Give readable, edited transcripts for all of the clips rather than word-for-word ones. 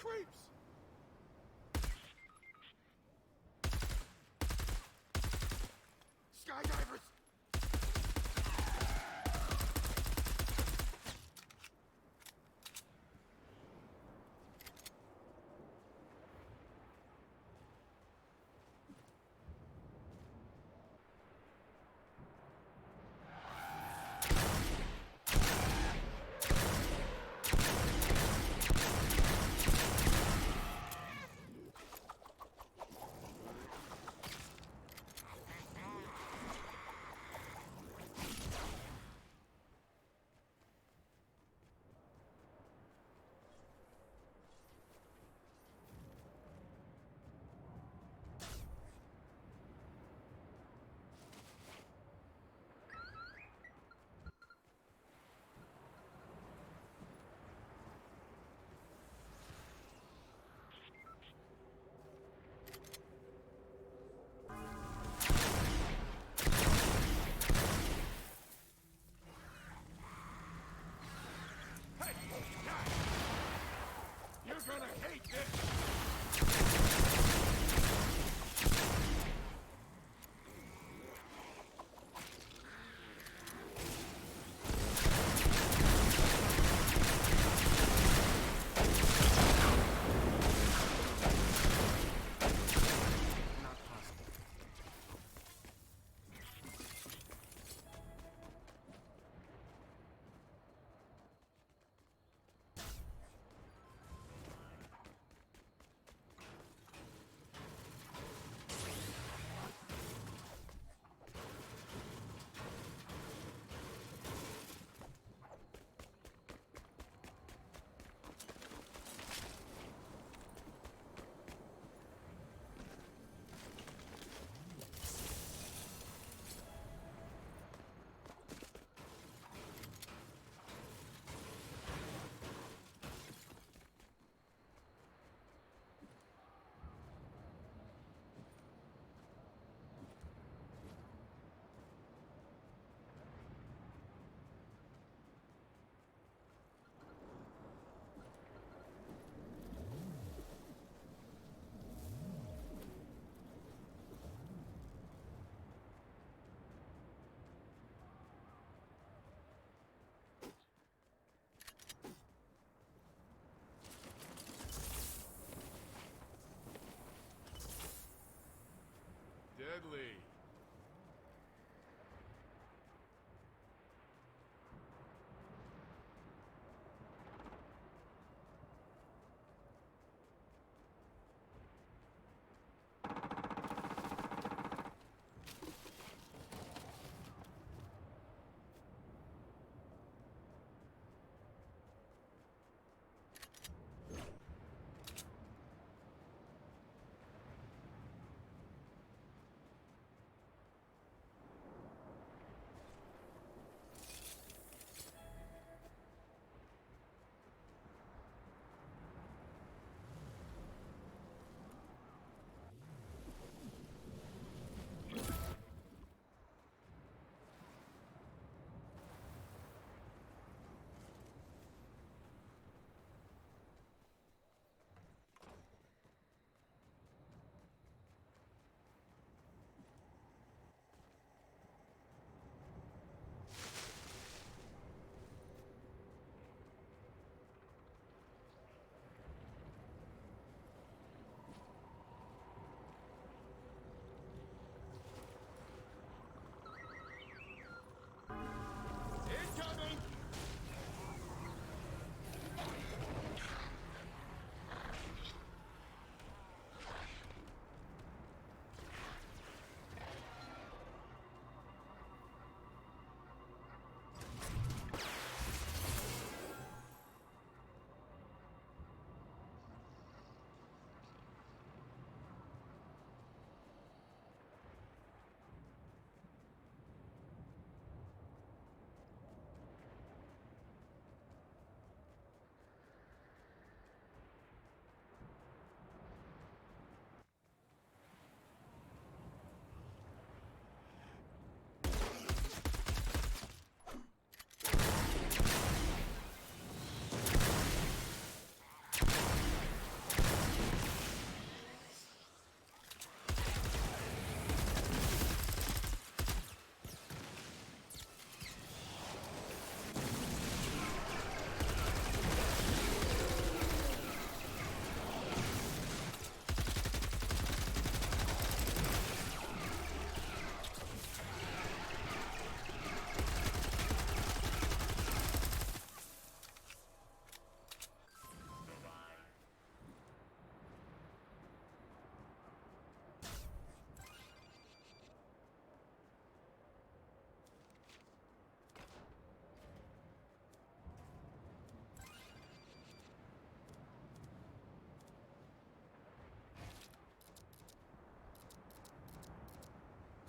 creeps! Skydivers! You're gonna hate this! Not possible. Deadly.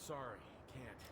Sorry, can't.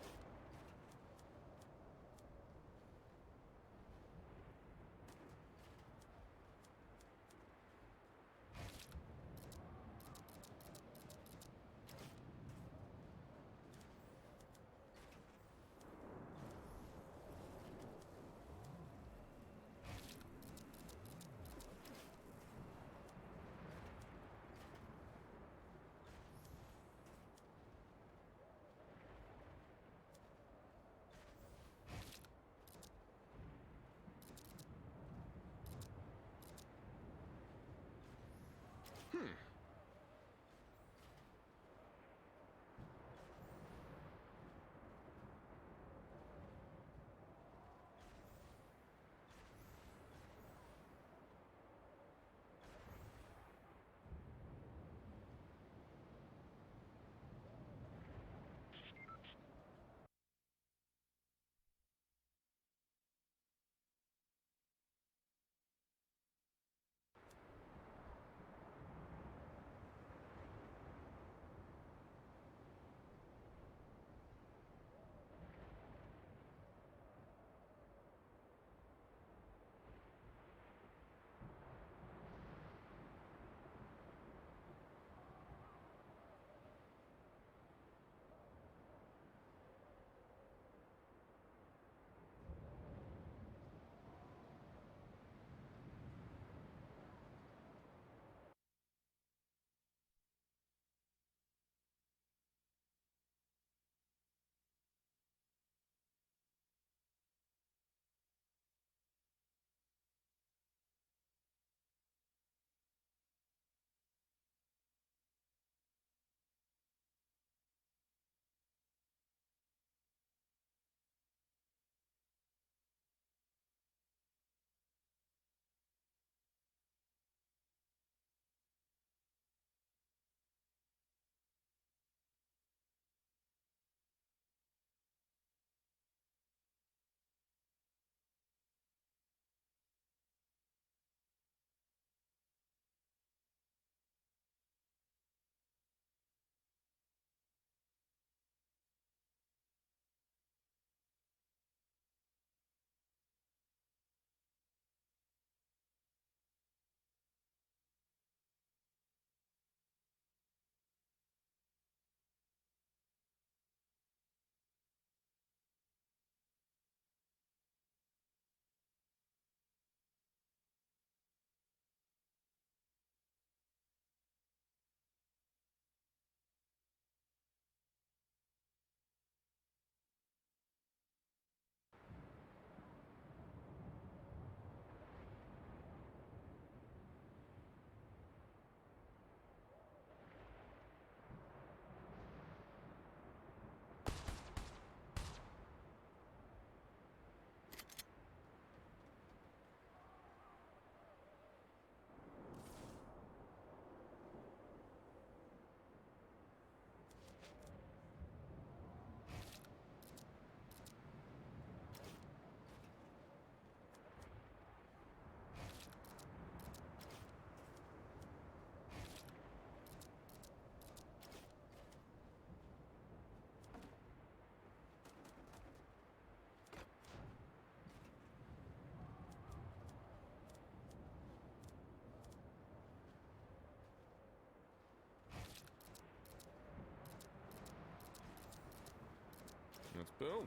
Let's build.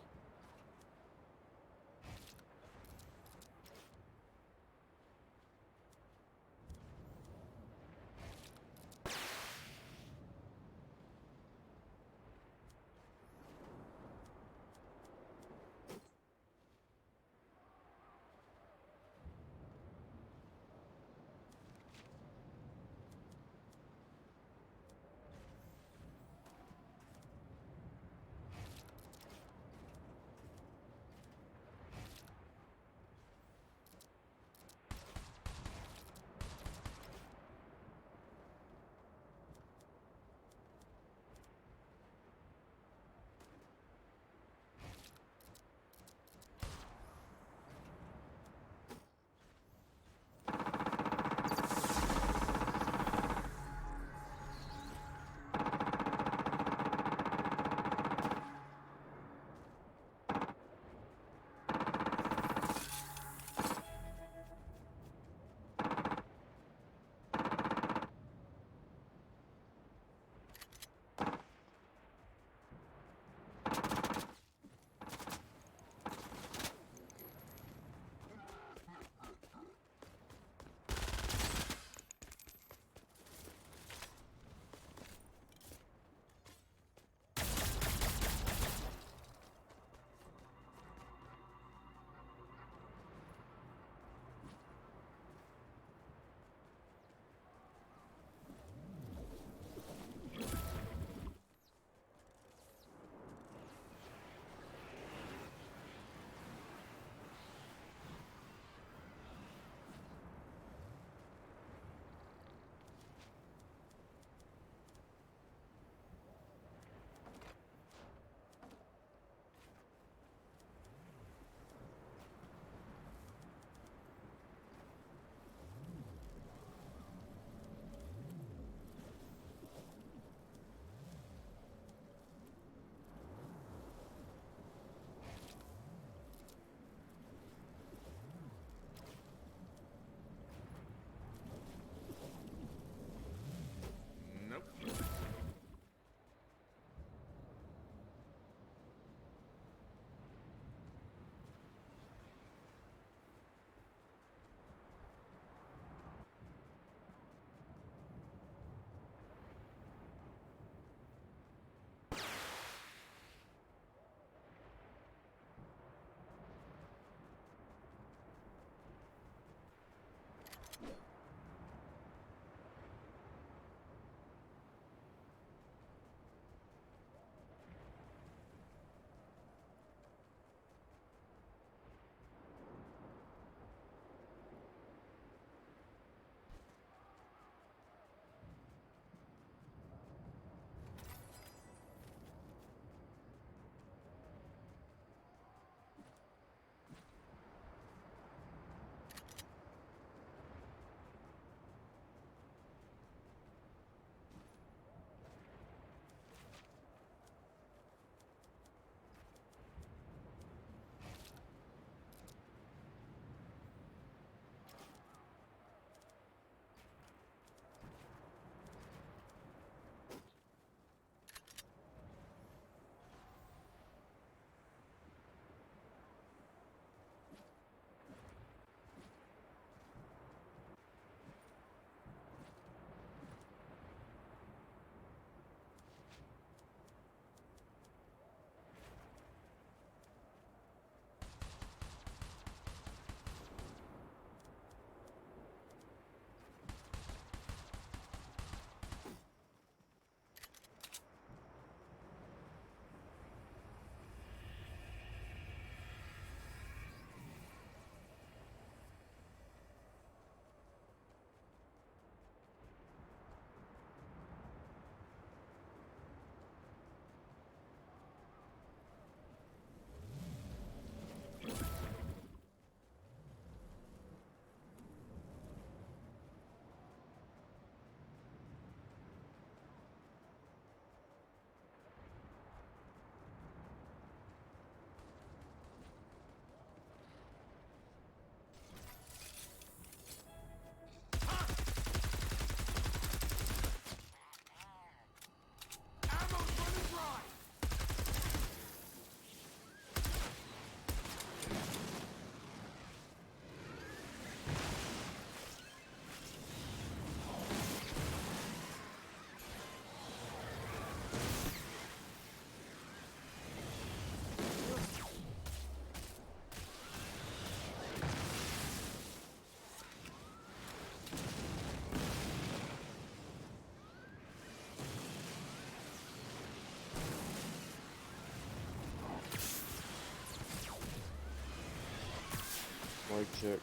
check.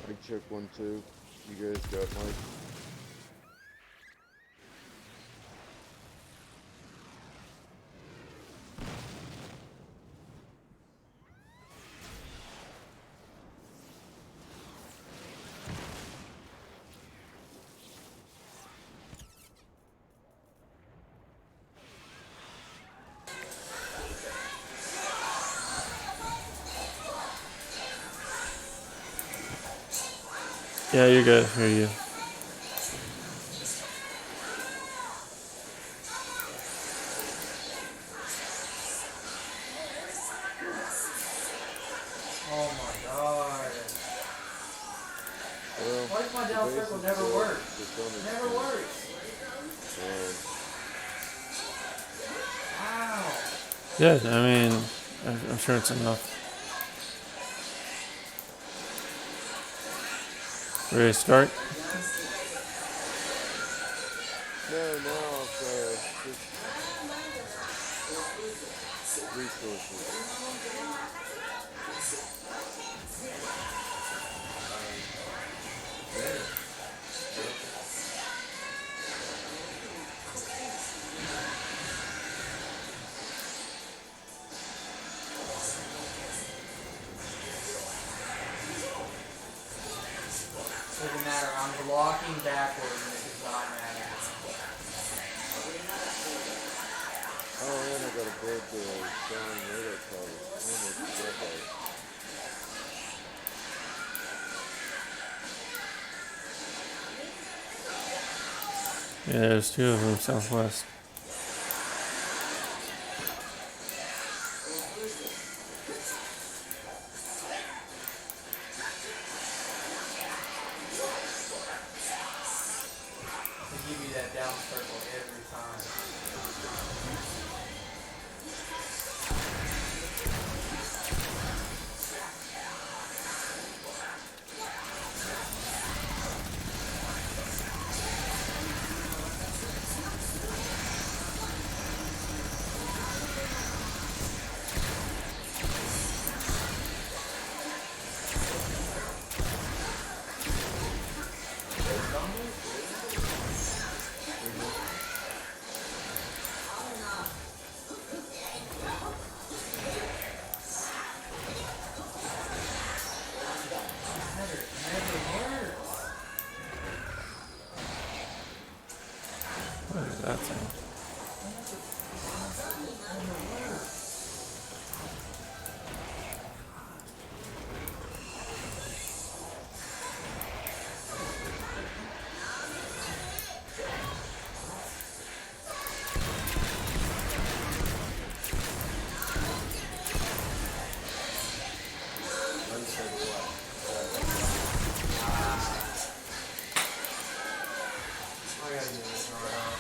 Mic check 1, 2. You guys got mic? Yeah, you're good. Hear you. Oh my god. Well, Why does my the down base circle is never built work? to some Never extent, works. and Wow. Good. I mean, I'm sure it's enough. Ready to start? no, now just resources. Doesn't matter. I'm blocking backwards and it does not matter. Oh, and I got a bird selling radar towers. Almost forgot about it. Yeah, there's two of them southwest. They give you that down circle every time. What is that thing? I gotta get this right off.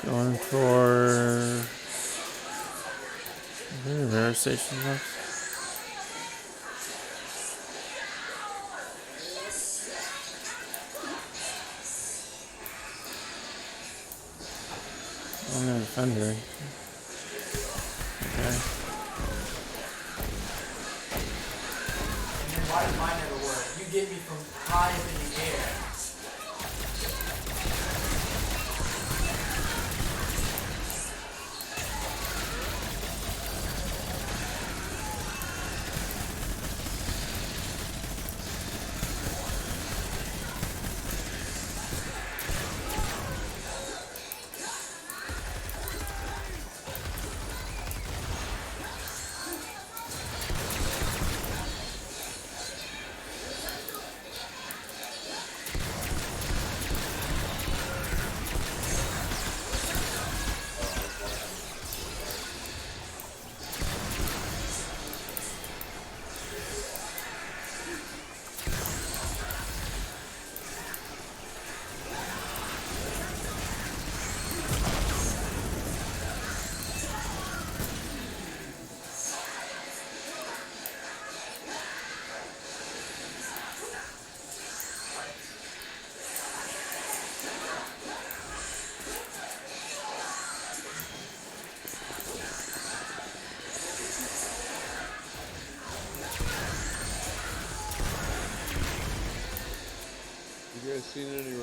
Going for. Is there a rare station left? I'm a defender. Okay. And then why does mine never work? You get me from high up in the air.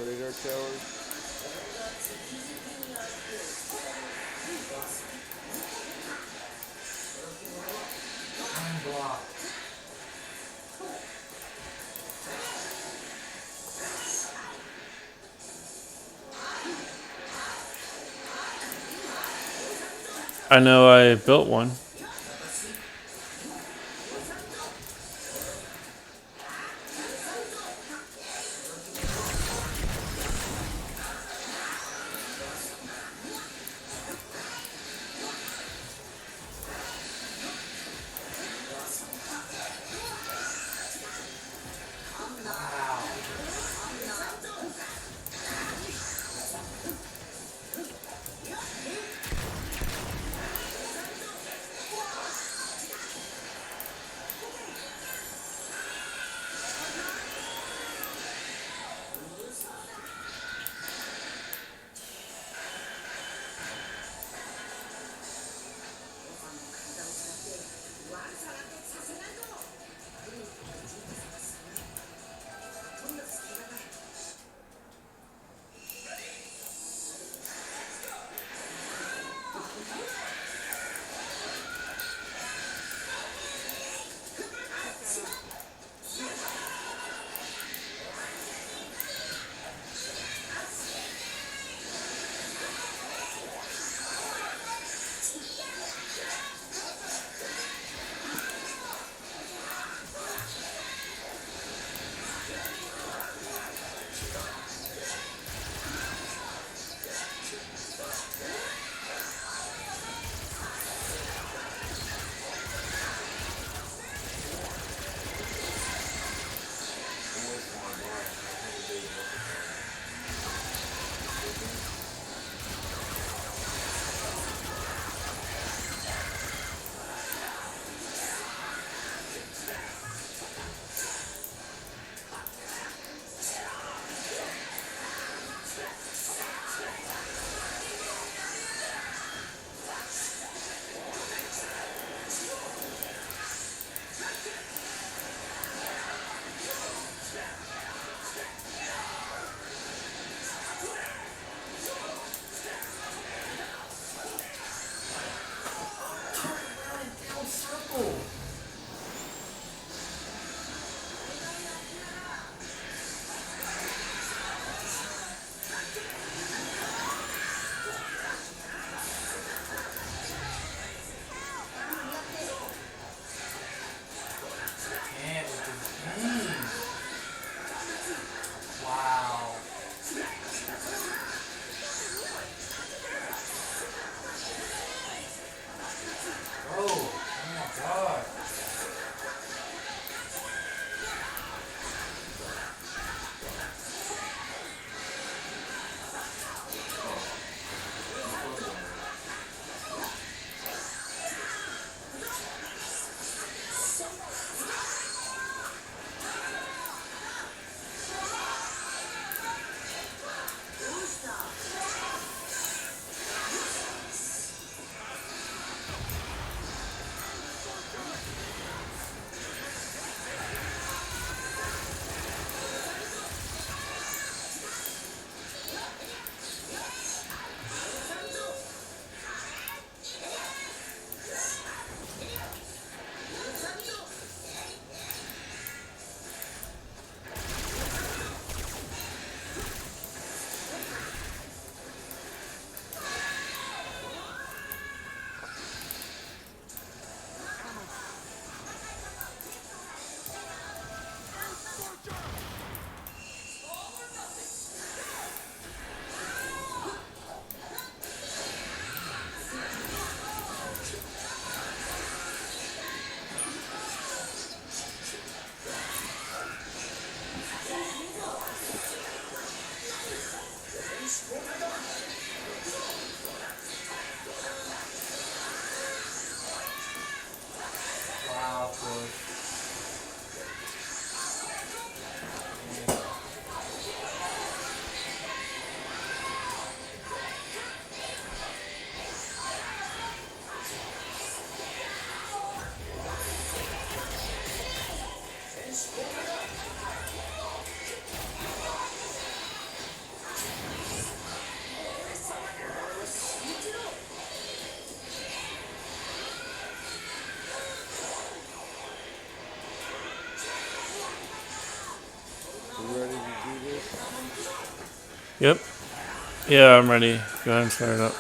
radar towers. Unblocked. I know I built one. Yep. Yeah, I'm ready. Go ahead and start it up.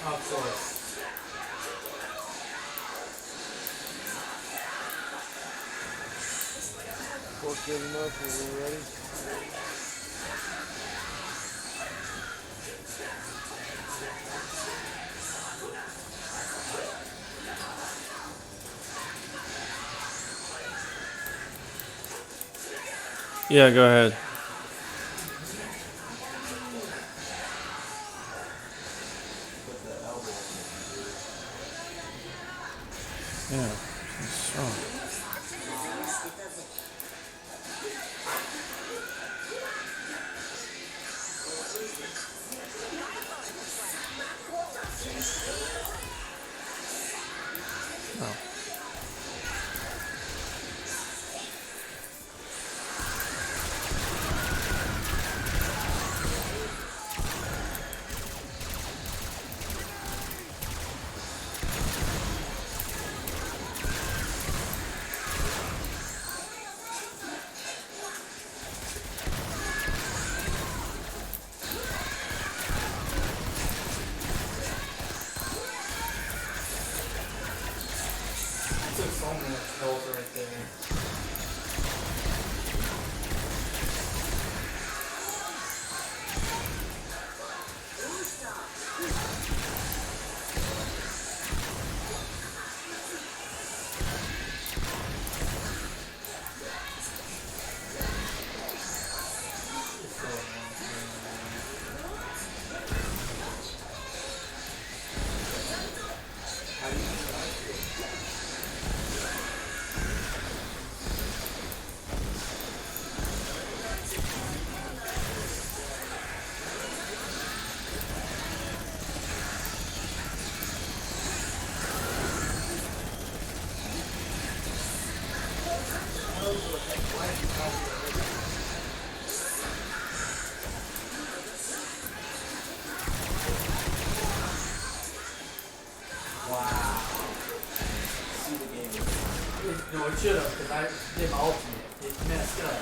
Of course. Fork good enough? Are we ready? Yeah, go ahead. Yeah, she's strong. Oh. Wow. See the game. No, it should have, because I did my ultimate. It messed up.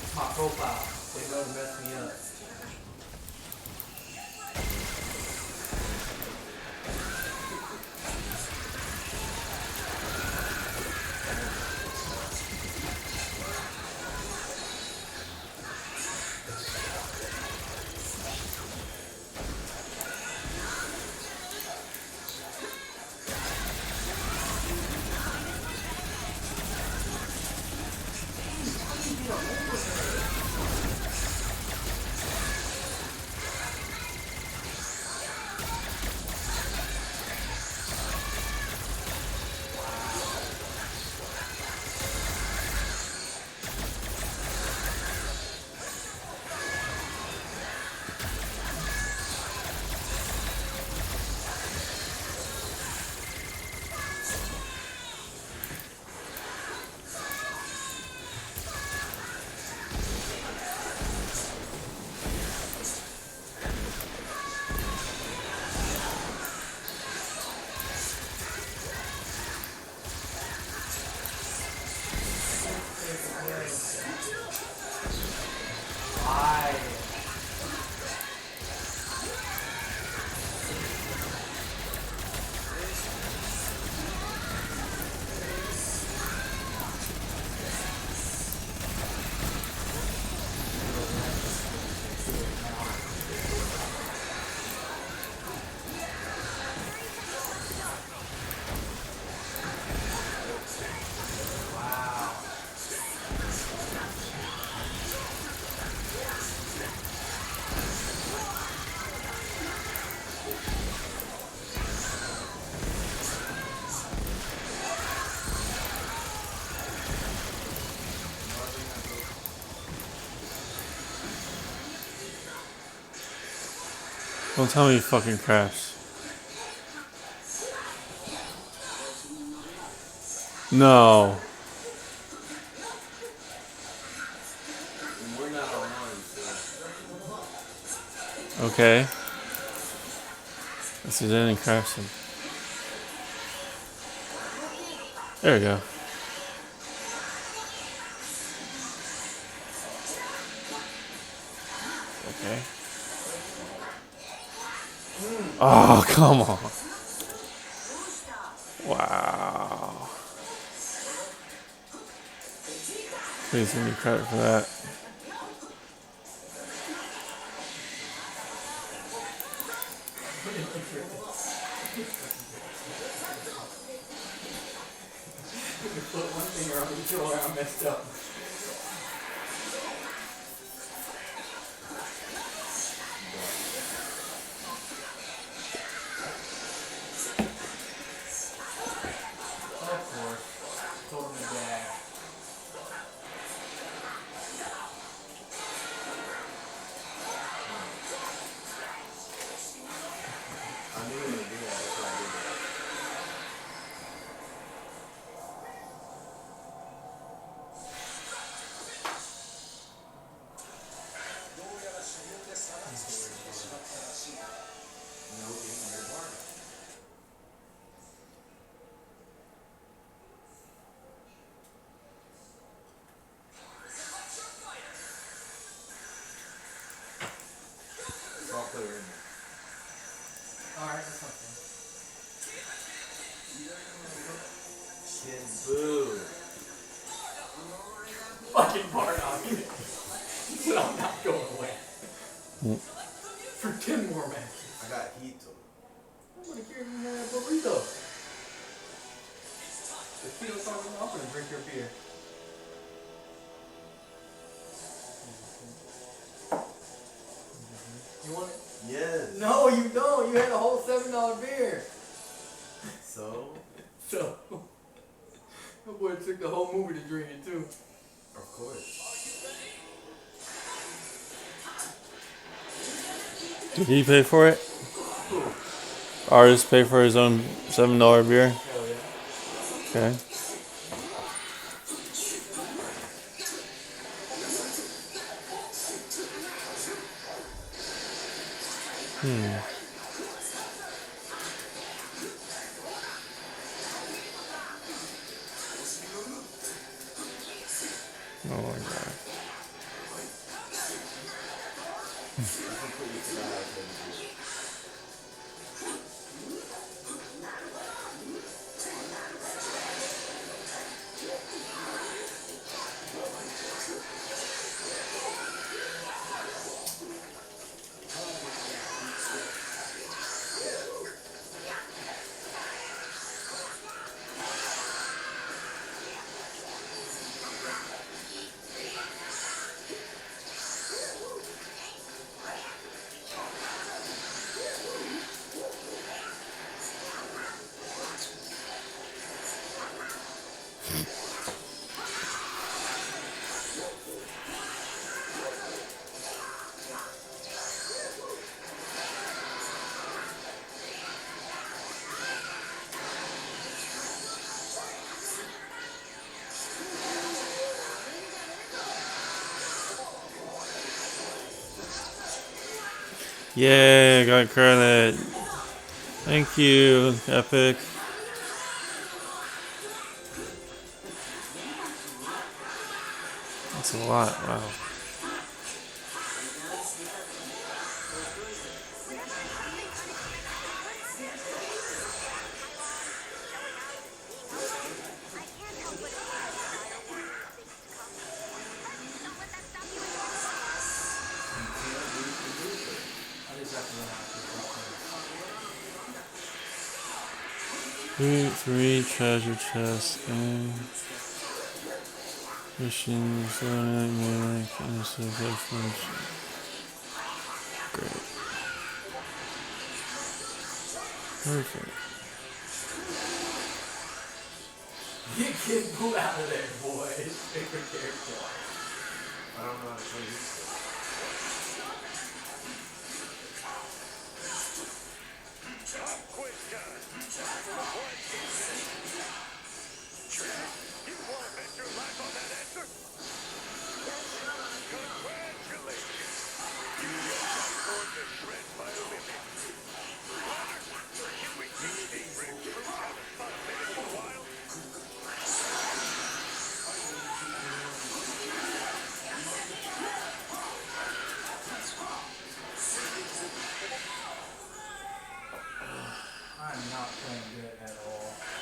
It's my profile. They know to mess me up. Why? Wow. Don't tell me he fucking crashed. No. And we're not online, so. Okay. Let's see if there's any crashing. There we go. Okay. Oh, come on. Wow. Please give me credit for that. You put one finger on the controller, I messed up. Of course. Told him to gag. I knew you were gonna do that. That's why I did that. No, it's your part. I'll put her in there. Alright, that's okay. Kid boo. Fucking part on me. He said I'm not going away. For 10 more matches. I got heat to I'm gonna give you a burrito. If you don't talk about, I'm gonna drink your beer. You want it? Yes. No, you don't. You had a whole $7 beer. So? So, my boy took the whole movie to drink it too. Of course. Did he pay for it? Who? Artist pay for his own $7 beer? Hell yeah. Okay. Oh my god. Yeah, got credit. Thank you, Epic. That's a lot, wow. I just have to run out Three treasure chests and missions, melee, innocent, great. Perfect. Get Boo out of there, boy. Favorite character. I don't know how to play this. I'm not playing good at all.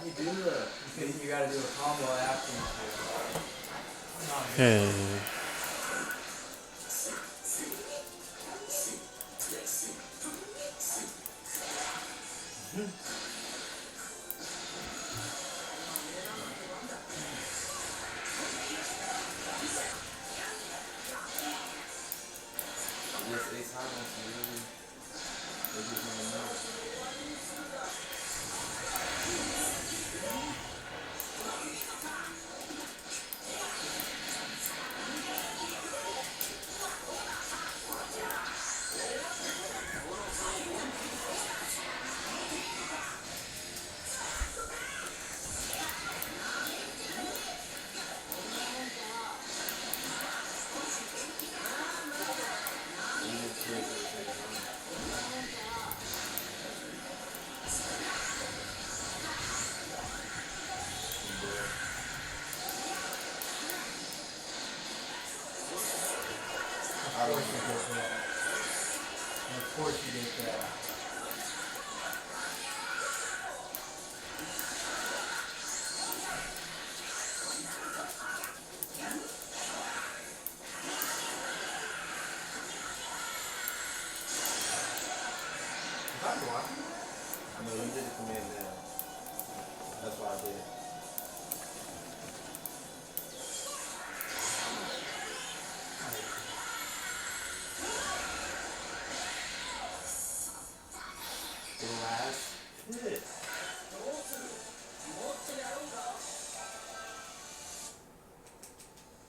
you do you gotta do a combo after you do. Okay. Of course you get that. I know you did it command now. That's why I did it.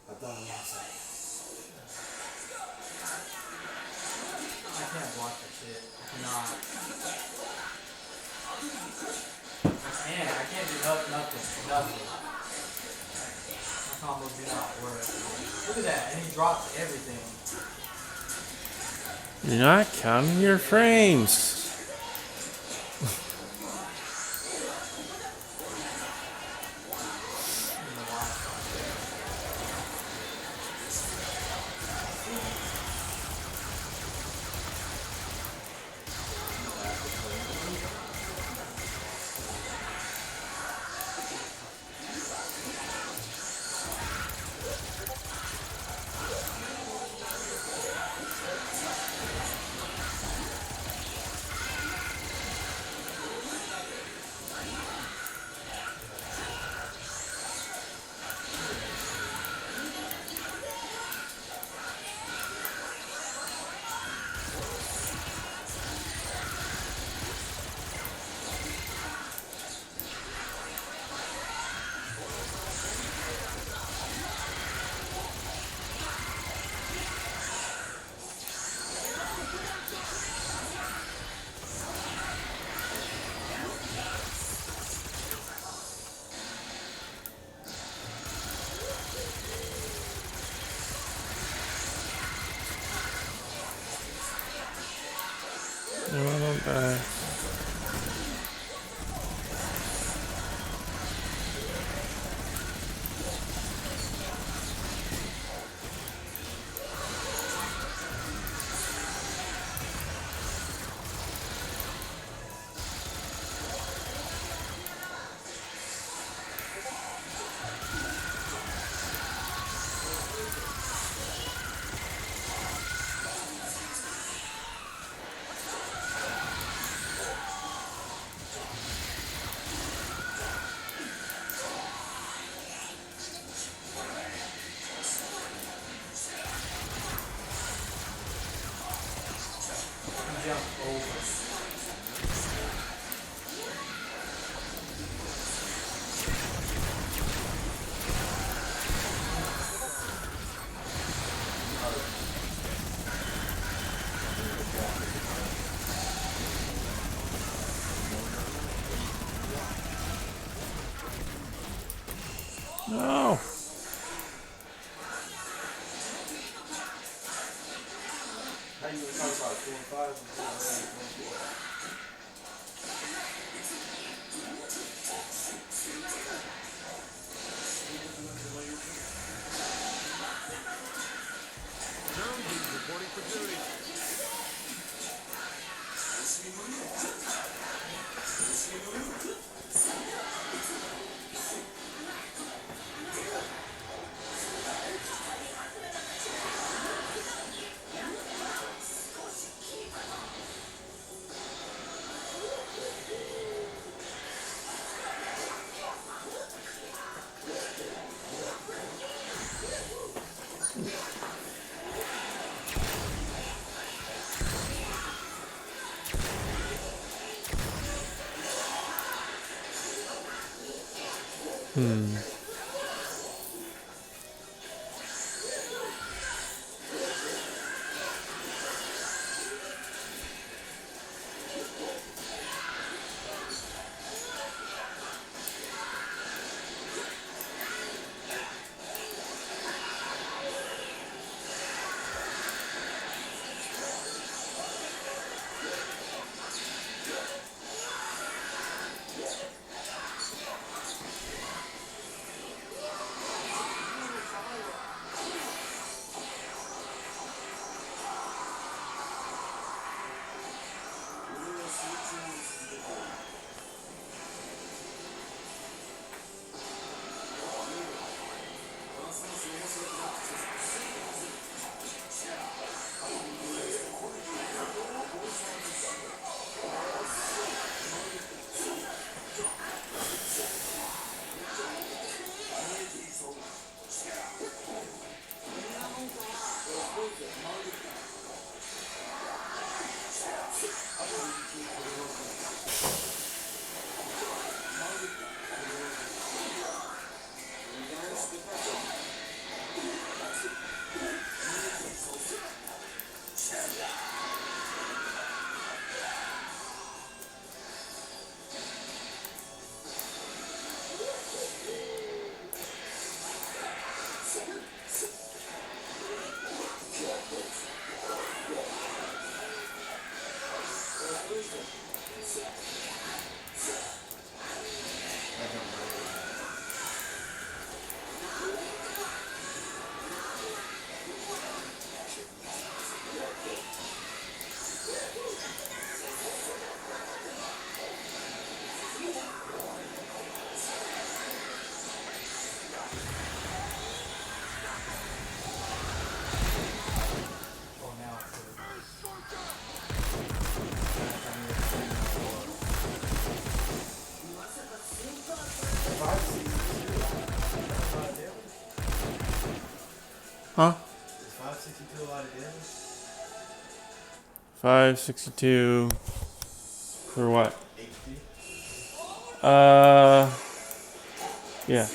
I thought I was like, I can't block that shit. I cannot. I can't do nothing. My combos do not work. Look at that, and he drops everything. You're not counting your frames. No, don't die. Jump over. No. how you talk about 2 and 5? Jones is reporting for duty. Oh, now it's Huh? Is 562 a lot of damage? 562 for what? HP? Yeah.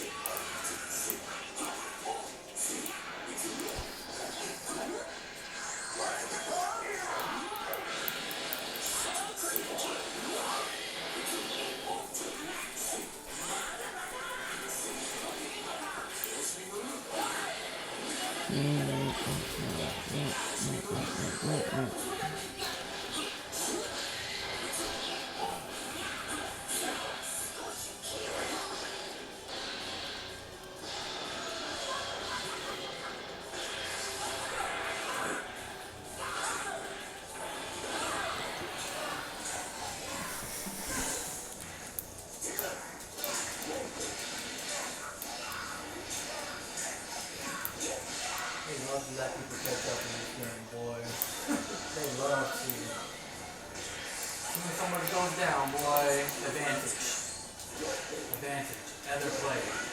They love to let people catch up in this game, boy. They love to. As soon as somebody goes down, boy, advantage. Advantage. Other player.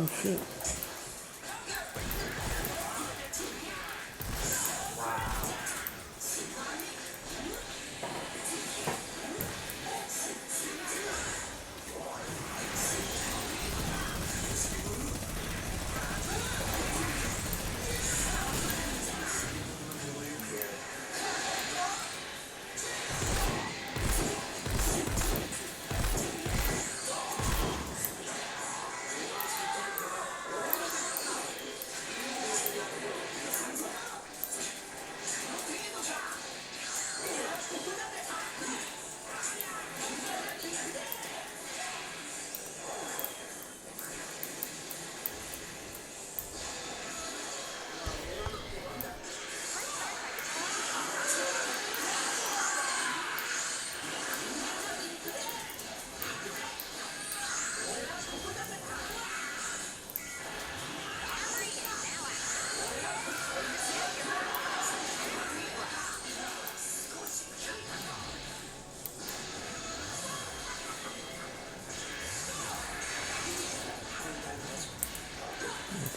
shit.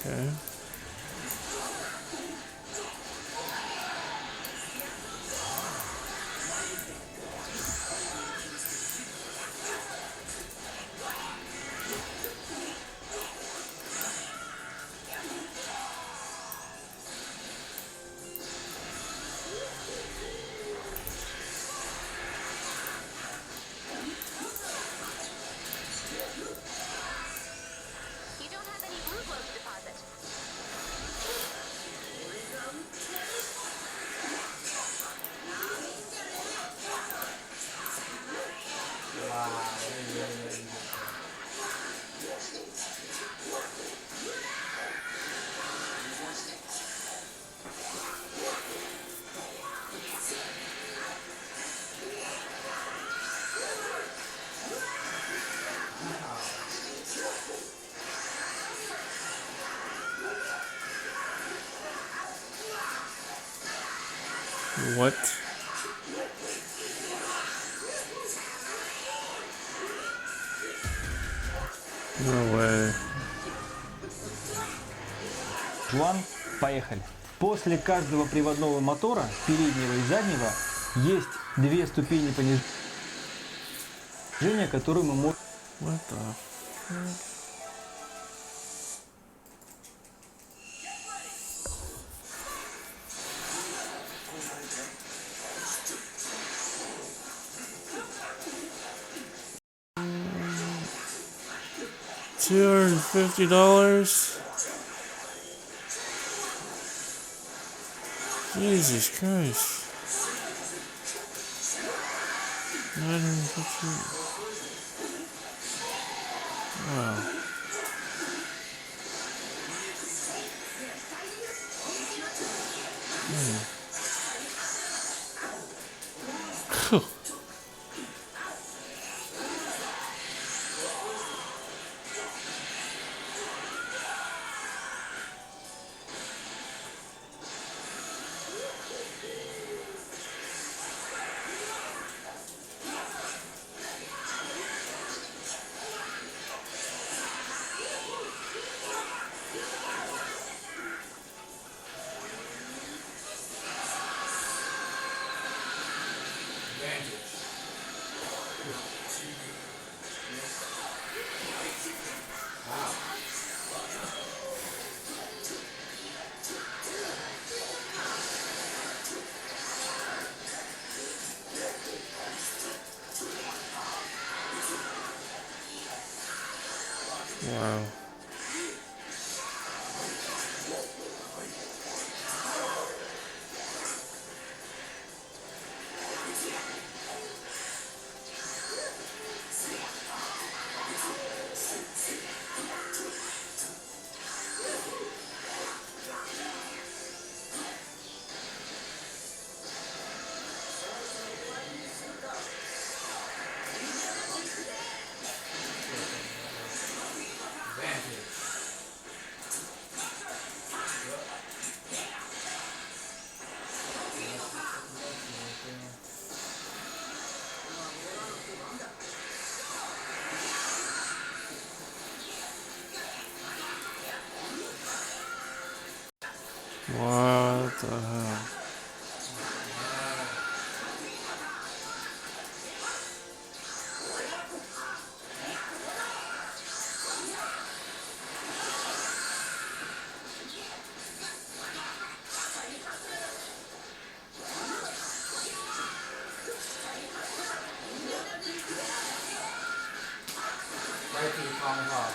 Okay. You don't have any blue glow to deposit. What? No way. One, поехали. После каждого приводного мотора, переднего и заднего, есть две ступени понижения, которые мы можем... What the fuck? $250? Jesus Christ. 950. Wow. Phew. Wow. Venom. What the hell? Right to the common heart.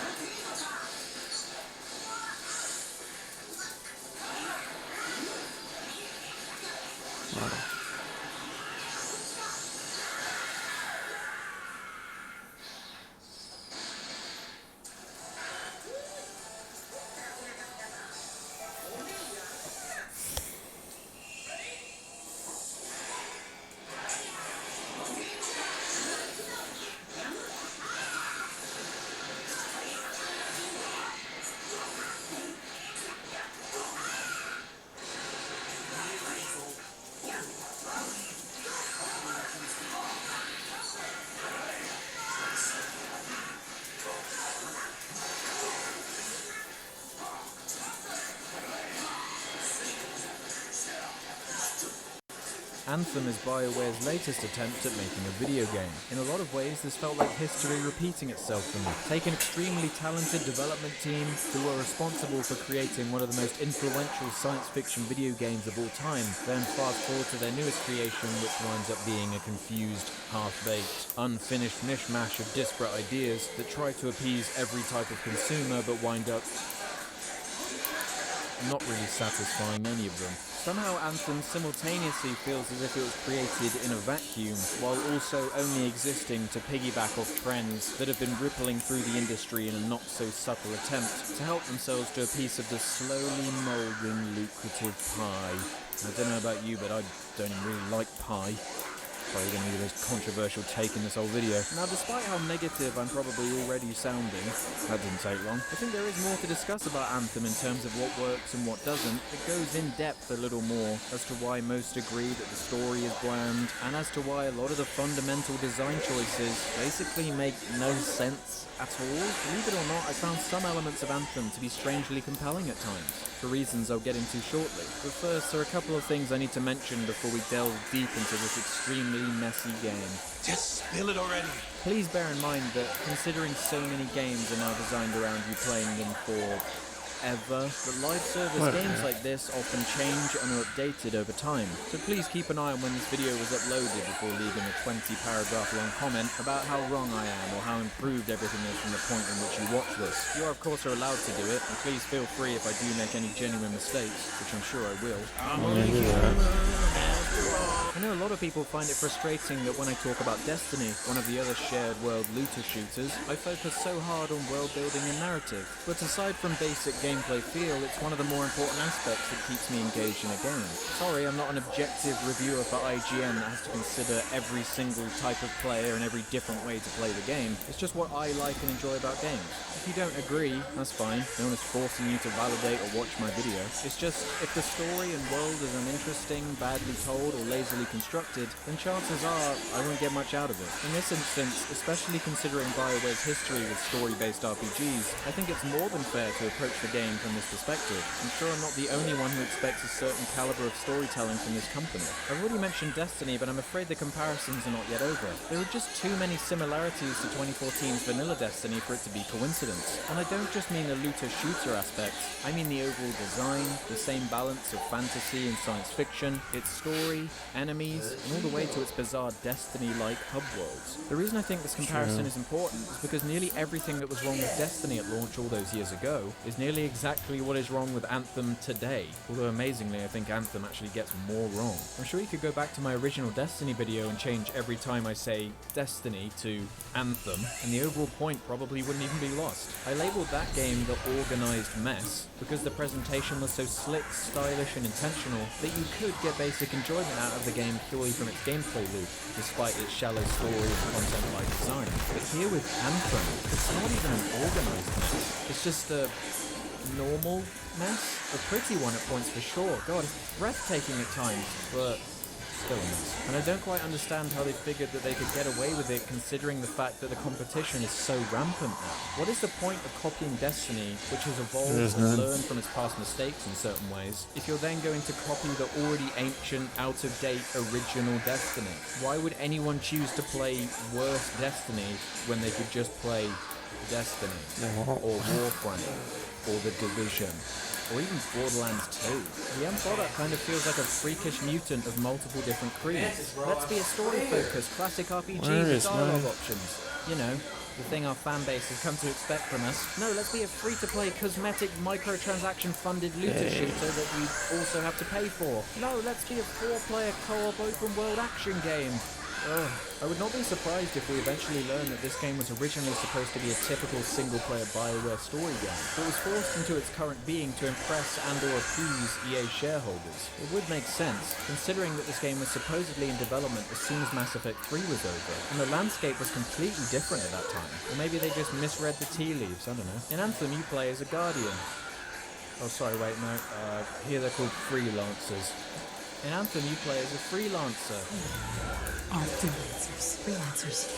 Anthem is BioWare's latest attempt at making a video game. In a lot of ways, this felt like history repeating itself for me. Take an extremely talented development team who were responsible for creating one of the most influential science fiction video games of all time, then fast forward to their newest creation, which winds up being a confused, half-baked, unfinished mishmash of disparate ideas that try to appease every type of consumer but wind up not really satisfying any of them. Somehow Anthem simultaneously feels as if it was created in a vacuum, while also only existing to piggyback off trends that have been rippling through the industry in a not-so-subtle attempt to help themselves to a piece of the slowly moulding lucrative pie. I don't know about you, but I don't even really like pie. Probably going to be the most controversial take in this whole video. Now, despite how negative I'm probably already sounding, that didn't take long, I think there is more to discuss about Anthem in terms of what works and what doesn't. It goes in depth a little more as to why most agree that the story is bland, and as to why a lot of the fundamental design choices basically make no sense at all. Believe it or not, I found some elements of Anthem to be strangely compelling at times, for reasons I'll get into shortly. But first, there are a couple of things I need to mention before we delve deep into this extremely messy game. Just spill it already. Please bear in mind that considering so many games are now designed around you playing them for ever, that live service games like this often change and are updated over time. So please keep an eye on when this video was uploaded before leaving a 20-paragraph long comment about how wrong I am or how improved everything is from the point in which you watch this. You are of course allowed to do it, and please feel free if I do make any genuine mistakes, which I'm sure I will. I know a lot of people find it frustrating that when I talk about Destiny, one of the other shared world looter shooters, I focus so hard on world building and narrative. But aside from basic gameplay feel, it's one of the more important aspects that keeps me engaged in a game. Sorry, I'm not an objective reviewer for IGN that has to consider every single type of player and every different way to play the game. It's just what I like and enjoy about games. If you don't agree, that's fine. No one is forcing you to validate or watch my video. It's just, if the story and world is uninteresting, badly told, or lazily constructed, then chances are I won't get much out of it. In this instance, especially considering BioWare's history with story-based RPGs, I think it's more than fair to approach the game from this perspective. I'm sure I'm not the only one who expects a certain caliber of storytelling from this company. I've already mentioned Destiny, but I'm afraid the comparisons are not yet over. There are just too many similarities to 2014's vanilla Destiny for it to be coincidence. And I don't just mean the looter-shooter aspects, I mean the overall design, the same balance of fantasy and science fiction, its story, enemies, and all the way to its bizarre Destiny-like hub worlds. The reason I think this comparison is important is because nearly everything that was wrong with Destiny at launch all those years ago is nearly exactly what is wrong with Anthem today. Although amazingly, I think Anthem actually gets more wrong. I'm sure you could go back to my original Destiny video and change every time I say Destiny to Anthem, and the overall point probably wouldn't even be lost. I labeled that game the organized mess because the presentation was so slick, stylish, and intentional that you could get basic enjoyment out of the game purely from its gameplay loop, despite its shallow story and content-like design. But here with Anthem, it's not even an organized mess. It's just a normal mess. A pretty one at points for sure. God, it's breathtaking at times, but still a mess. And I don't quite understand how they figured that they could get away with it considering the fact that the competition is so rampant now. What is the point of copying Destiny, which has evolved There's and none. learned from its past mistakes in certain ways, if you're then going to copy the already ancient, out-of-date, original Destiny? Why would anyone choose to play worse Destiny when they could just play Destiny, or Warframe, or The Division, or even Borderlands 2? The end product kind of feels like a freakish mutant of multiple different creeds. Let's be a story-focused, classic RPG Where with is dialogue mine? options. You know, the thing our fan base has come to expect from us. No, let's be a free-to-play, cosmetic, microtransaction-funded looter shooter that you also have to pay for. No, let's be a 4-player co-op open-world action game. Ugh. I would not be surprised if we eventually learn that this game was originally supposed to be a typical single-player BioWare story game, but was forced into its current being to impress and or appease EA shareholders. It would make sense, considering that this game was supposedly in development as soon as Mass Effect 3 was over, and the landscape was completely different at that time. Or maybe they just misread the tea leaves, I don't know. In Anthem, you play as a Guardian. Oh, sorry, wait, no. Here they're called freelancers. In Anthem, you play as a freelancer. Oh, freelancers.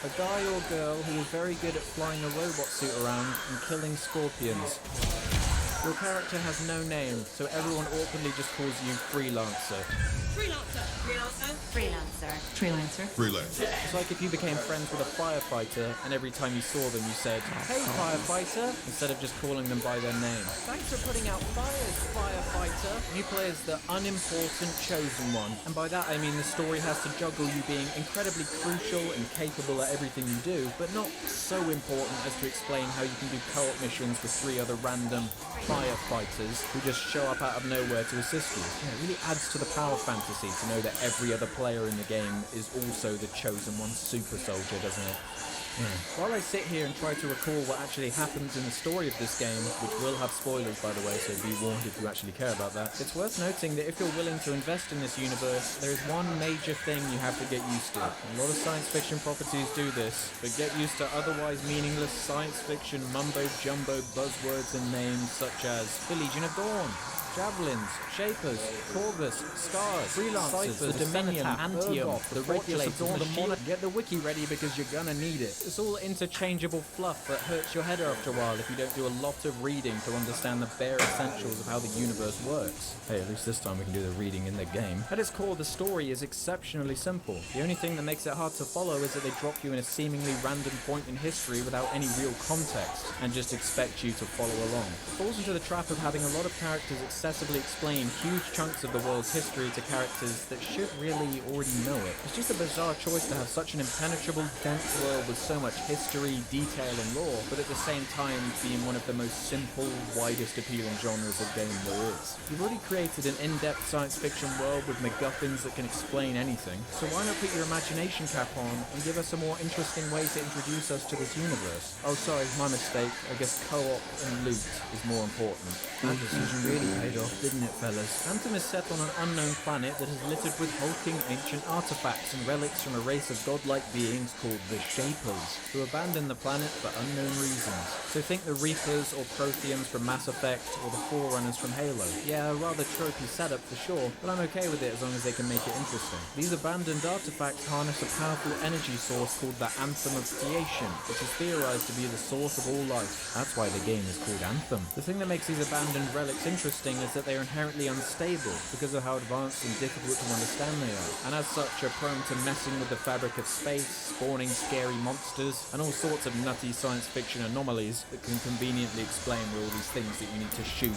A guy or girl who is very good at flying a robot suit around and killing scorpions. Your character has no name, so everyone awkwardly just calls you Freelancer. Freelancer. It's like if you became friends with a firefighter and every time you saw them you said, "Hey firefighter," instead of just calling them by their name. Thanks for putting out fires, firefighter. You play as the unimportant chosen one, and by that I mean the story has to juggle you being incredibly crucial and capable at everything you do, but not so important as to explain how you can do co-op missions with 3 other random firefighters who just show up out of nowhere to assist you. Yeah, it really adds to the power fantasy to know that every other player in the game is also the chosen one super soldier, doesn't it? Yeah. While I sit here and try to recall what actually happens in the story of this game, which will have spoilers by the way, so be warned if you actually care about that, it's worth noting that if you're willing to invest in this universe, there is one major thing you have to get used to. A lot of science fiction properties do this, but get used to otherwise meaningless science fiction mumbo-jumbo buzzwords and names such as the Legion of Dawn, Javelins, Shapers, Corvus, Scars, Freelancers, the Dominion, Antium, the Regulators, the Monarch. Get the wiki ready because you're gonna need it. It's all interchangeable fluff that hurts your head after a while if you don't do a lot of reading to understand the bare essentials of how the universe works. Hey, at least this time we can do the reading in the game. At its core, the story is exceptionally simple. The only thing that makes it hard to follow is that they drop you in a seemingly random point in history without any real context and just expect you to follow along. It falls into the trap of having a lot of characters excessively explain huge chunks of the world's history to characters that should really already know it. It's just a bizarre choice to have such an impenetrable, dense world with so much history, detail and lore, but at the same time being one of the most simple, widest appealing genres of game there is. You've already created an in-depth science fiction world with MacGuffins that can explain anything, so why not put your imagination cap on and give us a more interesting way to introduce us to this universe? Oh sorry, my mistake. I guess co-op and loot is more important. That decision really paid off, didn't it, fellas? Anthem is set on an unknown planet that is littered with hulking ancient artifacts and relics from a race of godlike beings called the Shapers, who abandoned the planet for unknown reasons. So think the Reapers or Protheans from Mass Effect or the Forerunners from Halo. Yeah, a rather tropey setup for sure, but I'm okay with it as long as they can make it interesting. These abandoned artifacts harness a powerful energy source called the Anthem of Creation, which is theorized to be the source of all life. That's why the game is called Anthem. The thing that makes these abandoned relics interesting is that they are inherently unstable because of how advanced and difficult to understand they are, and as such are prone to messing with the fabric of space, spawning scary monsters, and all sorts of nutty science fiction anomalies that can conveniently explain where all these things that you need to shoot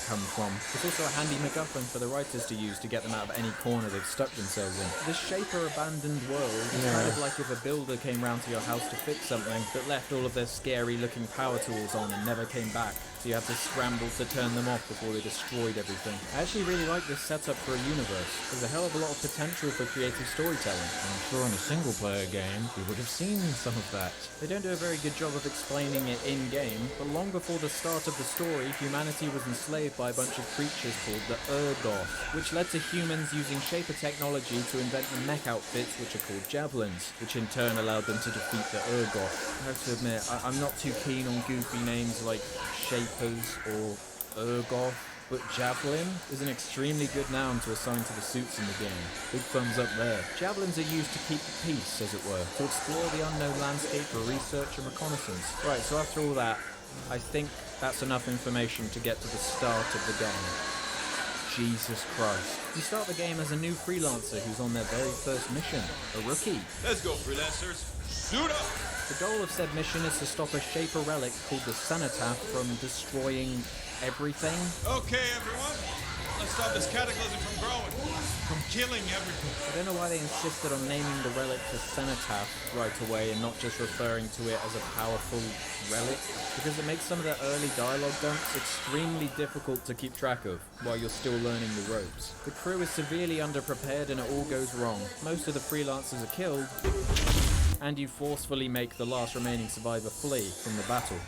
come from. It's also a handy MacGuffin for the writers to use to get them out of any corner they've stuck themselves in. This Shaper abandoned world is kind of like if a builder came round to your house to fix something but left all of their scary looking power tools on and never came back, so you have to scramble to turn them off before they destroyed everything. I actually really like this setup for a universe. There's a hell of a lot of potential for creative storytelling. I'm sure in a single player game we would have seen some of that. They don't do a very good job of explaining it in-game, but long before the start of the story, humanity was enslaved by a bunch of creatures called the Urgoth, which led to humans using Shaper technology to invent the mech outfits which are called Javelins, which in turn allowed them to defeat the Urgoth. I have to admit, I'm not too keen on goofy names like Shapers or Urgoth. but javelin is an extremely good noun to assign to the suits in the game. Big thumbs up there. Javelins are used to keep the peace, as it were, to explore the unknown landscape for research and reconnaissance. Right, so after all that, I think that's enough information to get to the start of the game. Jesus Christ. You start the game as a new freelancer who's on their very first mission, a rookie. Let's go, freelancers. Suit up! The goal of said mission is to stop a Shaper relic called the Cenotaph from destroying everything. Okay, everyone. Let's stop this cataclysm from growing, from killing everything. I don't know why they insisted on naming the relic the Cenotaph right away and not just referring to it as a powerful relic, because it makes some of the early dialogue dumps extremely difficult to keep track of while you're still learning the ropes. The crew is severely underprepared and it all goes wrong. Most of the freelancers are killed, and you forcefully make the last remaining survivor flee from the battle.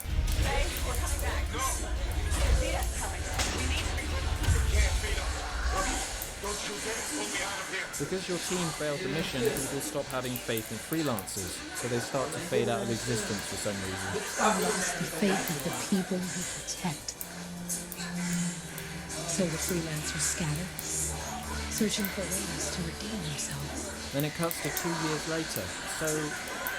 Hey, we're coming back. No! Vita's coming. We need to Can't beat us. Don't you get it? Pull me out of here. Because your team failed the mission, people stop having faith in freelancers, so they start to fade out of existence for some reason. The faith of the people who protect. So the freelancers scatter, searching for ways to redeem themselves. Then it cuts to 2 years later. So,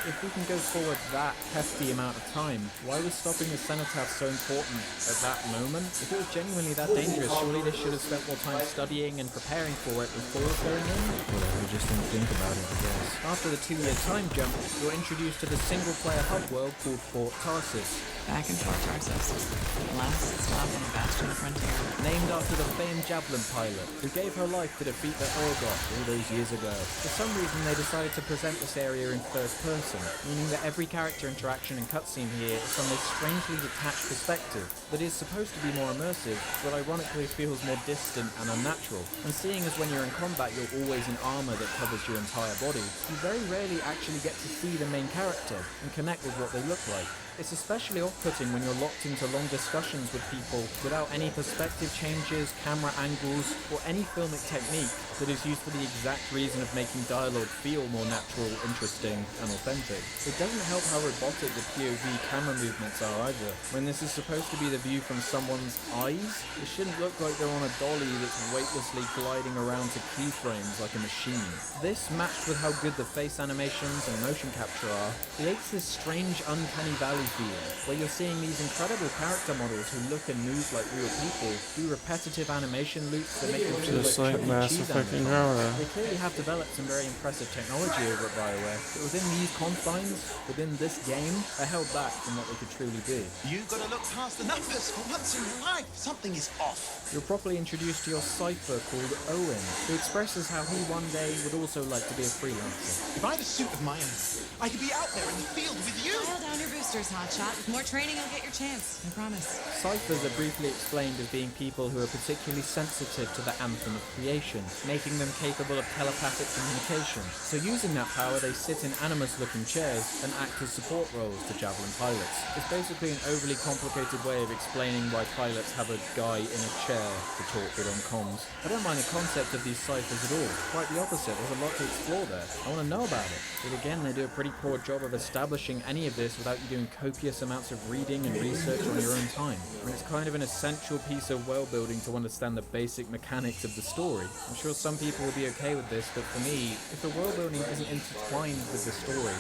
if we can go forward that hefty amount of time, why was stopping the Cenotaph so important at that moment? If it was genuinely that dangerous, surely they should have spent more time studying and preparing for it before going in? Whatever, just didn't think about it, I guess. After the 2-year time jump, you're introduced to the single-player hub world called Fort Tarsus. Back in Fort Tarsus, the last stop on the Bastion Frontier. Named after the famed Javelin pilot, who gave her life to defeat the Urgot all those years ago. For some reason, they decided to present this area in first person, meaning that every character interaction and cutscene here is from a strangely detached perspective that is supposed to be more immersive, but ironically feels more distant and unnatural. And seeing as when you're in combat you're always in armor that covers your entire body, you very rarely actually get to see the main character and connect with what they look like. It's especially off-putting when you're locked into long discussions with people without any perspective changes, camera angles, or any filmic technique that is used for the exact reason of making dialogue feel more natural, interesting, and authentic. It doesn't help how robotic the POV camera movements are either. When this is supposed to be the view from someone's eyes, it shouldn't look like they're on a dolly that's weightlessly gliding around to keyframes like a machine. This, matched with how good the face animations and motion capture are, creates this strange uncanny valley feel, where you're seeing these incredible character models who look and move like real people do repetitive animation loops that make them feel Just like like Chuck E. Mass Cheese Effect animatronics. Andromeda. They clearly have developed some very impressive technology over at BioWare, but within these confines, within this game, they're held back from what they could truly be. You gotta look past the numbers for once in your life. Something is off. You're properly introduced to your cipher called Owen, who expresses how he one day would also like to be a freelancer. If I had a suit of my own, I could be out there in the field with you. Dial down your boosters, hotshot. With more training, you'll get your chance. I promise. Ciphers are briefly explained as being people who are particularly sensitive to the anthem of creation, making them capable of telepathic communication. So using that power, they sit in animus-looking chairs and act as support roles to Javelin pilots. It's basically an overly complicated way of explaining why pilots have a guy in a chair to talk with on comms. I don't mind the concept of these ciphers at all. Quite the opposite. There's a lot to explore there. I want to know about it. But again, they do a pretty poor job of establishing any of this without you doing copious amounts of reading and research on your own time. And it's kind of an essential piece of world building to understand the basic mechanics of the story. I'm sure some people will be okay with this, but for me, if the world building isn't intertwined with the story,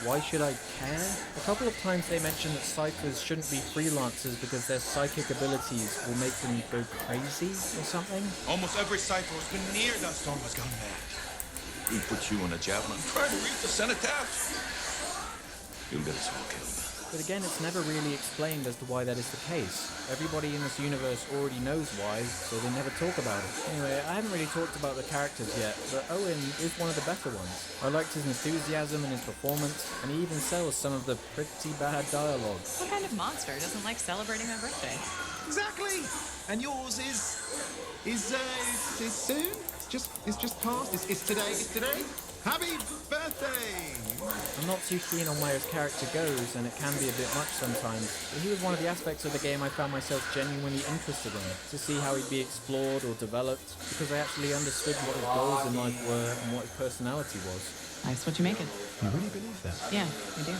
why should I care? A couple of times they mention that ciphers shouldn't be freelancers because their psychic abilities will make them go crazy or something. Almost every cipher has been near that storm has gone mad. We put you on a javelin. Try to reach the Cenotaph. You'll get us all killed. But again, it's never really explained as to why that is the case. Everybody in this universe already knows why, so they never talk about it. Anyway, I haven't really talked about the characters yet, but Owen is one of the better ones. I liked his enthusiasm and his performance, and he even sells some of the pretty bad dialogue. What kind of monster doesn't like celebrating my birthday? Exactly. And yours is soon. It's just past. It's today. It's today. Happy birthday! I'm not too keen on where his character goes, and it can be a bit much sometimes, but he was one of the aspects of the game I found myself genuinely interested in, to see how he'd be explored or developed, because I actually understood what his goals in life were and what his personality was. Nice what you making. You really believe that? Yeah, I do.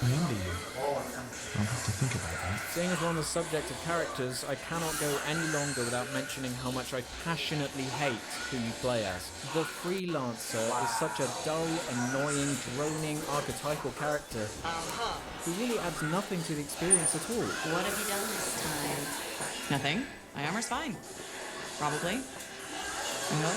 I envy you. I'll have to think about that. Seeing as we're on the subject of characters, I cannot go any longer without mentioning how much I passionately hate who you play as. The Freelancer is such a dull, annoying, droning, archetypal character who really adds nothing to the experience at all. What have you done this time? Nothing. My armor's fine. Probably. No?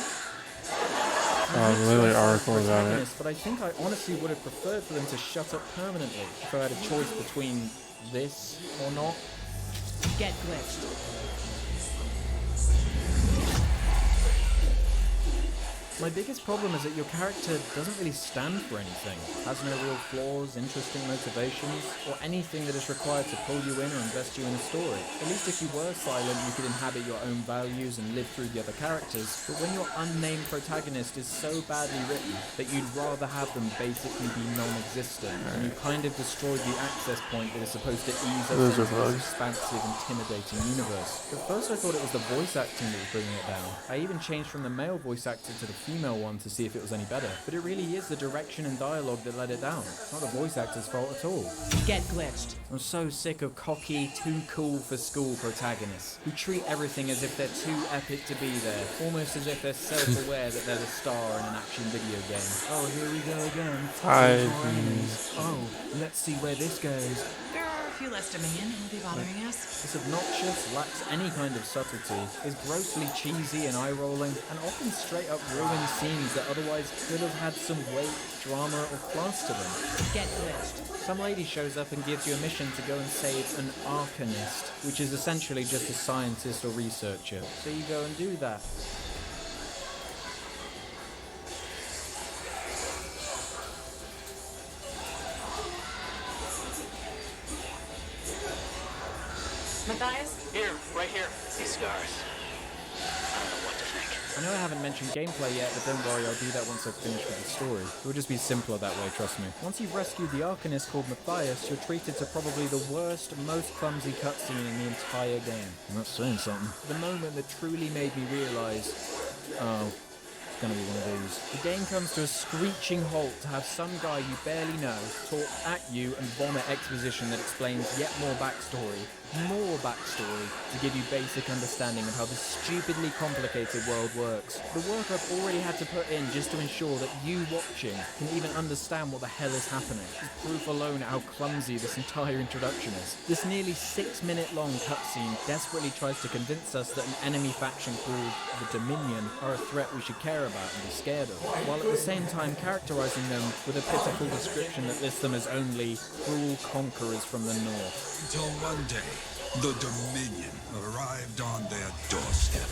Literally article about it. But I think I honestly would have preferred for them to shut up permanently if I had a choice between this or not. Get glitched. My biggest problem is that your character doesn't really stand for anything, has no real flaws, interesting motivations, or anything that is required to pull you in or invest you in a story. At least if you were silent, you could inhabit your own values and live through the other characters, but when your unnamed protagonist is so badly written that you'd rather have them basically be non-existent, and you kind of destroyed the access point that is supposed to ease us into this expansive, intimidating universe. At first I thought it was the voice acting that was bringing it down. I even changed from the male voice actor to the female one to see if it was any better, but it really is the direction and dialogue that let it down. It's not the voice actor's fault at all. Get glitched. I'm so sick of cocky, too cool for school protagonists who treat everything as if they're too epic to be there, almost as if they're self-aware that they're the star in an action video game. Oh, here we go again. Oh, let's see where this goes. There are a few less demand who will be bothering us. It's obnoxious, lacks any kind of subtlety, is grossly cheesy and eye-rolling, and often straight up ruins scenes that otherwise could have had some weight, drama, or class to them. Get glitched. Some lady shows up and gives you a mission to go and save an arcanist, which is essentially just a scientist or researcher. So you go and do that. Matthias? Here, right here. These scars. I don't know what to think. I know I haven't mentioned gameplay yet, but don't worry, I'll do that once I've finished with the story. It will just be simpler that way, trust me. Once you've rescued the Arcanist called Matthias, you're treated to probably the worst, most clumsy cutscene in the entire game. I'm not saying something. The moment that truly made me realise, oh, it's gonna be one of these. The game comes to a screeching halt to have some guy you barely know talk at you and vomit exposition that explains yet more backstory to give you basic understanding of how this stupidly complicated world works. The work I've already had to put in just to ensure that you watching can even understand what the hell is happening is proof alone at how clumsy this entire introduction is. This nearly 6-minute long cutscene desperately tries to convince us that an enemy faction called the Dominion are a threat we should care about and be scared of, while at the same time characterizing them with a pitiful description that lists them as only cruel conquerors from the north. Until one day, the Dominion arrived on their doorstep.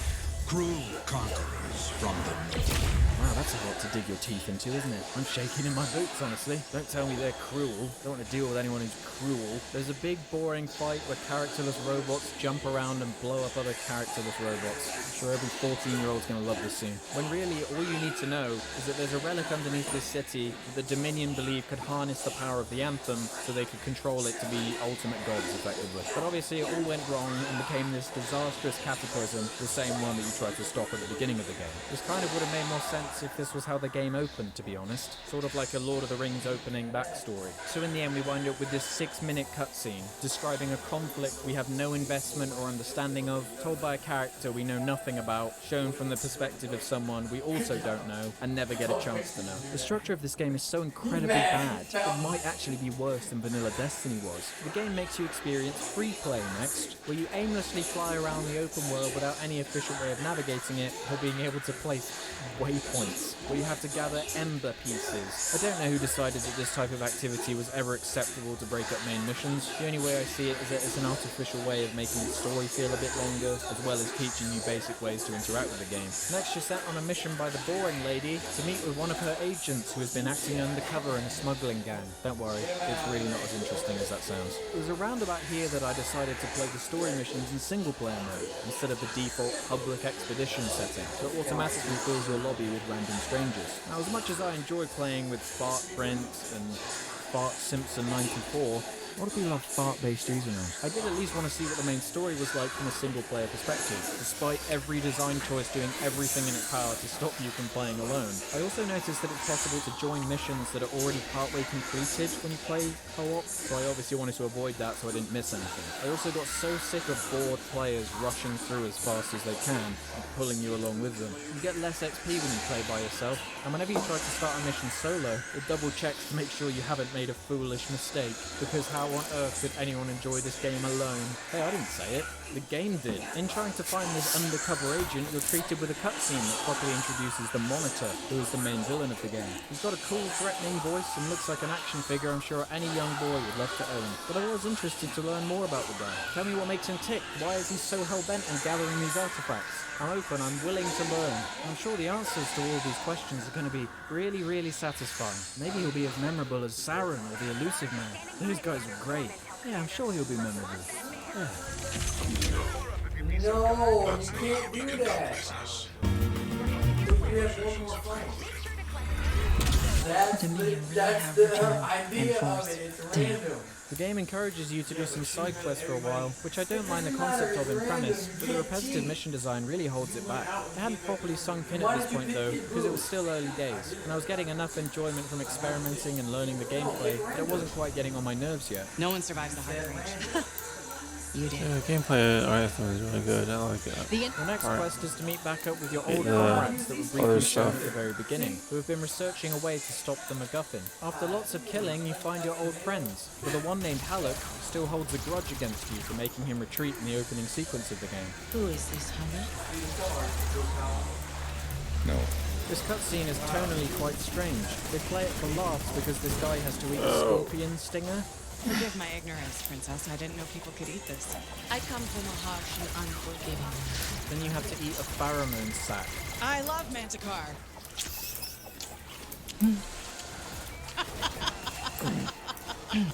Cruel conquerors from the north. Wow, that's a lot to dig your teeth into, isn't it? I'm shaking in my boots, honestly. Don't tell me they're cruel. Don't want to deal with anyone who's cruel. There's a big, boring fight where characterless robots jump around and blow up other characterless robots. I'm sure every 14-year-old's going to love this scene. When really, all you need to know is that there's a relic underneath this city that the Dominion believe could harness the power of the Anthem so they could control it to be ultimate gods, effectively. But obviously, it all went wrong and became this disastrous cataclysm, the same one that you tried to stop at the beginning of the game. This kind of would have made more sense if this was how the game opened, to be honest. Sort of like a Lord of the Rings opening backstory. So in the end we wind up with this 6-minute cutscene describing a conflict we have no investment or understanding of, told by a character we know nothing about, shown from the perspective of someone we also don't know and never get a chance to know. The structure of this game is so incredibly bad, it might actually be worse than vanilla Destiny was. The game makes you experience free play next, where you aimlessly fly around the open world without any official way of navigating it or being able to place waypoints, where you have to gather ember pieces. I don't know who decided that this type of activity was ever acceptable to break up main missions. The only way I see it is that it's an artificial way of making the story feel a bit longer, as well as teaching you basic ways to interact with the game. Next, you're sent on a mission by the boring lady to meet with one of her agents who has been acting undercover in a smuggling gang. Don't worry, it's really not as interesting as that sounds. It was around about here that I decided to play the story missions in single-player mode, instead of the default public expedition setting that automatically fills your lobby with random strangers. Now, as much as I enjoy playing with Fart Brent and Fart Simpson 94, A lot of people have fart-based usernames. I did at least want to see what the main story was like from a single-player perspective, despite every design choice doing everything in its power to stop you from playing alone. I also noticed that it's possible to join missions that are already partway completed when you play co-op, so I obviously wanted to avoid that so I didn't miss anything. I also got so sick of bored players rushing through as fast as they can and pulling you along with them. You get less XP when you play by yourself, and whenever you try to start a mission solo, it double checks to make sure you haven't made a foolish mistake, because how on earth could anyone enjoy this game alone? Hey, I didn't say it. The game did. In trying to find this undercover agent, you're treated with a cutscene that properly introduces the Monitor, who is the main villain of the game. He's got a cool, threatening voice and looks like an action figure I'm sure any young boy would love to own. But I was interested to learn more about the guy. Tell me what makes him tick. Why is he so hell-bent on gathering these artifacts? I'm open, I'm willing to learn. I'm sure the answers to all these questions are going to be really, really satisfying. Maybe he'll be as memorable as Sauron or the Elusive Man. Those guys were great. Yeah, I'm sure he'll be memorable. Yeah. No, you can't do that. We have one more fight. That's the idea of it. It's random. The game encourages you to do some side quests for a while, which I don't mind the concept of in premise, but the repetitive mission design really holds it back. It hadn't properly sunk in at this point though, because it was still early days, and I was getting enough enjoyment from experimenting and learning the gameplay that it wasn't quite getting on my nerves yet. No one survives the hard range. You did. Yeah, the gameplay I thought was really good. I like that. The next quest is to meet back up with your old comrades that were briefly shown at the very beginning, who have been researching a way to stop the MacGuffin. After lots of killing, you find your old friends, but the one named Halleck still holds a grudge against you for making him retreat in the opening sequence of the game. Who is this, Halleck? No. This cutscene is tonally quite strange. They play it for laughs because this guy has to eat a scorpion stinger. Forgive my ignorance, Princess. I didn't know people could eat this. I come from a harsh and unforgiving. Then you have to eat a pheromone sac. I love Manticore.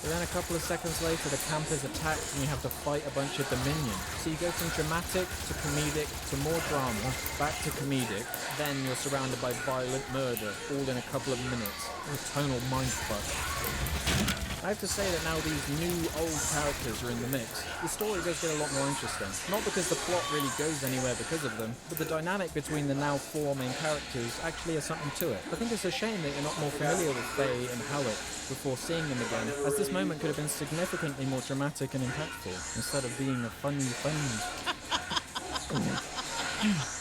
Then a couple of seconds later, the camp is attacked and you have to fight a bunch of Dominion. So you go from dramatic to comedic to more drama, back to comedic, then you're surrounded by violent murder, all in a couple of minutes. A tonal mindfuck. I have to say that now these new old characters are in the mix, the story does get a lot more interesting. Not because the plot really goes anywhere because of them, but the dynamic between the now four main characters actually has something to it. I think it's a shame that you're not more familiar with Faye and Halleck before seeing them again, as this moment could have been significantly more dramatic and impactful, instead of being a funny.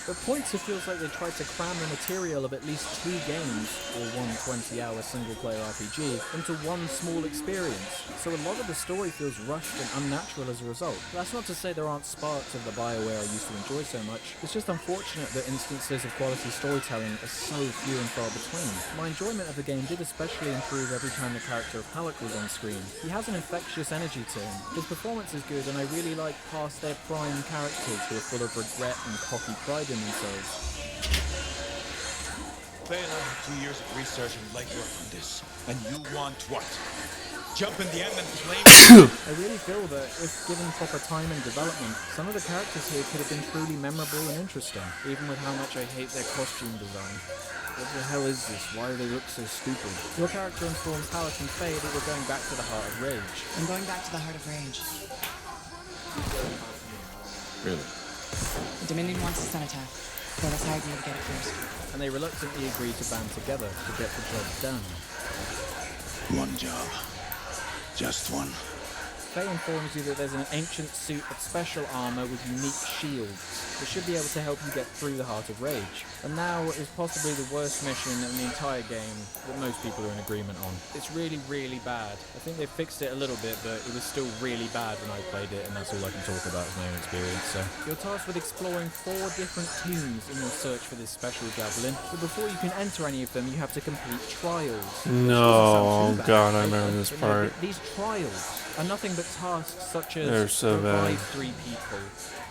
At points it feels like they tried to cram the material of at least 2 games, or one 20-hour single-player RPG, into one small experience, so a lot of the story feels rushed and unnatural as a result. That's not to say there aren't sparks of the BioWare I used to enjoy so much, it's just unfortunate that instances of quality storytelling are so few and far between. My enjoyment of the game did especially improve every time the character of Halleck was on screen. He has an infectious energy to him, his performance is good, and I really like past their prime characters who are full of regret and cocky pride in themselves. Faye and I have 2 years of research and legwork on this. And you want what? Jump in the end and flame? I really feel that if given proper time and development, some of the characters here could have been truly memorable and interesting, even with how much I hate their costume design. What the hell is this? Why do they look so stupid? Your character informs Halleck and Faye that we're going back to the Heart of Rage. I'm going back to the Heart of Rage. Really? The Dominion wants a cenotaph. They'll decide me to get it first. And they reluctantly agree to band together to get the job done. One job. Just one. Faye informs you that there's an ancient suit of special armor with unique shields that should be able to help you get through the Heart of Rage. And now is possibly the worst mission in the entire game that most people are in agreement on. It's really, really bad. I think they fixed it a little bit, but it was still really bad when I played it, and that's all I can talk about as my own experience. So you're tasked with exploring 4 different tombs in your search for this special javelin, but before you can enter any of them, you have to complete trials. No, God, I remember this part. These trials are nothing but tasks such as They're so revive bad. 3 people,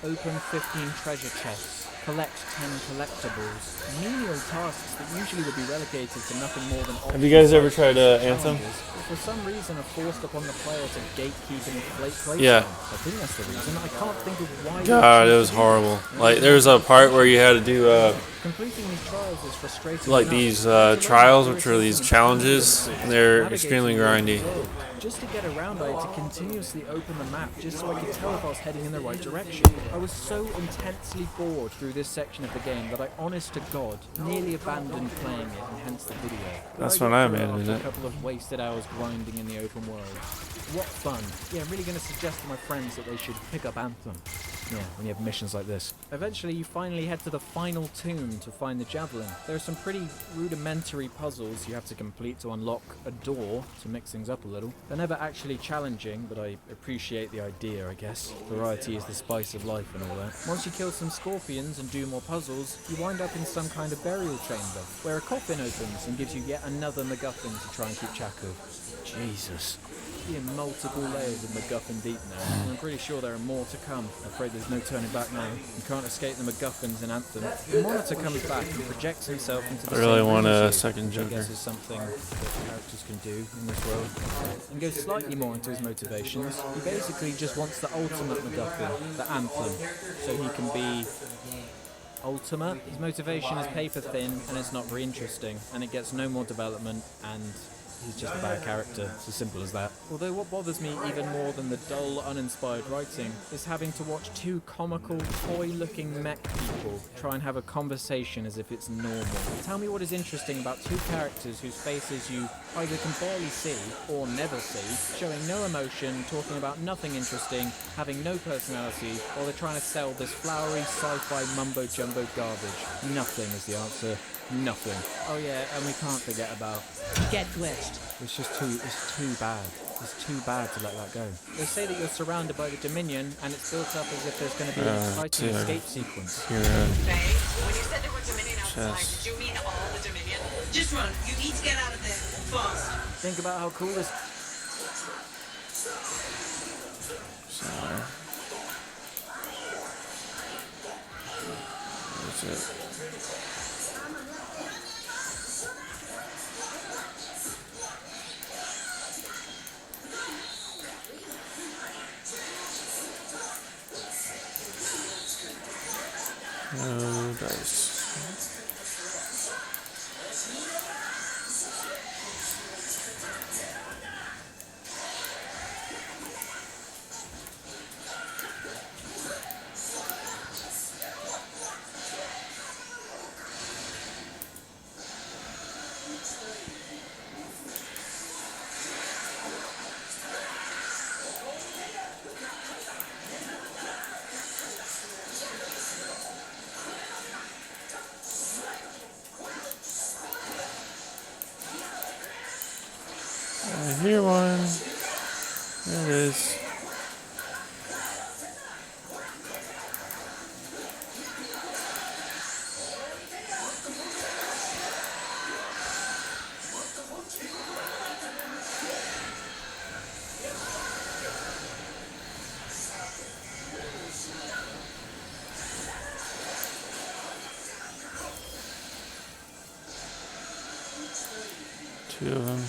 open 15 treasure chests, collect 10 collectibles, menial tasks that usually would be relegated to nothing more than Have you guys ever tried Anthem? For some reason are forced upon the player to gatekeep and inflate playtime. Yeah. I think that's the reason. I can't think of why. God, it was horrible. Like, there was a part where you had to do Completing these trials is frustrating. Like enough. these It's a lot of trials, which are irritating these and challenges, frustrating. they're Navigating extremely the open grindy. world. Just to get around, I had to continuously open the map just so I could tell if I was heading in the right direction. I was so intensely bored through this section of the game that I, honest to God, nearly abandoned playing it, and hence the video. That's But when I got through abandoned after it. a couple of wasted hours grinding in the open world. What fun. Yeah, I'm really going to suggest to my friends that they should pick up Anthem. Yeah, when you have missions like this. Eventually, you finally head to the final tomb to find the javelin. There are some pretty rudimentary puzzles you have to complete to unlock a door to mix things up a little. They're never actually challenging, but I appreciate the idea, I guess. Variety is the spice of life and all that. Once you kill some scorpions and do more puzzles, you wind up in some kind of burial chamber, where a coffin opens and gives you yet another MacGuffin to try and keep track of. Jesus. You're multiple layers of MacGuffin deep now, and I'm pretty sure there are more to come. I'm afraid there's no turning back now. You can't escape the MacGuffins in Anthem. The monitor comes back and projects himself into the I really same want room a as you, second which I Joker. guess is something that characters can do in this world. And goes slightly more into his motivations. He basically just wants the ultimate MacGuffin, the Anthem, so he can be ultimate. His motivation is paper thin and it's not very interesting, and it gets no more development, and he's just a bad character. It's as simple as that. Although what bothers me even more than the dull, uninspired writing is having to watch two comical, toy-looking mech people try and have a conversation as if it's normal. Tell me what is interesting about two characters whose faces you either can barely see or never see, showing no emotion, talking about nothing interesting, having no personality, while they're trying to sell this flowery sci-fi mumbo-jumbo garbage. Nothing is the answer. Nothing. Oh yeah, and we can't forget about... Get glitched. It's too bad. It's too bad to let that go. They say that you're surrounded by the Dominion, and it's built up as if there's going to be an exciting escape sequence. Faye, when you said there were Dominion outside, Chest. did you mean all the Dominion? Just run. You need to get out of there. Fast. Think about how cool this... Sorry. That's it. No dice. I hear one. There it is. Two of them.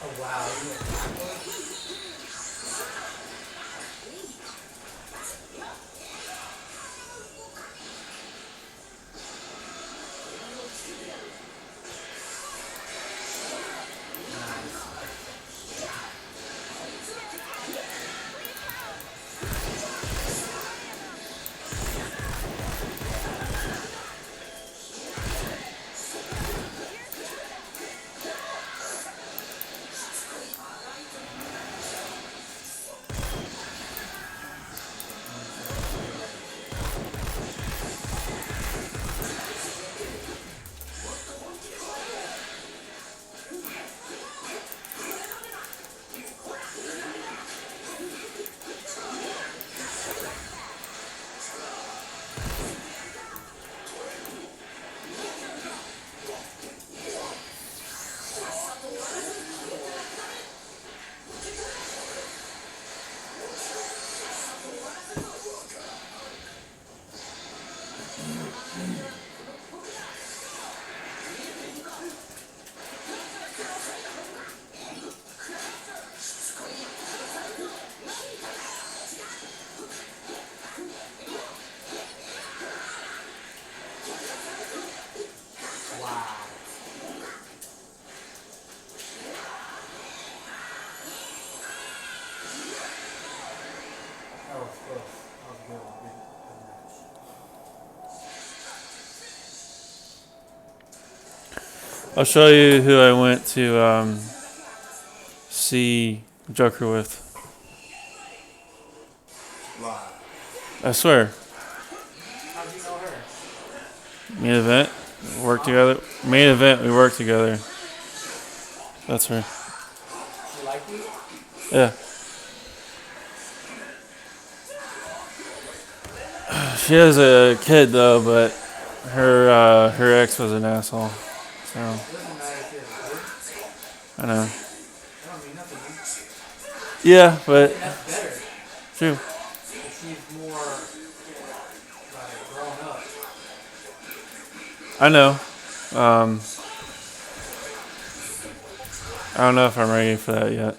Oh wow. I'll show you who I went to see Joker with. I swear. How do you know her? Main event. We worked together. Main event. We worked together. That's her. She like you? Yeah. She has a kid though, but her ex was an asshole. So It doesn't matter if you have a kid. I know. That don't mean nothing. Yeah, but That's better. true. If she's more like grown up. I know. I don't know if I'm ready for that yet.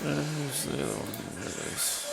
Where's the other one? There it is.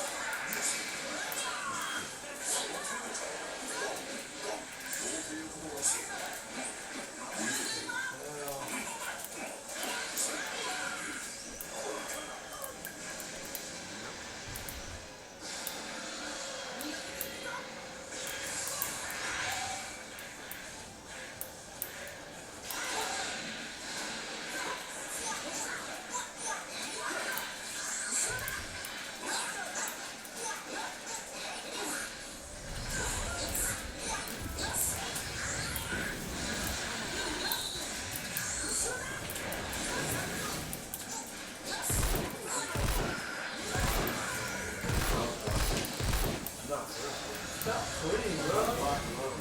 Stop quitting, bro.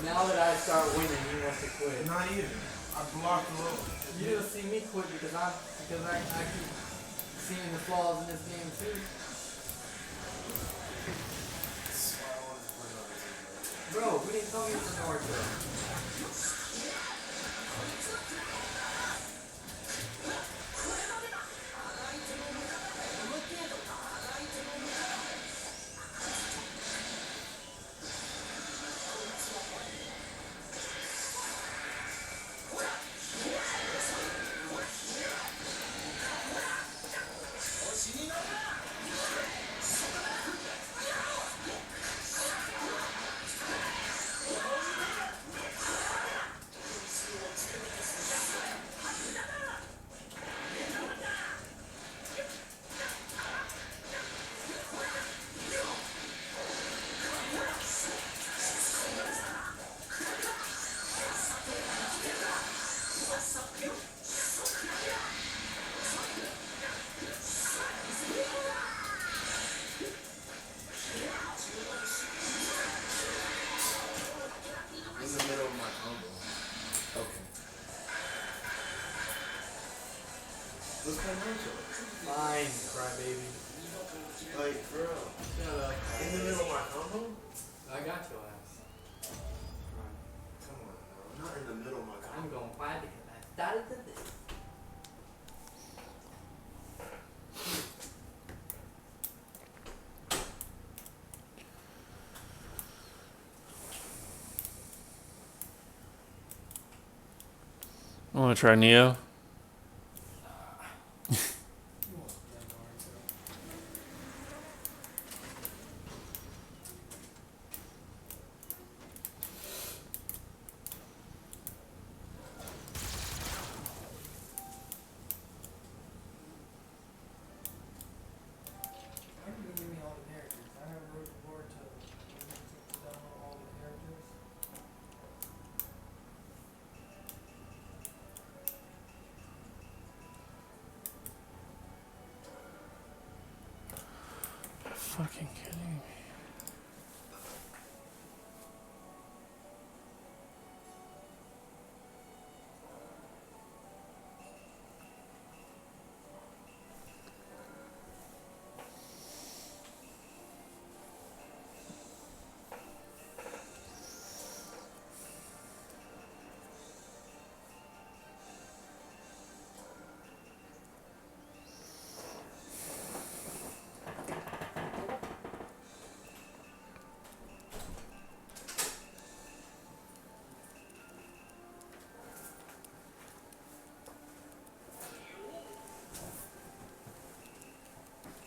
Now that I start winning, he wants to quit. Not even. I blocked the low. You don't see me quit because I keep seeing the flaws in this game too. Bro, we didn't come here for Naruto. What's going on to it? Fine, crybaby. Like, bro. Shut up. In the middle of my combo? I got your ass. Come on, bro. Not in the middle of my combo. I'm going to fight because I started to this. I want to try Neo. Fucking kidding me.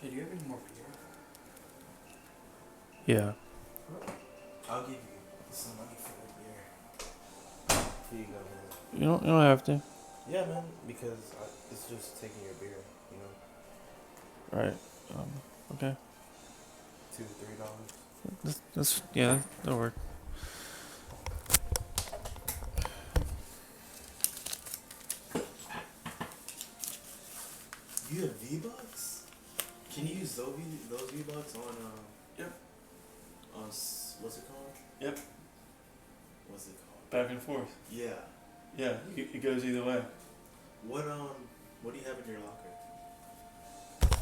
Hey, do you have any more beer? Yeah. I'll give you some money for the beer. Here you go, man. You don't have to. Yeah, man, because it's just taking your beer, you know? Right. Okay. $2 to $3. That's yeah, that'll work. You have V-Bucks? Can you use those V-Bucks on, Yep. on, what's it called? Yep. What's it called? Back and forth. Yeah. Yeah, it goes either way. What do you have in your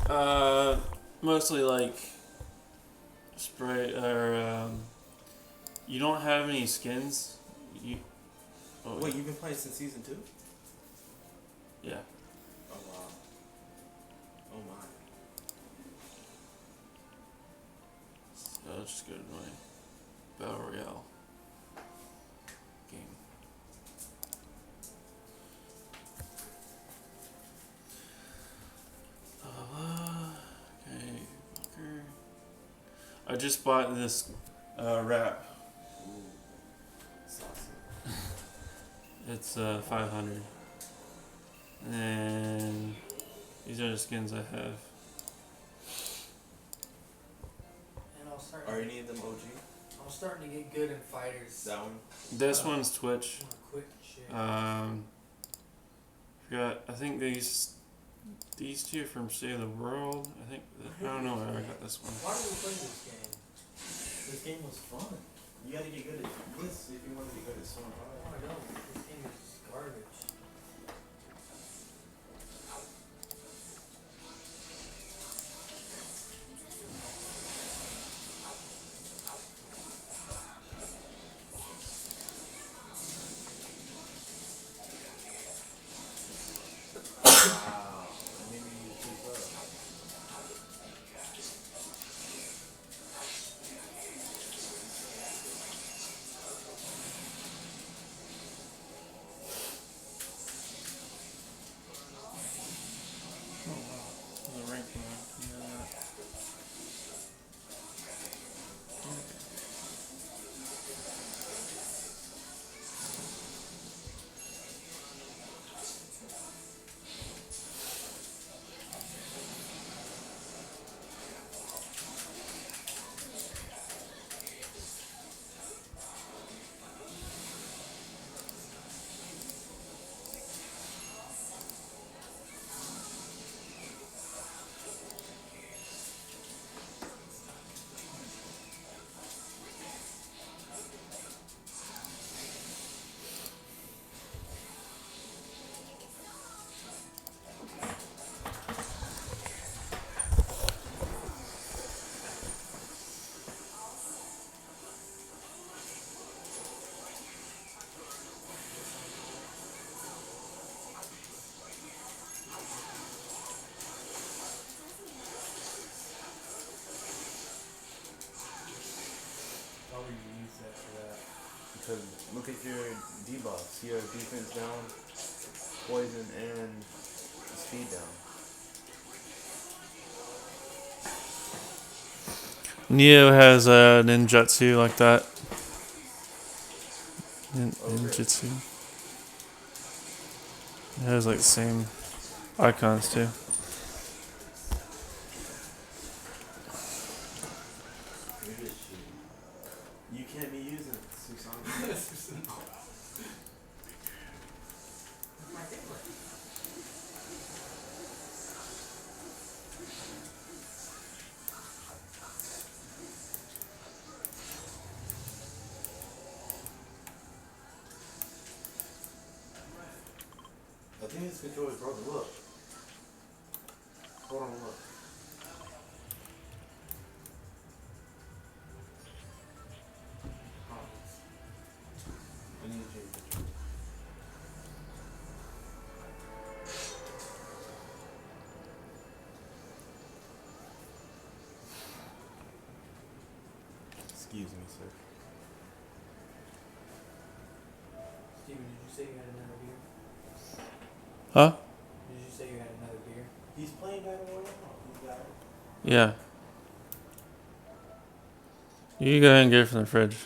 locker? Mostly like spray or you don't have any skins. Wait, you've been playing since season 2? Yeah. Oh wow. Oh my. So let's just go to my Battle Royale game. Okay, Walker. I just bought this wrap. Ooh. Saucy. It's 500. And these are the skins I have. And I'll start. Are any of them OG? I'm starting to get good in fighters. That one? This one's Twitch. Quick shit. Forgot. I think these two are from State of the World. I think I don't know where I got this one. Why did we play this game? This game was fun. You gotta get good at this if you want to be good at swimming. Oh, I don't. This game is just garbage. Wow. Maybe you keep up. The rank mode. Yeah. Why would you use that for that? Because look at your debuffs. You have defense down, poison, and speed down. Neo has a ninjutsu like that. Ninjutsu. It has like the same icons too. You can't be using Susanoo. My favorite. I think this controller is broken. Look. Hold on, look. I need to change the controller. Excuse me, sir. Steven, did you say you had another beer? Huh? Did you say you had another beer? He's playing Battle Royale. He's got it. Yeah. You go ahead and get it from the fridge.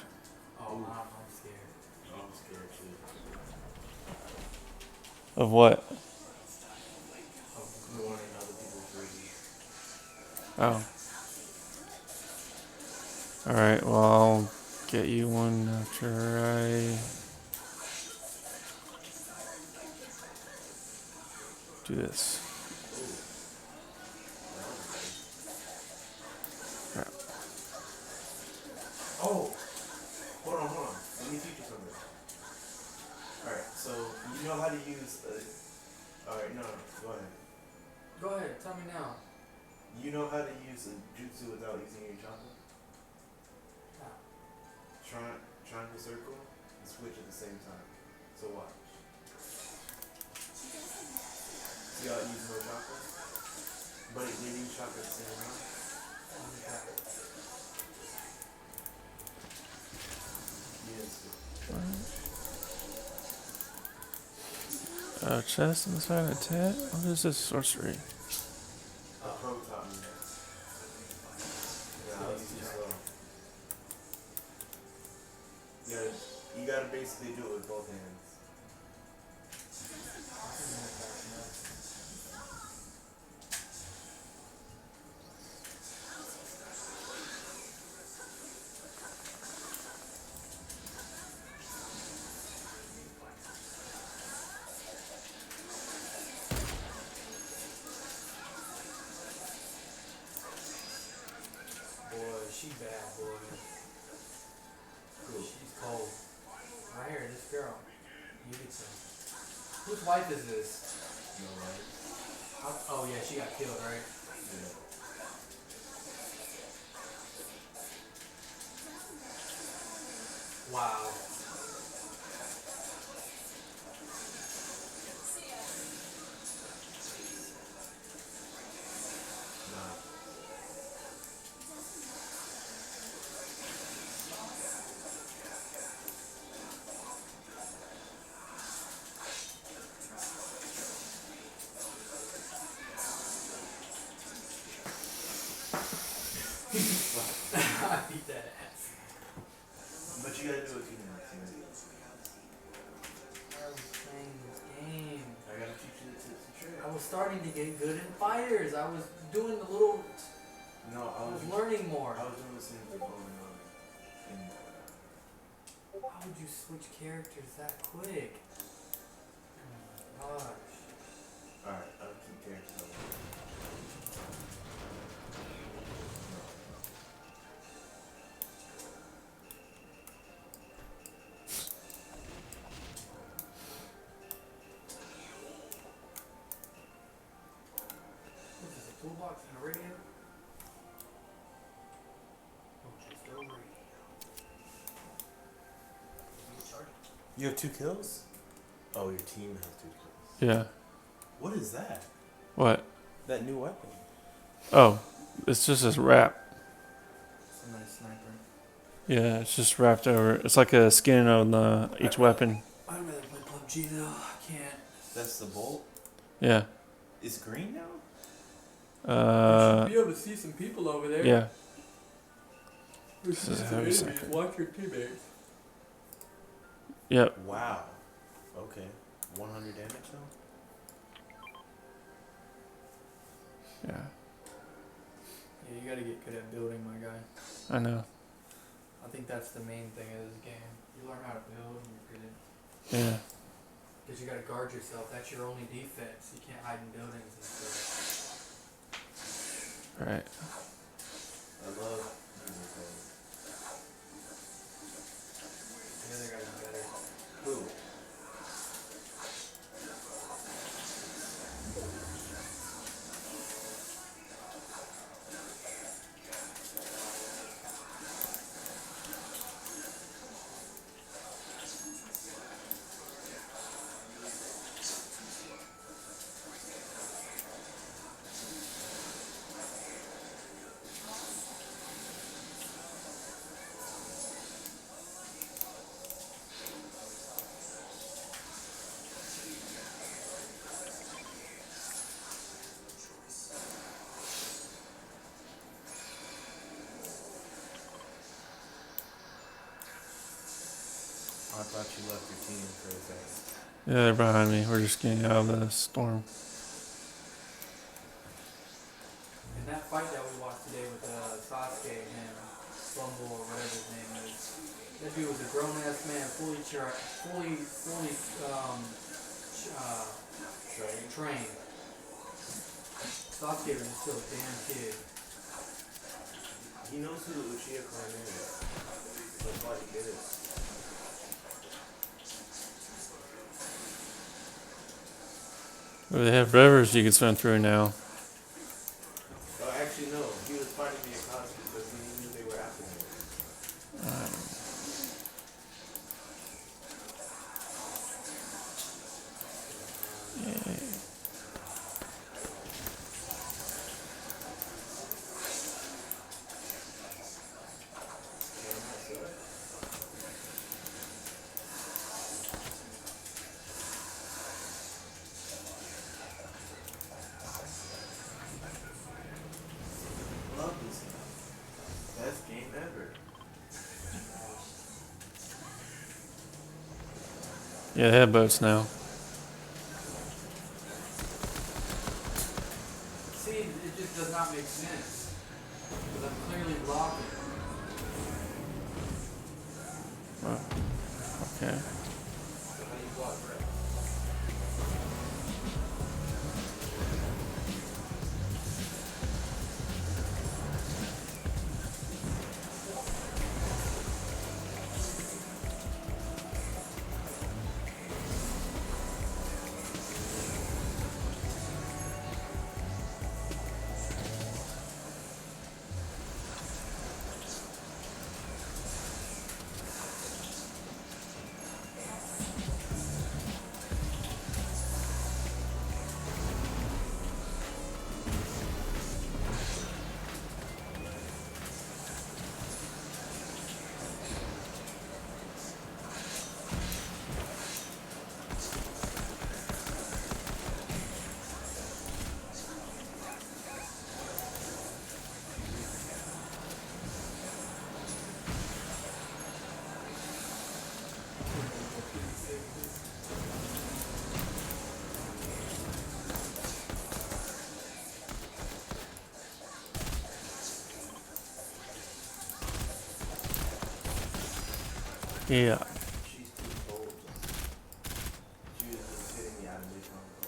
Oh, I'm scared. I'm scared too. Of what? Of ruining other people's reviews. Oh. Alright, well, I'll get you one after I do this. Oh! Hold on. Let me teach you something. Alright, so you know how to use alright, no, go ahead. Go ahead, tell me now. You know how to use a jutsu without using your chakra? Triangle circle and switch at the same time. So watch. See how it uses no chakra? But it did use chakra at the same time. Yes. Chest inside a tent? What is this sorcery? A pro taught me that. Yeah, I was too slow. You gotta basically do it with both hands. Boy, she bad, boy. Whose wife is this? No, right? Oh yeah, she got killed, right? Yeah. Wow. Nah. I beat that ass. But you gotta do it team up, team. I was playing this game. I gotta teach you the tips and tricks. I was starting to get good in fighters. I was doing the little. No, I was learning more. I was doing the same thing over and over. And How would you switch characters that quick? Oh my gosh. alright, I'll keep characters over. What is this, a toolbox and a radio? Oh, just a radio. You have 2 kills? Oh, your team has 2 kills. Yeah. What is that? What? That new weapon. Oh, it's just this wrap. It's a nice sniper. Yeah, it's just wrapped over. It's like a skin on each weapon. I'd rather play PUBG though. I can't. That's the bolt? Yeah. It's green now? You should be able to see some people over there. Yeah. This is a heavy sniper. Watch your teammates. Yep. Wow. Okay. 100 damage though? Yeah. Yeah, you gotta get good at building, my guy. I know. I think that's the main thing of this game. You learn how to build and you're good. Yeah. Because you gotta guard yourself. That's your only defense. You can't hide in buildings and stuff. Right. I love using code. The other guy's better. Who? I thought you left your team for a second. Yeah, they're behind me. We're just getting out of the storm. In that fight that we watched today with Sasuke and Bumble or whatever his name is, that dude was a grown ass man, fully trained. Sasuke was still a damn kid. He knows who the Uchiha clan is. That's why he did it. Well, they have rivers you can swim through now. Oh, actually, no. He was fighting the Akatsuki because he knew they were after him. Love this game. Best game ever. Yeah, they have boats now. See, it just does not make sense. Because I'm clearly blocking. Oh, okay. So how do you block, Brett? Yeah. She's too cold. She was just hitting me out of mid-combo.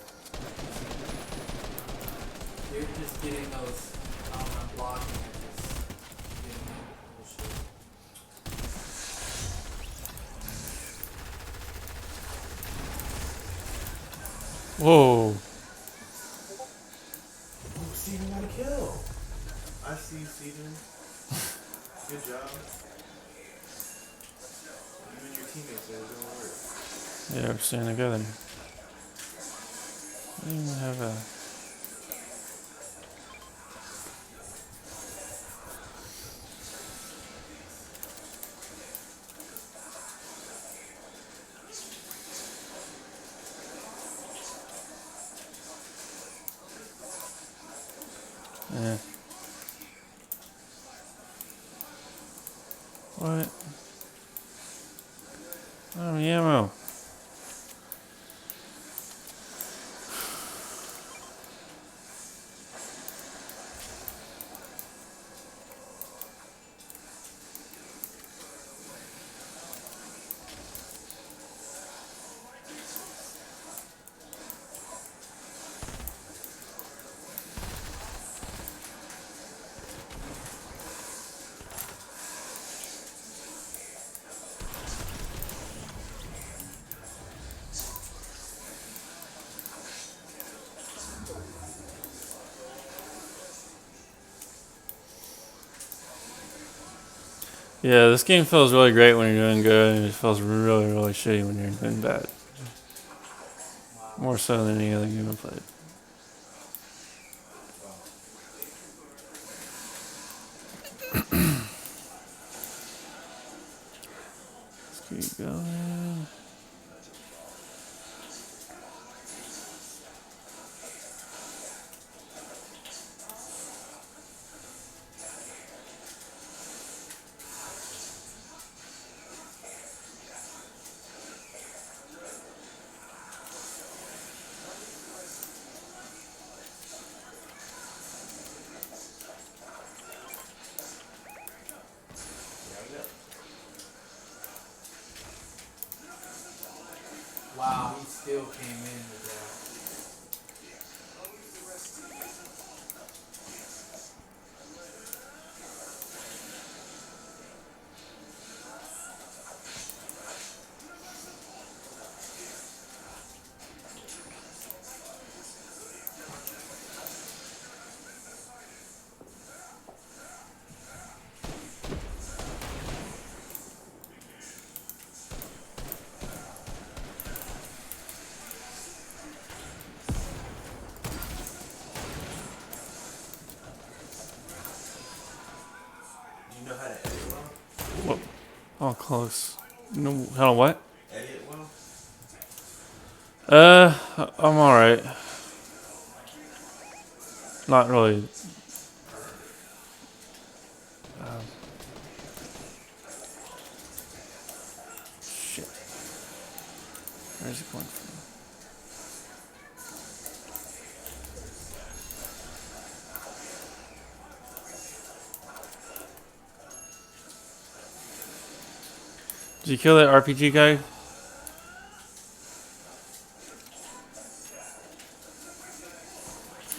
You're just getting those blocking and just getting that bullshit. Whoa. Oh, Steven got a kill. I see you, Steven. Good job. You and your teammates are doing work. Yeah, we're staying together. I don't even have a. Yeah. What? Oh, ammo. Yeah, this game feels really great when you're doing good, and it feels really, really shitty when you're doing bad. More so than any other game I've played. Let's keep going. Wow, he still came in with that. Do you know how to edit well? Whoa. Oh, close. No, how what? Edit well? I'm alright. Not really. Shit. Where's it going from? Did you kill that RPG guy?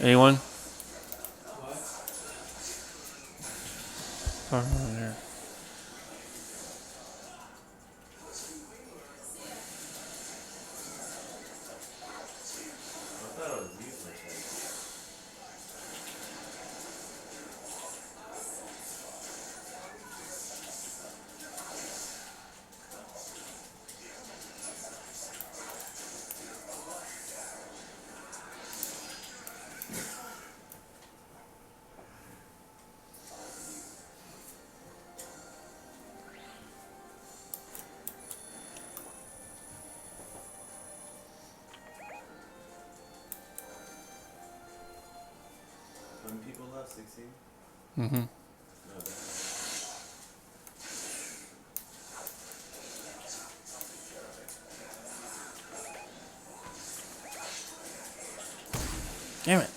Anyone? What? Far over there. I thought it was you for a second. How many people left? 16? Mm-hmm. No, that's Damn it.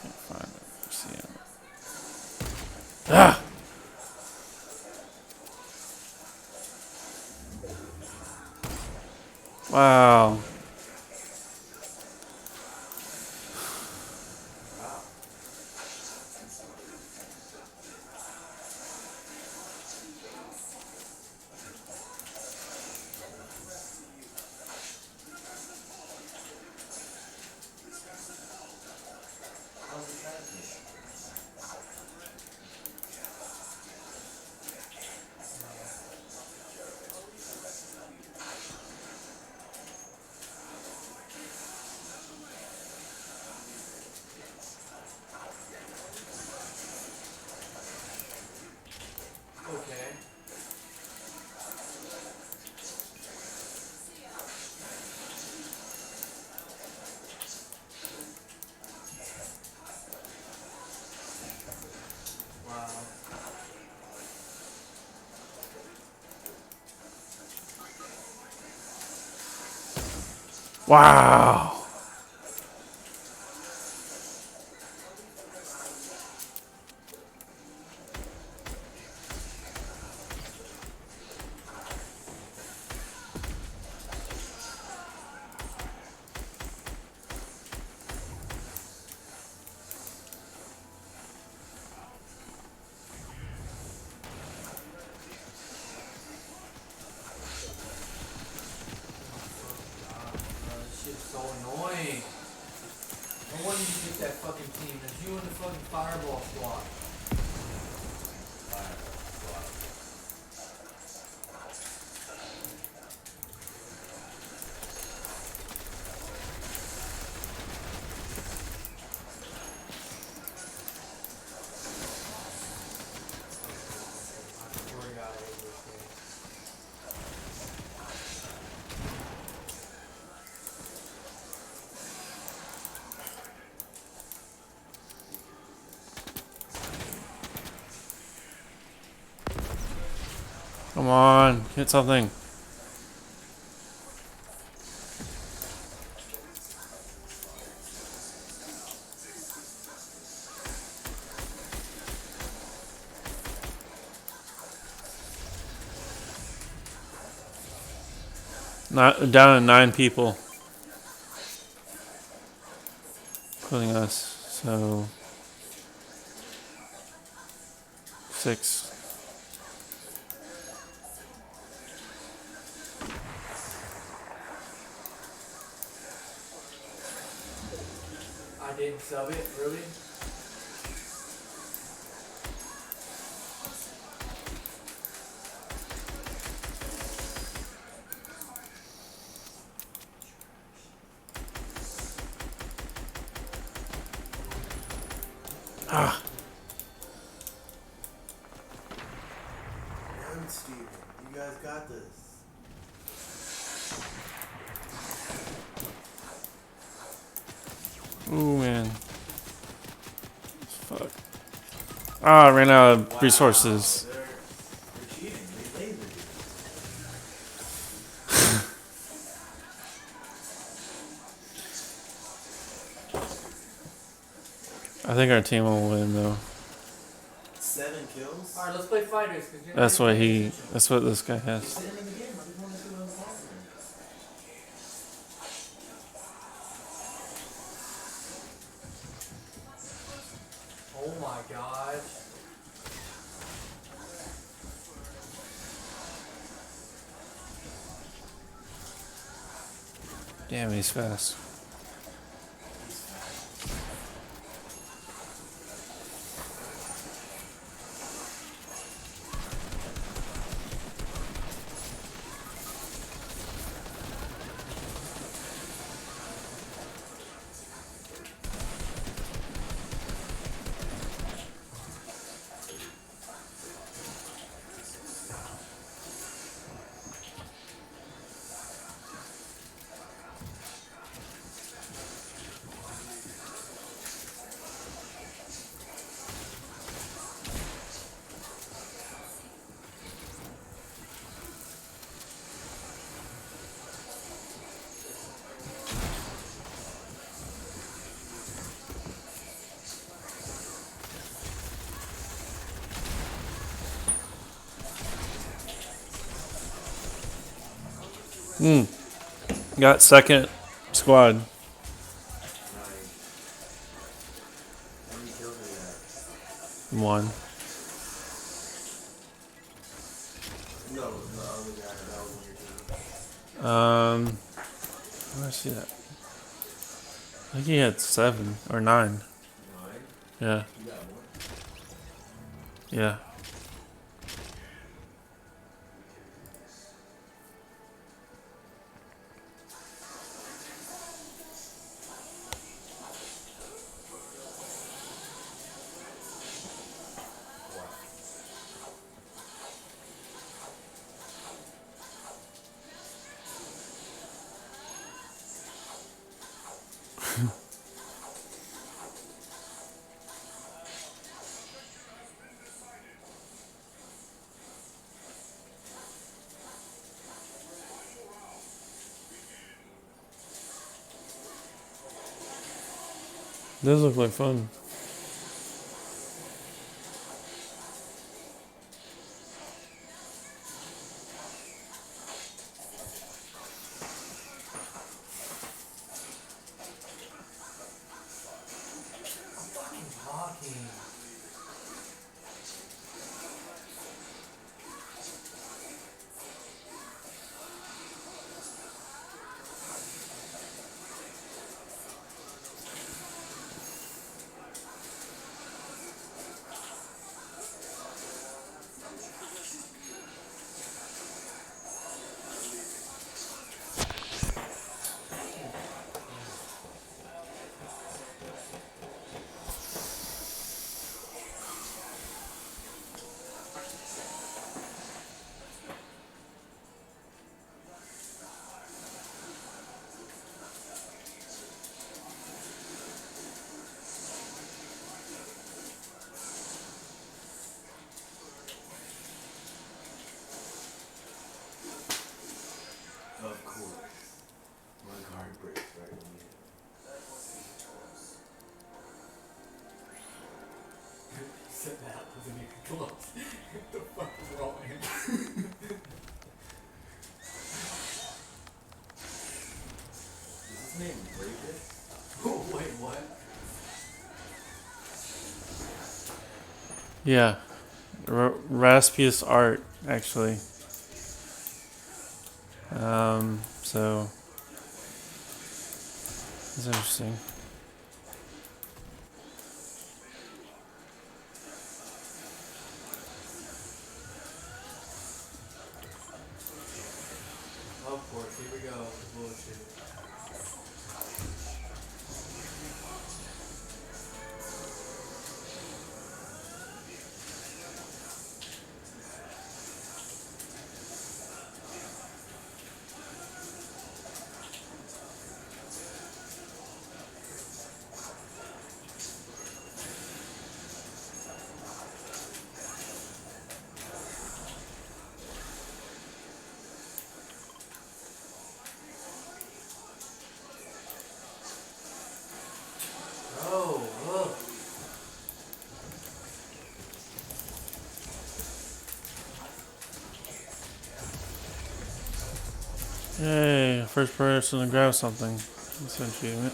Can't find it. See it. Ah! Wow. Okay. Wow. Wow. This shit's so annoying. No wonder you picked that fucking team. It's you and the fucking fireball squad. I swear to God, I hate this game. Come on, hit something. Not down to 9 people, including us. So 6. I didn't sub it, really? Ah. Damn, Steven, you guys got this. Ooh, man. Fuck. Ah, I ran out of resources. They're cheating. They lasered I think our team will win, though. you. 7 kills? Alright, let's play fighters. That's what that's what this guy has. Sit him in the game. I just want to see what I'm talking. Oh my gosh. Damn, he's fast. Got second squad. Nice. How many kills are you at? 1. No, the other guy, that was on your team. Where did I see that? I think he had 7 or 9. 9? Yeah. You got more? Yeah. Does look like fun. Of course. My card breaks right when you Said that wasn't even close. What the fuck is wrong with him? Is his name Breaker? Oh, wait, what? Yeah. Raspius art, actually. So it's interesting. Of course, here we go. Bullshit. Oh, look. Yay, first person to grab something. That's an achievement.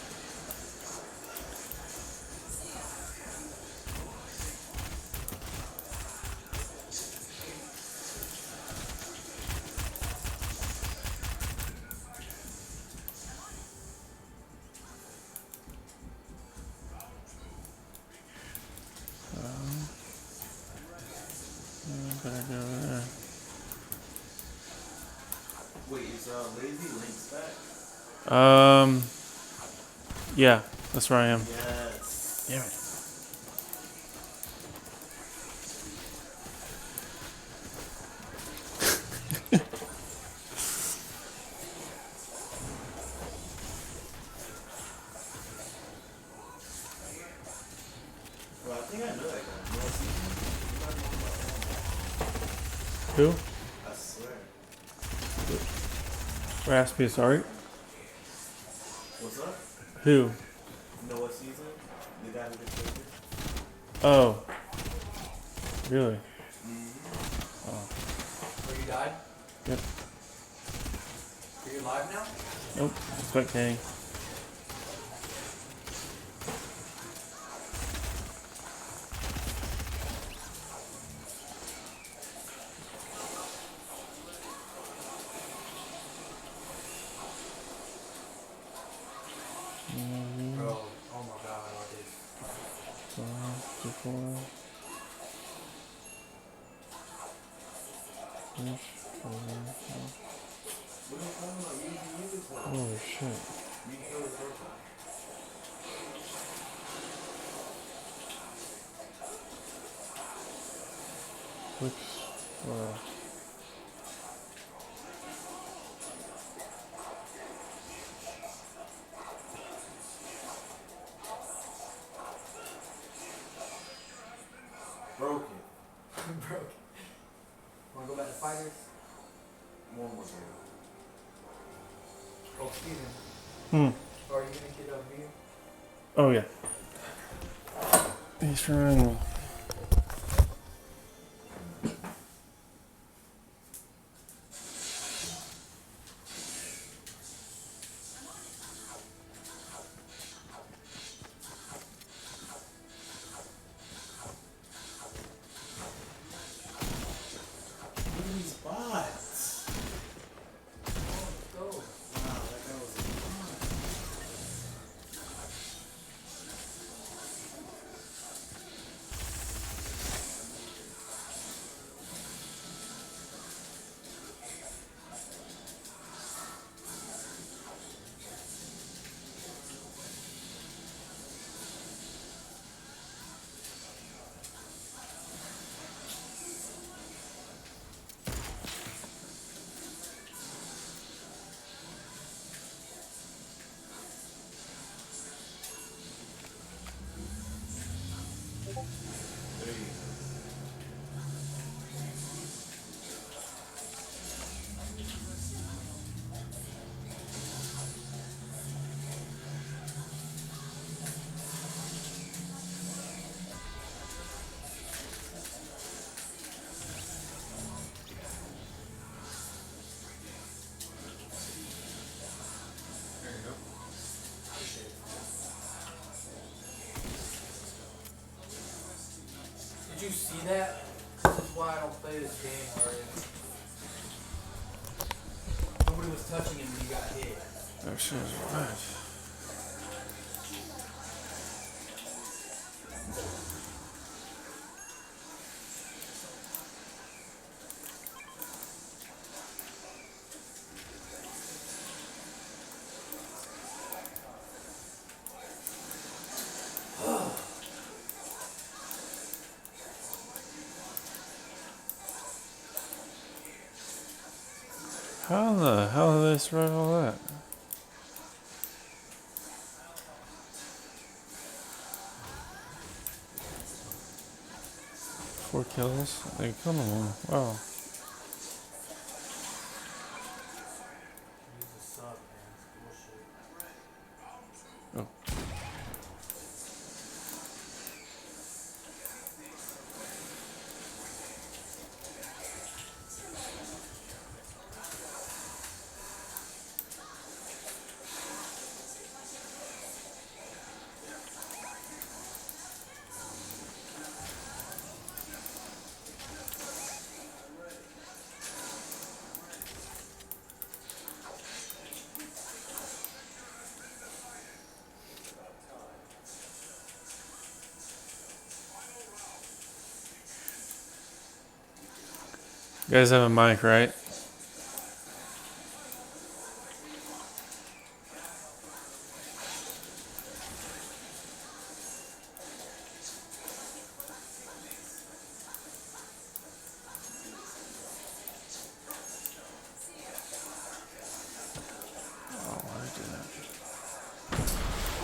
Better go over there. Wait, is Lazy Link's back? Yeah, that's where I am. Yes. Damn it. Bro, I think I know that guy. No, Who? I swear. Raspius art? What's up? Who? You know what season? The guy who gets taken? Oh. Really? Oh, you died? Yep. For you? you live now? Nope, spectating. Bro, oh my god, I did. Oh shit. Which, Broken. Broke. Wanna go back to fighters? One more game. Oh, Steven. Hmm. Or are you gonna get a view? Oh yeah. He's trying. These bots. Let's go. Wow, that guy was there you go. There you go. Did you see that? This is why I don't play this game already. Nobody was touching him when he got hit. That shit is right. How the hell did they survive all that? 4 kills? They killed them all. Wow. Use a sub, man. It's bullshit. Oh. You guys have a mic, right?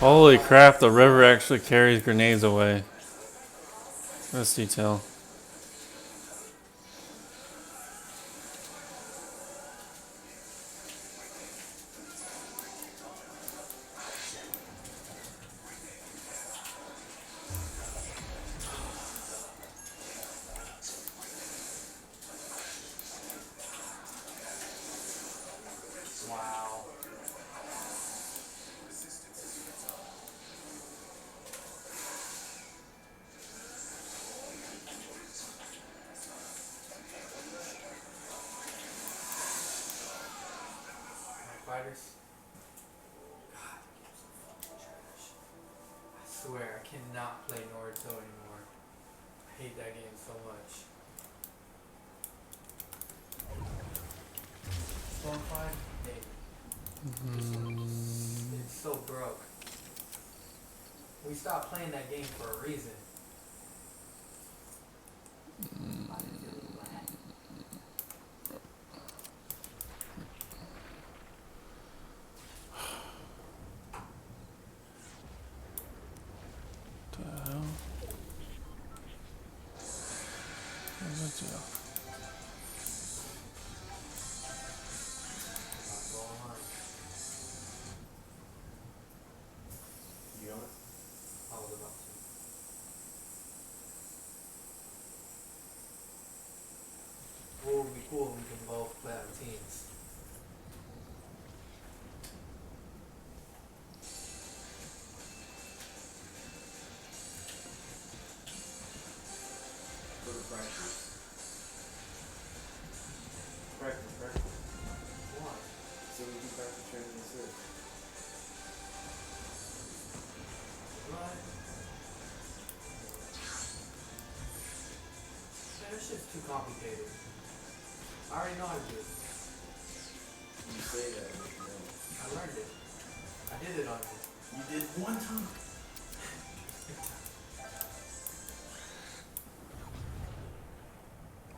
Holy crap, the river actually carries grenades away. That's detail. Wow. Fighters. God, that game's so fucking trash. I swear, I cannot play Naruto anymore. I hate that game so much. Storm 5? Maybe. It's so broke. We stopped playing that game for a reason. The hell? What's that do? You on it? I was about to. What would be cool if we can both play on teams? Go to practice. Practice. Why? So we can practice training this week. What? Man, this shit's too complicated. I already know how to do it. You say that, but you don't. I learned it. I did it on you. You did one time.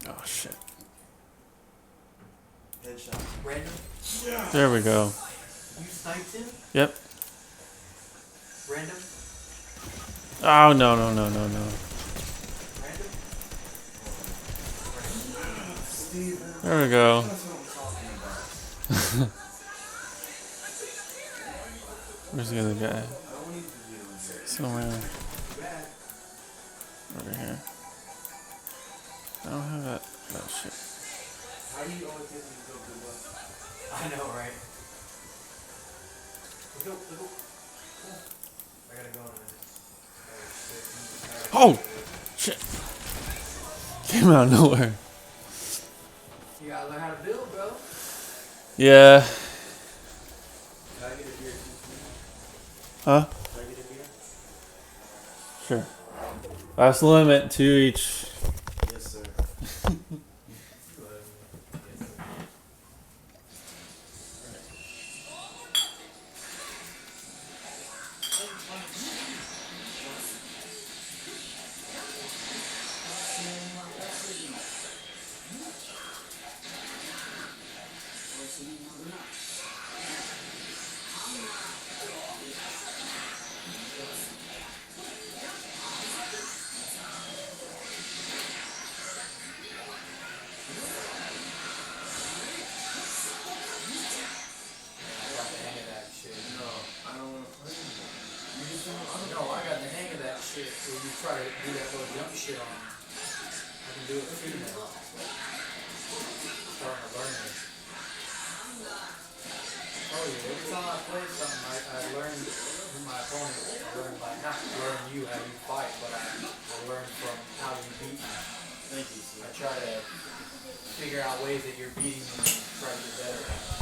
Oh shit. Headshot. Random? Yeah. There we go. You sniped him? Yep. Random? Oh no. Random? Steven. There we go. That's what I'm talking about. Where's the other guy? I don't need to do this. Somewhere Bad. over here. I don't have that shit. How do you always get me to go good luck? I know, right? Let's go. I gotta go in a minute. Oh shit! Came out of nowhere. You gotta learn how to build, bro. Yeah. Can I get a beer too? Huh? Can I get a beer? Sure. Last limit, 2 each. Yes, sir. Try to do that little jump shit on me. I can do it too now. Starting to learn it. Oh yeah, every time I play something, I learn from my opponent. I learn not learn you how you fight, but I learn from how you beat me. Thank you, sir. I try to figure out ways that you're beating me and try to get better at it.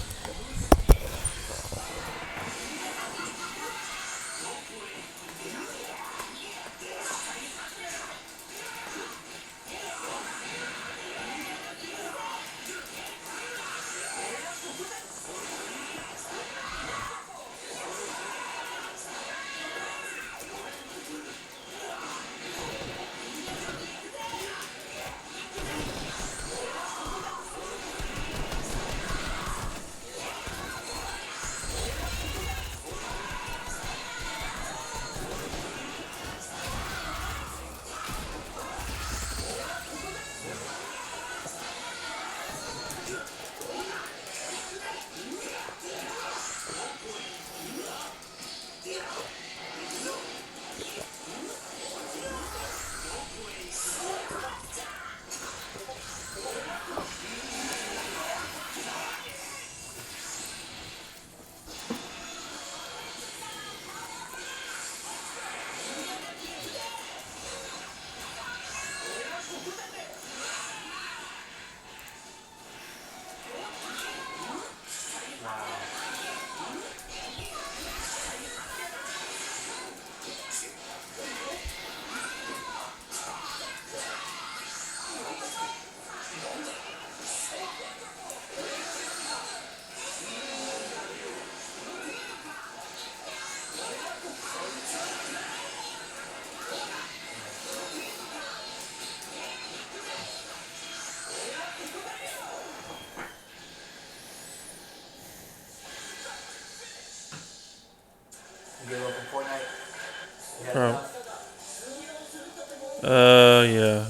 Yeah.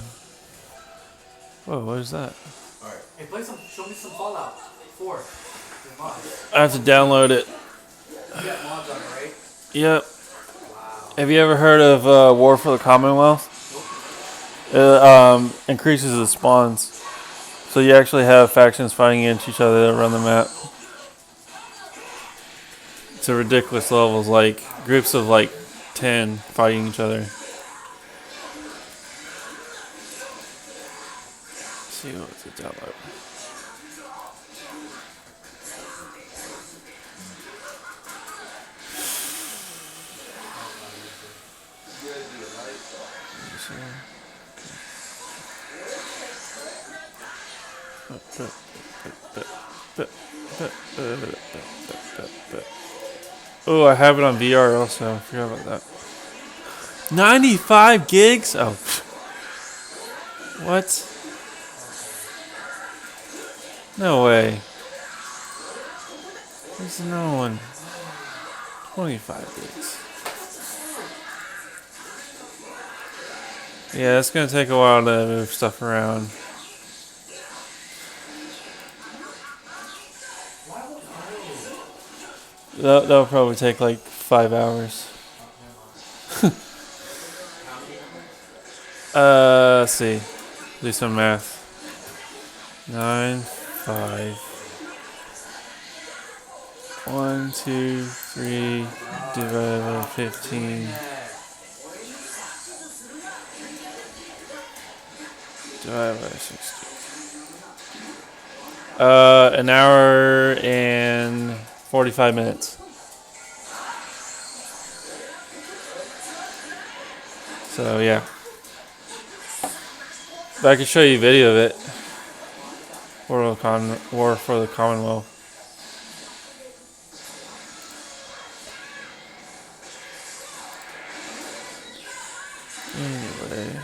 Whoa, what is that? Alright. Hey, show me some Fallout 4. Your mods. I have to download it. You got mods on it, right? Yep. Wow. Have you ever heard of War for the Commonwealth? Nope. It increases the spawns. So you actually have factions fighting against each other around the map. To ridiculous levels, like groups of like 10 fighting each other. Let's see what's it download. Oh, I have it on VR also. I forgot about that. 95 gigs? Oh. What? No way. There's no one. 25 gigs. Yeah, it's gonna take a while to move stuff around. That'll probably take like 5 hours. Let's see. Do some math. 9, 5. 1, 2, 3 divided by 15. Divided by 60. An hour and 45 minutes. So yeah. But I can show you a video of it. War for the Commonwealth. Anyway.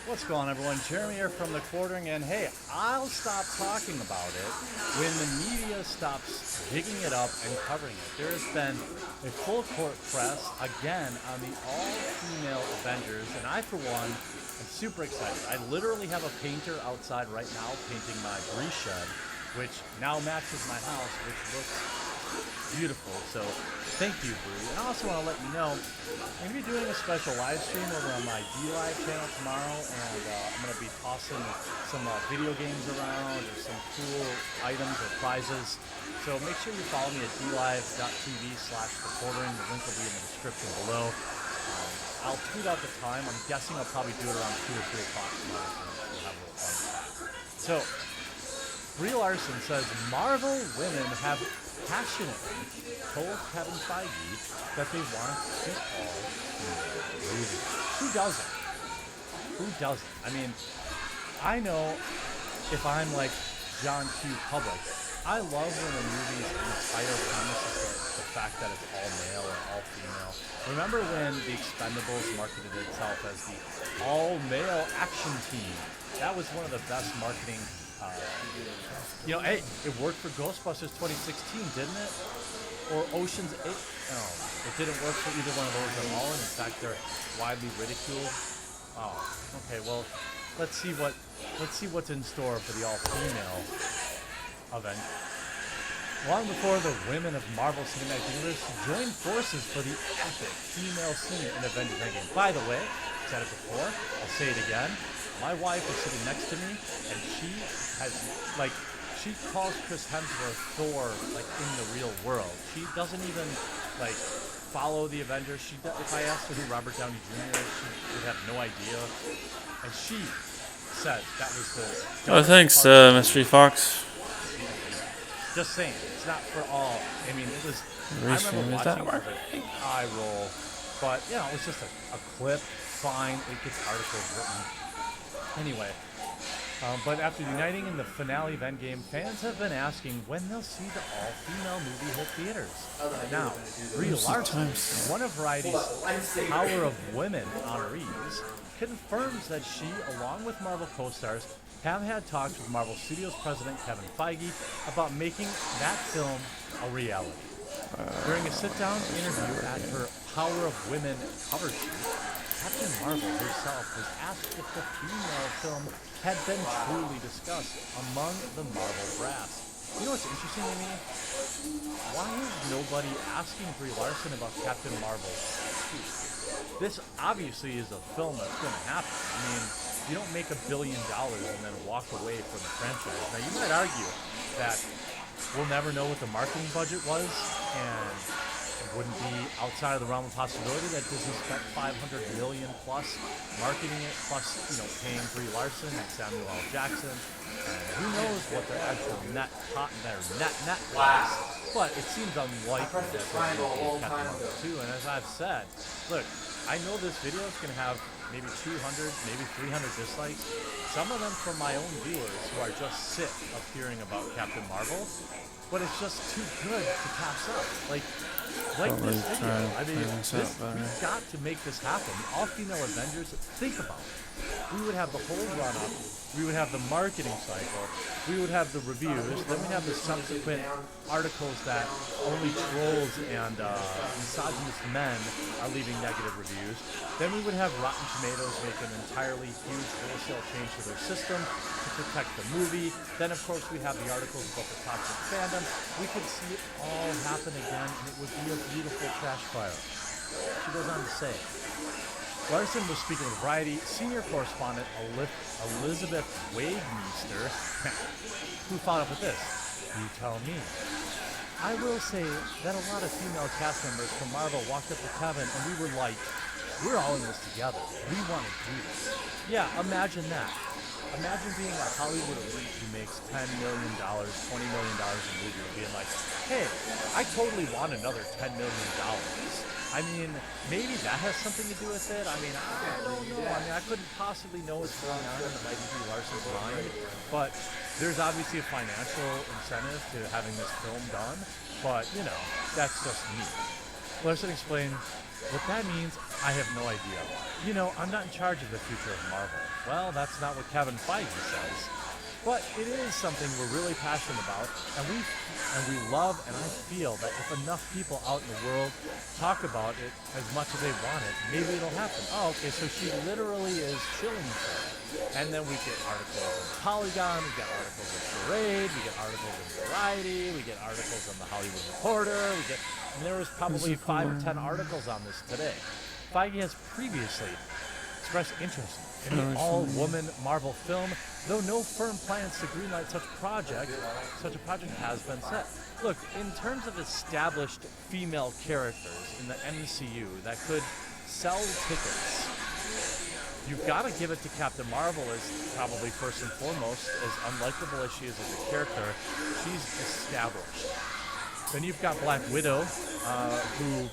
What's What's going on, everyone? Jeremy here from The Quartering, and hey, I'll stop talking about it when the media stops digging it up and covering it. There has been a full court press again on the all-female Avengers, and I, for one, am super excited. I literally have a painter outside right now painting my Bree shed, which now matches my house, which looks beautiful. So thank you, Bree. And I also want to let you know, I'm going to be doing a special live stream over on my DLive channel tomorrow, and I'm going to be tossing some video games around or some cool items or prizes. So make sure you follow me at dlive.tv/thequartering. The link will be in the description below. I'll tweet out the time. I'm guessing I'll probably do it around 2 or 3 o'clock tomorrow. So we'll have a little fun with that. So Brie Larson says Marvel women have passionately told Kevin Feige that they want it all movie. Who doesn't? Who doesn't? I mean, I know if I'm like John Q. Public, I love when a movie's entire premise is the fact that it's all male or all female. Remember when The Expendables marketed itself as the all-male action team? That was one of the best marketing. Hey, it worked for Ghostbusters 2016, didn't it? Or Ocean's 8? No, it didn't work for either one of those at all, and in fact, they're widely ridiculed. Oh, okay. Well, let's see what's in store for the all-female event. Long before the women of Marvel Cinematic Universe joined forces for the epic female scene in Avengers Endgame. By the way, I said it before, I'll say it again. My wife is sitting next to me, and she calls Chris Hemsworth Thor like in the real world. She doesn't even like follow the Avengers. If I asked her who Robert Downey Jr. is, she would have no idea. And she said that was the. Oh, thanks, Mystery Fox. Just saying, it's not for all. I mean, it was. I remember watching it, like eye roll, but it was just a clip. Fine, it gets articles written. Anyway, but after uniting in the finale of Endgame, fans have been asking when they'll see the all-female movie hit theaters. Now, Brie Larson, one of Variety's Power of Women honorees, confirms that she, along with Marvel co-stars, have had talks with Marvel Studios president Kevin Feige about making that film a reality. During a sit-down interview at her Power of Women cover shoot, Captain Marvel herself was asked if the female film had been truly discussed among the Marvel brass. You know what's interesting to me? Why is nobody asking Brie Larson about Captain Marvel 2? This obviously is a film that's going to happen. I mean, you don't make $1 billion and then walk away from the franchise. Now, you might argue that we'll never know what the marketing budget was, and it wouldn't be outside of the realm of possibility that Disney spent $500 million plus marketing it, plus paying Brie Larson and Samuel L. Jackson, and who knows what their actual net was. But it seems unlikely that they're going to be Captain Marvel 2. And as I've said, look, I know this video is going to have maybe 200, maybe 300 dislikes. Some of them from my own viewers who are just sick of hearing about Captain Marvel. But it's just too good to pass up. Like this video. I mean, we've got to make this happen. All-female Avengers, think about it. We would have the whole run-up. We would have the marketing cycle. We would have the reviews. Then we'd have the subsequent articles that only trolls and misogynist men are leaving negative reviews. Then we would have Rotten Tomatoes make an entirely huge wholesale change to their system to protect the movie. Then, of course, we have the articles about the toxic fandom. We could see it all happen again, and it would be a beautiful trash fire. She goes on to say, Larson was speaking with Variety senior correspondent Elizabeth Wagmeister, who followed up with this. You tell me. I will say that a lot of female cast members from Marvel walked up to Kevin and we were like, we're all in this together. We want to do this. Yeah, imagine that. Imagine being a Hollywood elite who makes $10 million, $20 million a movie and being like, hey, I totally want another $10 million. I mean, maybe that has something to do with it. I mean, I don't know. I mean, I couldn't possibly know what's going on in Brie Larson's mind, but there's obviously a financial incentive to having this film done, but, that's just me. Larson explained, what that means, I have no idea. you know, I'm not in charge of the future of Marvel. Well, that's not what Kevin Feige says. But it is something we're really passionate about, and we love, and I feel that if enough people out in the world talk about it as much as they want it, maybe it'll happen. Oh, okay, so she literally is chilling for it. And then we get articles in Polygon, we get articles in Parade, we get articles in Variety, we get articles on the Hollywood Reporter, there was probably 5 or 10 articles on this today. Feige has previously expressed interest in the all-woman Marvel film, though no firm plans to greenlight such a project has been set. Look, in terms of established female characters in the MCU that could sell tickets, you've got to give it to Captain Marvel as probably first and foremost, as unlikable as she is as a character, she's established. Then you've got Black Widow, who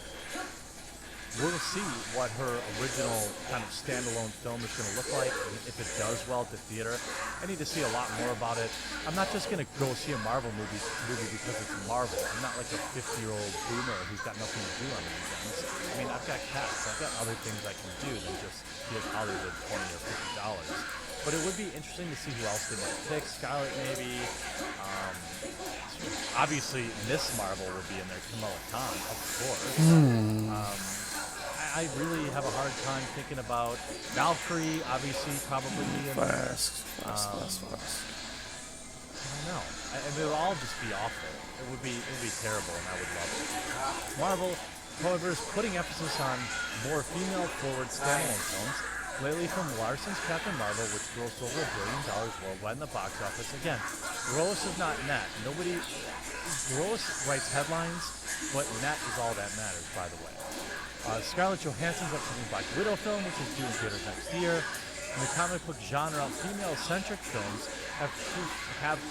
we'll see what her original kind of standalone film is going to look like, and if it does well at the theater. I need to see a lot more about it. I'm not just going to go see a Marvel movie because it's Marvel. I'm not like a 50-year-old boomer who's got nothing to do on the weekends. I mean, I've got cats. I've got other things I can do than just give Hollywood $20 or $50. But it would be interesting to see who else they might pick. Scarlet, maybe. Obviously, Miss Marvel would be in there. Kamala Khan, of course. I really have a hard time thinking about Valkyrie, obviously, probably in there. Fast. I don't know. I mean, it would all just be awful. It would be terrible, and I would love it. Marvel, however, is putting emphasis on more female-forward standalone films. Lately, from Larson's Captain Marvel, which grossed over $1 billion worldwide in the box office. Again, gross is not net. Gross writes headlines, but net is all that matters, by the way. Scarlett Johansson's upcoming Black Widow film, which is due in theaters next year. In the comic book genre, female-centric films have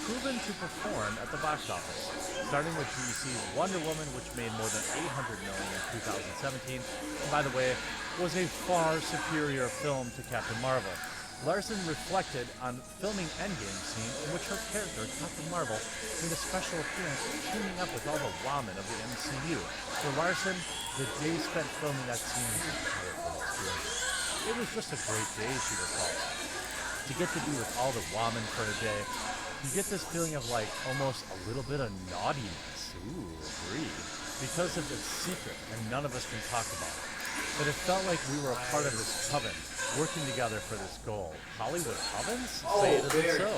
proven to perform at the box office, starting with DC's Wonder Woman, which made more than $800 million in 2017, and by the way, was a far superior film to Captain Marvel. Larson reflected on filming Endgame scene in which her character, Captain Marvel, made a special appearance teaming up with all the women of the MCU. For Larson, the day spent filming that scene was a powerful experience. It was just a great day, she recalled. To get to be with all the women for a day, you get this feeling of like almost a little bit of naughtiness. Ooh, agree. Because of its secret and none of us can talk about it. But it felt like we were a part of this coven, working together for this goal. Hollywood covens? Say it isn't so.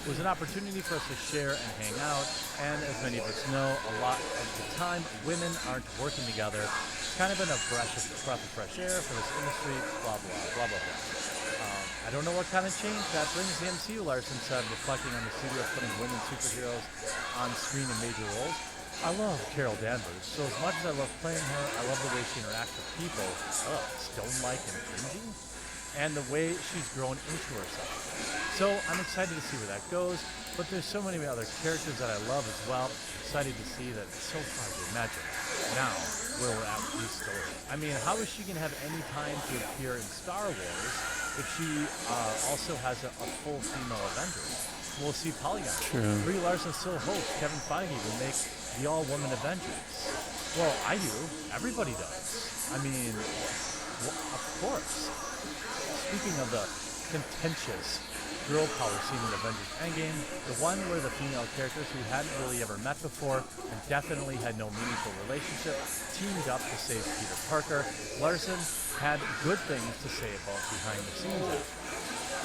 It was an opportunity for us to share and hang out, and as many of us know, a lot of the time, women aren't working together. It's kind of been a breath of fresh air for this industry, blah, blah, blah, blah, blah. I don't know what kind of change that brings the MCU, Larson said, reflecting on the studio putting women superheroes on screen in major roles. I love Carol Danvers, so as much as I love playing her, I love the way she interacts with people, stone-like and cringy, and the way she's grown into herself. So I'm excited to see where that goes, but there's so many other characters that I love as well. Excited to see that it's so hard to imagine now where we're at with these stories. I mean, how is she going to have any time to appear in Star Wars if she also has a full female Avengers? We'll see Polygon. True. Brie Larson still hopes Kevin Feige will make the all-woman Avengers. Well, I do. Everybody does. I mean, of course. Speaking of the contentious girl power scene in Avengers Endgame, the one where the female characters who hadn't really ever met before and definitely had no meaningful relationship teamed up to save Peter Parker, Larson had good things to say about behind the scenes.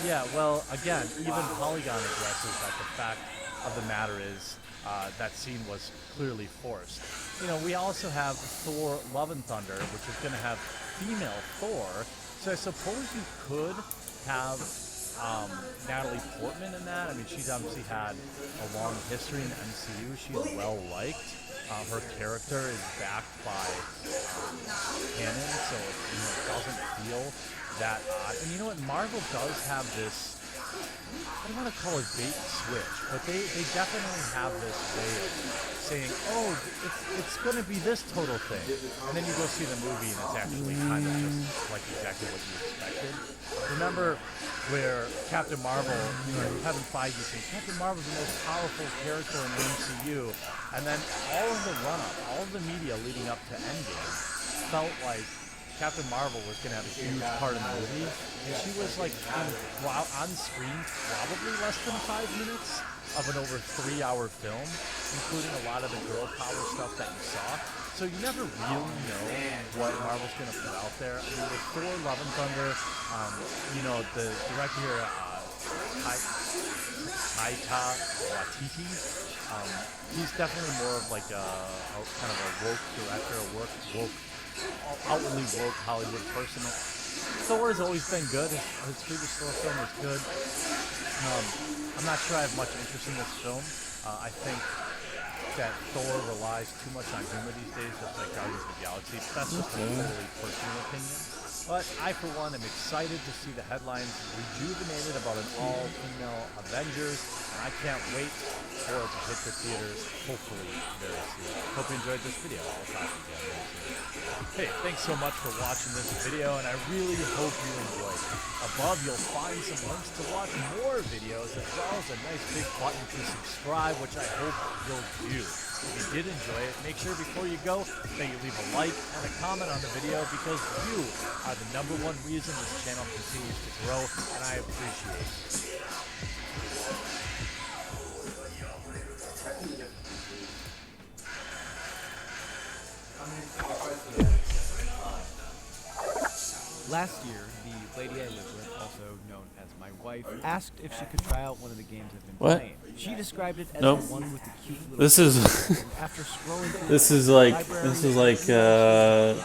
Yeah, well, again, even Polygon addresses that the fact of the matter is that scene was clearly forced. You know, we also have Thor Love and Thunder, which is going to have female Thor, so I suppose you could have Natalie Portman in that. I mean, she's obviously had a long history in the MCU. She's well-liked. Her character is backed by canon, so it doesn't feel that odd. And you know what? Marvel does have this, I don't want to call it bait and switch, but they definitely have this way of saying, oh, it's going to be this total thing. And then you go see the movie and it's actually kind of just like exactly what you expected. Remember where Captain Marvel, Kevin Feige saying, Captain Marvel's the most powerful character in the MCU. And then all of the run-up, all of the media leading up to Endgame felt like Captain Marvel was going to have a huge part in the movie, and she was like on screen probably less than 5 minutes of an over 3-hour film, including a lot of the girl power stuff that you saw. So you never really know what Marvel's going to put out there. I mean, with Thor: Love and Thunder, you know, the director here, Taika Waititi, he's definitely more of like a kind of a woke director, outwardly woke Hollywood person. Thor has always been good. His previous Thor film was good. I'm not sure I have much interest in this film. I think that Thor relies too much on humor these days, just like Guardians of the Galaxy. That's just a totally personal opinion. But I, for one, am excited to see the headlines rejuvenated about an all-female Avengers, and I can't wait for it to hit the theaters, hopefully very soon. Hope you enjoyed this video. I'll talk to you again very soon. Hey, thanks so much for watching this video, and I really hope you enjoyed it. Above, you'll find some links to watch more videos, as well as a nice big button to subscribe, which I hope you'll do. If you did enjoy it, make sure before you go that you leave a like and a comment on the video, because you are the #1 reason this channel continues to grow, and I appreciate it. Last year, the lady I live with, also known as my wife, asked if she could try out one of the games I've been playing. She described it as the one with the cute little after scrolling through this is like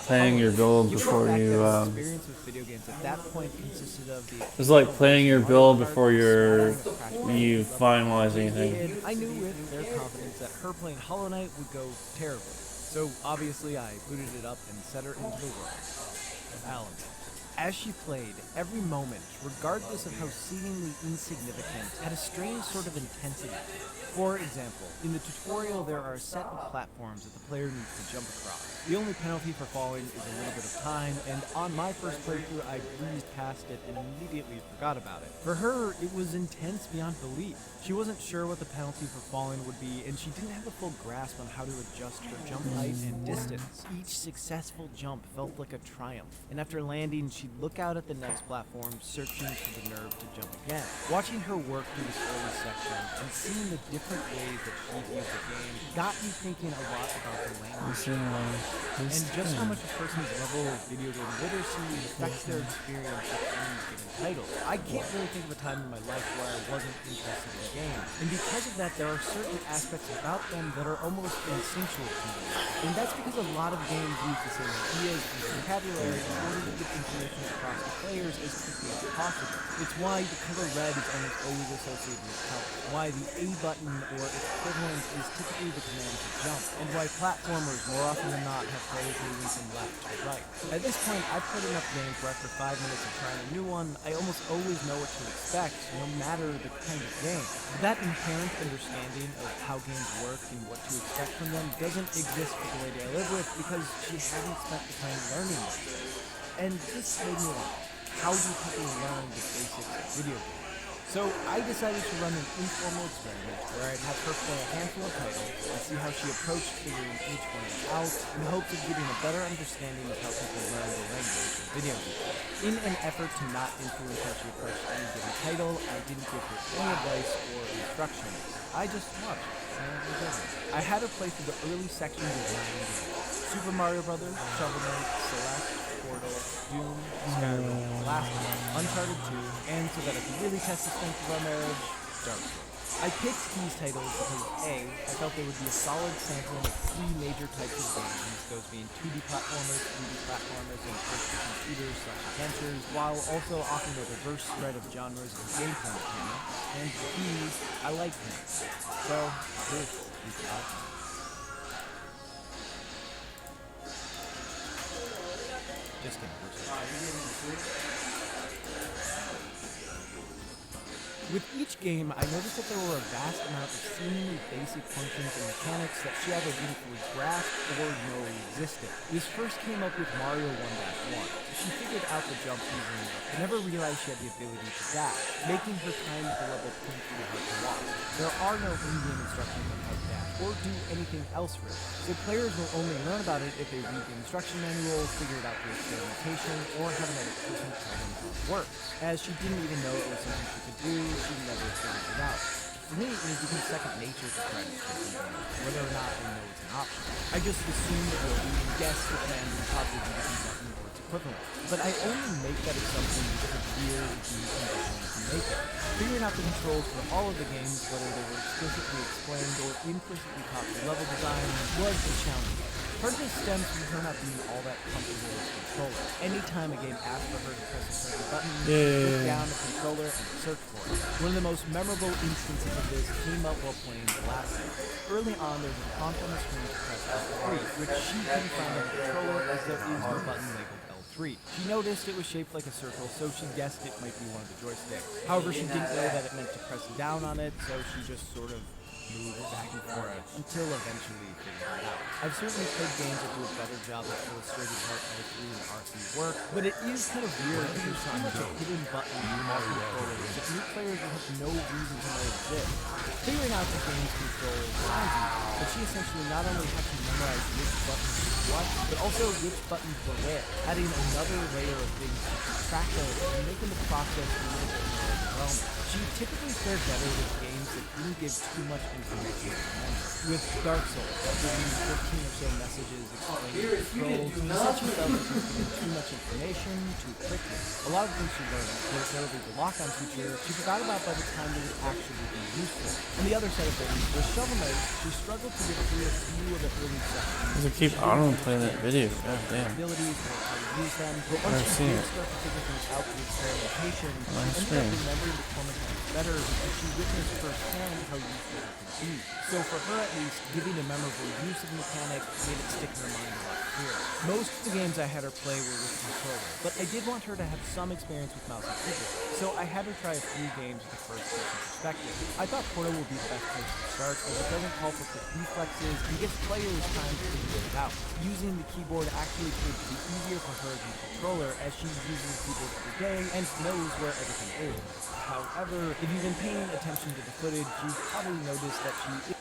playing your build before you experience with video games at that point consisted of the it's like playing your build before you finalize anything. I knew with their confidence that her playing Hollow Knight would go terribly. So obviously I booted it up and set her into the world of Alan. As she played, every moment, regardless of how seemingly insignificant, had a strange sort of intensity to it. For example, in the tutorial there are a set of platforms that the player needs to jump across. The only penalty for falling is a little bit of time, and on my first playthrough I breezed past it and immediately forgot about it. For her, it was intense beyond belief. She wasn't sure what the penalty for falling would be, and she didn't have a full grasp on how to adjust her jump height and distance. Each successful jump felt like a triumph, and after landing, she'd look out at the next platform, searching for the nerve to jump again. Watching her work through this early section and seeing the different ways that she views the game got me thinking a lot about the language and just how much a person's level of video game literacy affects their experience with any given title. I can't really think of a time in my life where I wasn't interested in games, and because of that, there are certain aspects about them that are almost instinctual to me. And that's because a lot of games use the same ideas and vocabulary in order to get information across to players as quickly as possible. It's why the color red is almost always associated with health, why the A button or its equivalent is typically the command to jump, and why platformers more often than not have players moving from left to right. At this point, I've played enough games where after 5 minutes of trying a new one, I almost always know what to expect, no matter the kind of game. But that inherent understanding of how games work and what to expect from them doesn't exist for the lady I live with, because she hadn't spent the time learning them. And this made me wonder, how do people learn the basics of video games? So I decided to run an informal experiment where I'd have her play a handful of titles and see how she approached figuring each one out, in the hopes of getting a better understanding of how people learn the language of video games. In an effort to not influence how she approached any given title, I didn't give her any advice or instructions. I just watched and observed. I had her play through the early sections of 9 games: Super Mario Brothers, Shovel Knight, Celeste, Portal, Doom, Skyrim, Last of Us, Uncharted 2, and so that I could really test the strength of our marriage, Dark Souls. I picked these titles because A, I felt they would be a solid sampling of 3 major types of games, those being 2D platformers, 3D platformers, and first-person shooters/adventures, while also offering a diverse spread of genres and gameplay mechanics, and B, I like them. So, this is awesome. Just kidding. With each game, I noticed that there were a vast amount of seemingly basic functions and mechanics that she either didn't fully grasp or know existed. This first came up with Mario 1-1. She figured out the jump easily enough, but never realized she had the ability to dash, making her time at the level painfully hard to watch. There are no in-game instructions on how to dash, or do anything else really. So players will only learn about it if they read the instruction manual, figure it out through experimentation, or have another person tell them how it works. As she didn't even know it was something she could do, she never figured it out. For me, it has become second nature to try to play games, whether or not I know it's an option. I just assume that we'll even guess the command and probably the button or its equivalent. But I only make that assumption because of fear of being conditioned to make it. Figuring out the controls for all of the games, whether they were explicitly explained or implicitly taught through level design, was a challenge. Part of this stems from her not being all that comfortable with the controller. Anytime a game asked for her to press a certain button, she would put down the controller and search for it. One of the most memorable instances of this came up while playing The Last of Us. Early on, there was a prompt on the screen to press L3, which she couldn't find on the controller as there is no button labeled L3. She noticed it was shaped like a circle, so she guessed it might be one of the joysticks. However, she didn't know that it meant to press down on it, so she just sort of moved back and forth until eventually figured it out. I've certainly played games that do a better job of illustrating how L3 and R3 work, but it is kind of weird that there's so much a hidden button in all controllers that new players will have no reason to know exist. Figuring out the game's control sounds easy, but she essentially not only had to memorize which buttons did what, but also which buttons were where, adding another layer of things to keep track of and making the process a little bit more overwhelming. She typically fared better with games that didn't give too much information to remember. With Dark Souls, after reading 15 or so messages explaining the controls, she said she felt like she was giving too much information too quickly. A lot of things she learned, notably the lock-on feature, she forgot about by the time it would actually be useful. On the other side of things, with Shovel Knight, she struggled to get through a few of the early sections. Does it keep on playing that video? God damn. Abilities or how to use them, but once she did start to figure things out through experimentation, she ended up remembering the core mechanics better because she witnessed firsthand how useful it could be. So for her at least, giving a memorable use of the mechanic made it stick in her mind a lot clearer. Most of the games I had her play were with controller, but I did want her to have some experience with mouse and keyboard, so I had her try a few games with the first person perspective. I thought Portal would be the best place to start, as it doesn't call for quick reflexes and gives players time to figure it out. Using the keyboard actually proved to be easier for her than the controller, as she uses the keyboard every day and knows where everything is. However, if you've been paying attention to the footage, you've probably noticed that she is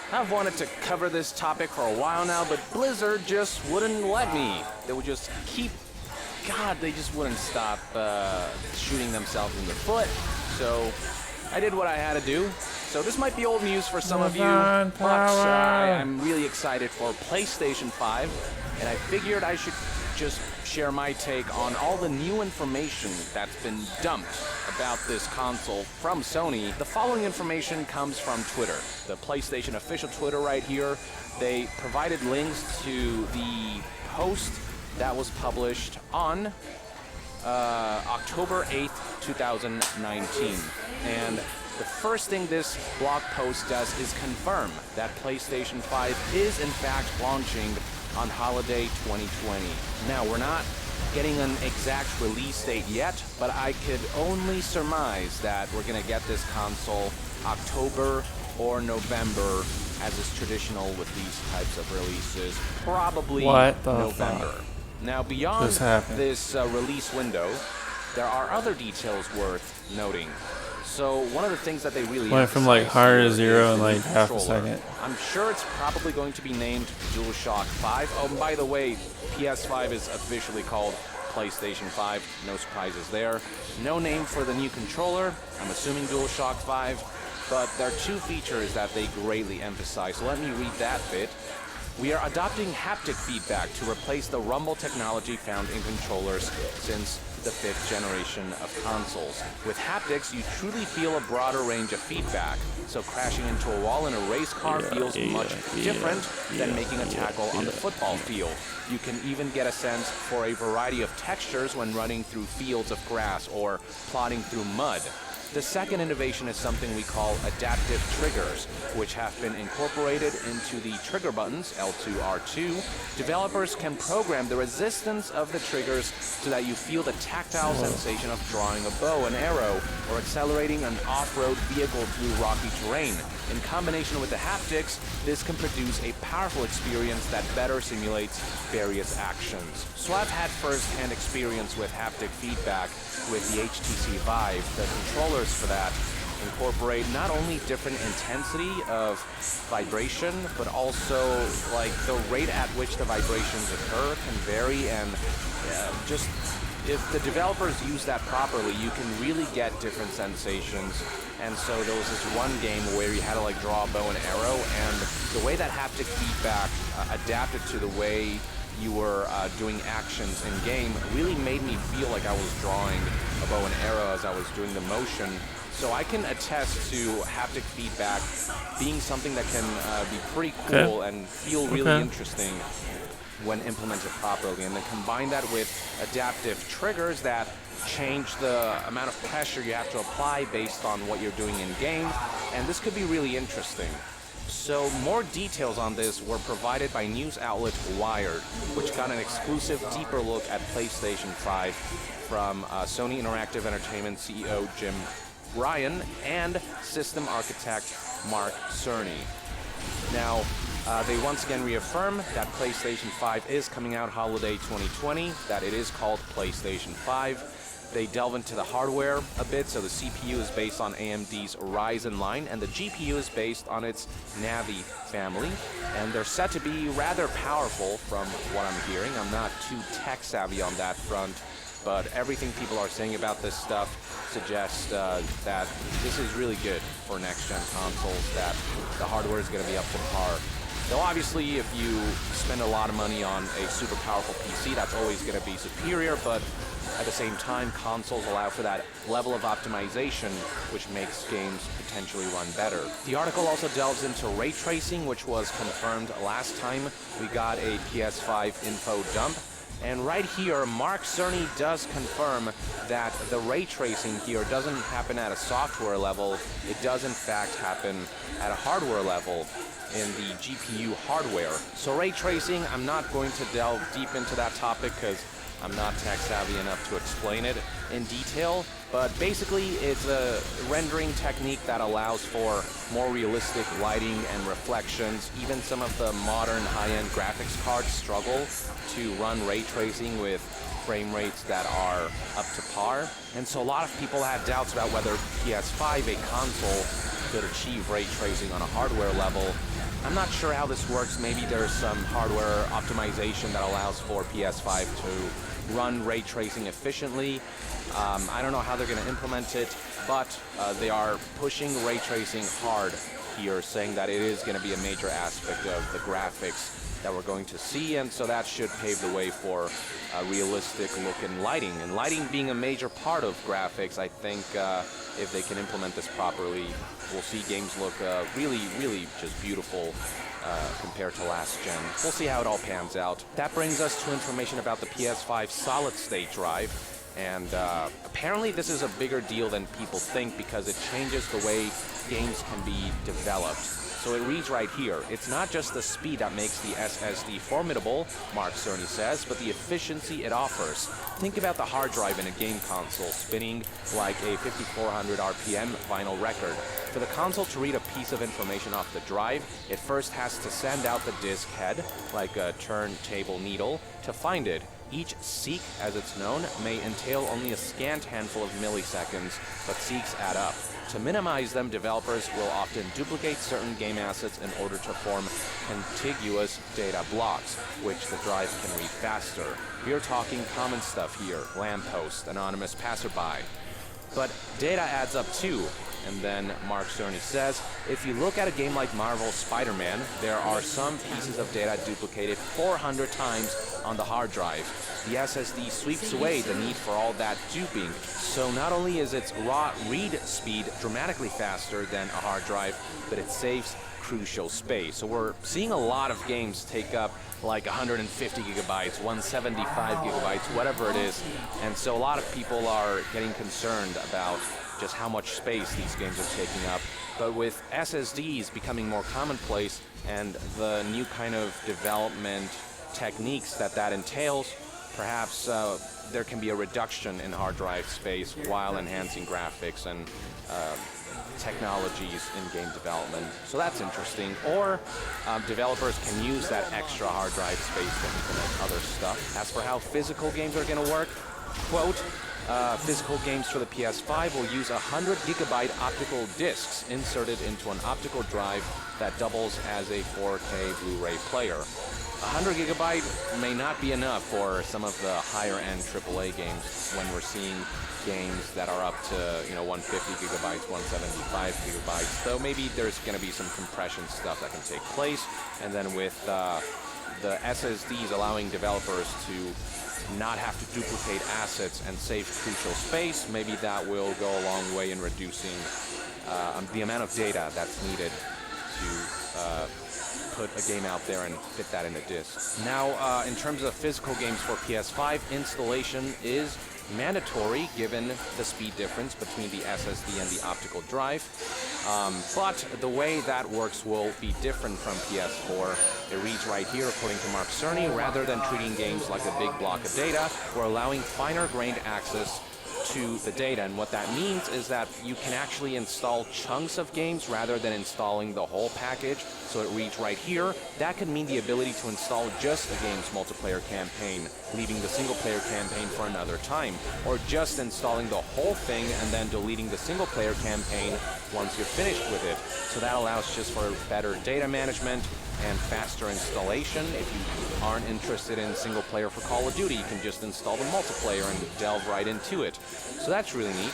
I've wanted to cover this topic for a while now, but Blizzard just wouldn't let me. They would just keep... God, they just wouldn't stop shooting themselves in the foot. So I did what I had to do. So this might be old news for some of you, but I'm really excited for PlayStation 5, and I figured I should just share my take on all the new information that's been dumped about this console from Sony. The following information comes from Twitter, the PlayStation official Twitter right here. They provided links to the post that was published on October 8th, 2019. And the first thing this blog post does is confirm that PlayStation 5 is in fact launching on holiday 2020. Now, we're not getting an exact release date yet, but I could only surmise that we're gonna get this console October or November, as is traditional with these types of releases, probably November. Now, beyond this release window, there are other details worth noting. So one of the things that they really went from like hard to zero in like half a second. I'm sure it's probably going to be named DualShock 5. Oh, by the way, PS5 is officially called PlayStation 5. No surprises there. No name for the new controller. I'm assuming DualShock 5. But there are two features that they greatly emphasize. So let me read that bit. We are adopting haptic feedback to replace the rumble technology found in controllers since the 5th generation of consoles. With haptics, you truly feel a broader range of feedback, so crashing into a wall in a race car feels much different than making a tackle on the football field. You can even get a sense for a variety of textures when running through fields of grass or plodding through mud. The second innovation is something we call adaptive triggers, which have been incorporated into the trigger buttons, L2, R2. Developers can program the resistance of the triggers so that you feel the tactile sensation of drawing a bow and arrow or accelerating an off-road vehicle through rocky terrain. In combination with the haptics, this can produce a powerful experience that better simulates various actions. So I've had first-hand experience with haptic feedback with the HTC Vive. The controllers for that incorporate not only different intensity of vibration, but also like the rate at which the vibrations occur can vary, and just if the developers use that properly, you can really get different sensations. And so there was this one game where you had to like draw a bow and arrow, and the way that haptic feedback adapted to the way you were doing actions in game really made me feel like I was drawing a bow and arrow as I was doing the motion. So I can attest to haptic feedback being something that can be pretty cool and feel really interesting when implemented properly, and then combine that with adaptive triggers that change the amount of pressure you have to apply based on what you're doing in game, and this could be really interesting. So more details on this were provided by news outlet Wired, which got an exclusive deeper look at PlayStation 5 from Sony Interactive Entertainment CEO Jim Ryan and system architect Mark Cerny. Now, they once again reaffirm that PlayStation 5 is coming out holiday 2020, that it is called PlayStation 5. They delve into the hardware a bit, so the CPU is based on AMD's Ryzen line, and the GPU is based on its Navi family, and they're set to be rather powerful from what I'm hearing. I'm not too tech savvy on that front, but everything people are saying about this stuff suggests that this is really good for next-gen consoles, that the hardware is going to be up to par. Though obviously if you spend a lot of money on a super powerful PC, that's always going to be superior, but at the same time, consoles allow for that level of optimization, which makes games potentially run better. The article also delves into ray tracing, which was confirmed last time we got a PS5 info dump. And right here, Mark Cerny does confirm that the ray tracing here doesn't happen at a software level. It does in fact happen at a hardware level in the GPU hardware. So ray tracing, I'm not going to delve deep into that topic because I'm not tech savvy enough to explain it in detail, but basically it's a rendering technique that allows for more realistic lighting and reflections. Even some of the modern high-end graphics cards struggle to run ray tracing with frame rates that are up to par. And so a lot of people had doubts about whether PS5, a console, could achieve ray tracing on a hardware level. I'm not sure how this works. Maybe there's some hardware optimization that allows for PS5 to run ray tracing efficiently. I don't know how they're going to implement it, but they are pushing ray tracing hard here, saying that it is going to be a major aspect of the graphics that we're going to see, and so that should pave the way for a realistic look in lighting. And lighting being a major part of graphics, I think if they can implement this properly, we'll see games look really, really just beautiful compared to last gen. We'll see how it all pans out. That brings us to information about the PS5 solid-state drive, and apparently this is a bigger deal than people think because it changes the way games can be developed. So it reads right here, it's not just the speed that makes the SSD formidable, Mark Cerny says, but the efficiency it offers. Think about the hard drive in a game console spinning like a 5400 RPM vinyl record. For the console to read a piece of information off the drive, it first has to send out the disk head, like a turntable needle, to find it. Each seek, as it's known, may entail only a scant handful of milliseconds, but seeks add up. To minimize them, developers will often duplicate certain game assets in order to form contiguous data blocks, which the drive can read faster. We're talking common stuff here, lamppost, anonymous passerby. But data adds up too. And then Mark Cerny says, if you look at a game like Marvel's Spider-Man, there are some pieces of data duplicated 400 times on the hard drive. The SSD sweeps away the need for all that duping. So not only is its raw read speed dramatically faster than a hard drive, but it saves crucial space. So we're seeing a lot of games take up like 150 gigabytes, 175 gigabytes, whatever it is. And so a lot of people are getting concerned about just how much space these games are taking up. But with SSDs becoming more commonplace and the new kind of development techniques that entails, perhaps there can be a reduction in hard drive space while enhancing graphics and technologies in game development. So that's interesting. Or developers can use that extra hard drive space to implement other stuff. As for how physical games are going to work, quote, physical games for the PS5 will use 100 gigabyte optical discs inserted into an optical drive that doubles as a 4K Blu-ray player. 100 gigabyte may not be enough for some of the higher-end AAA games when we're seeing games that are up to 150 gigabytes, 175 gigabytes. So maybe there's going to be some compression stuff that can take place, and then with the SSDs allowing developers to not have to duplicate assets and save crucial space, maybe that will go a long way in reducing the amount of data that's needed to put a game out there and fit that in a disc. Now, in terms of physical games for PS5, installation is mandatory given the speed difference between the SSD and the optical drive. But the way that works will be different from PS4. It reads right here, according to Mark Cerny, rather than treating games like a big block of data, we're allowing finer-grained access to the data. And what that means is that you can actually install chunks of games rather than installing the whole package. So it reads right here. That could mean the ability to install just a game's multiplayer campaign, leaving the single-player campaign for another time, or just installing the whole thing and then deleting the single-player campaign once you're finished with it. So that allows just for better data management and faster installation. If you aren't interested in single player for Call of Duty, you can just install the multiplayer and delve right into it. So that's really neat.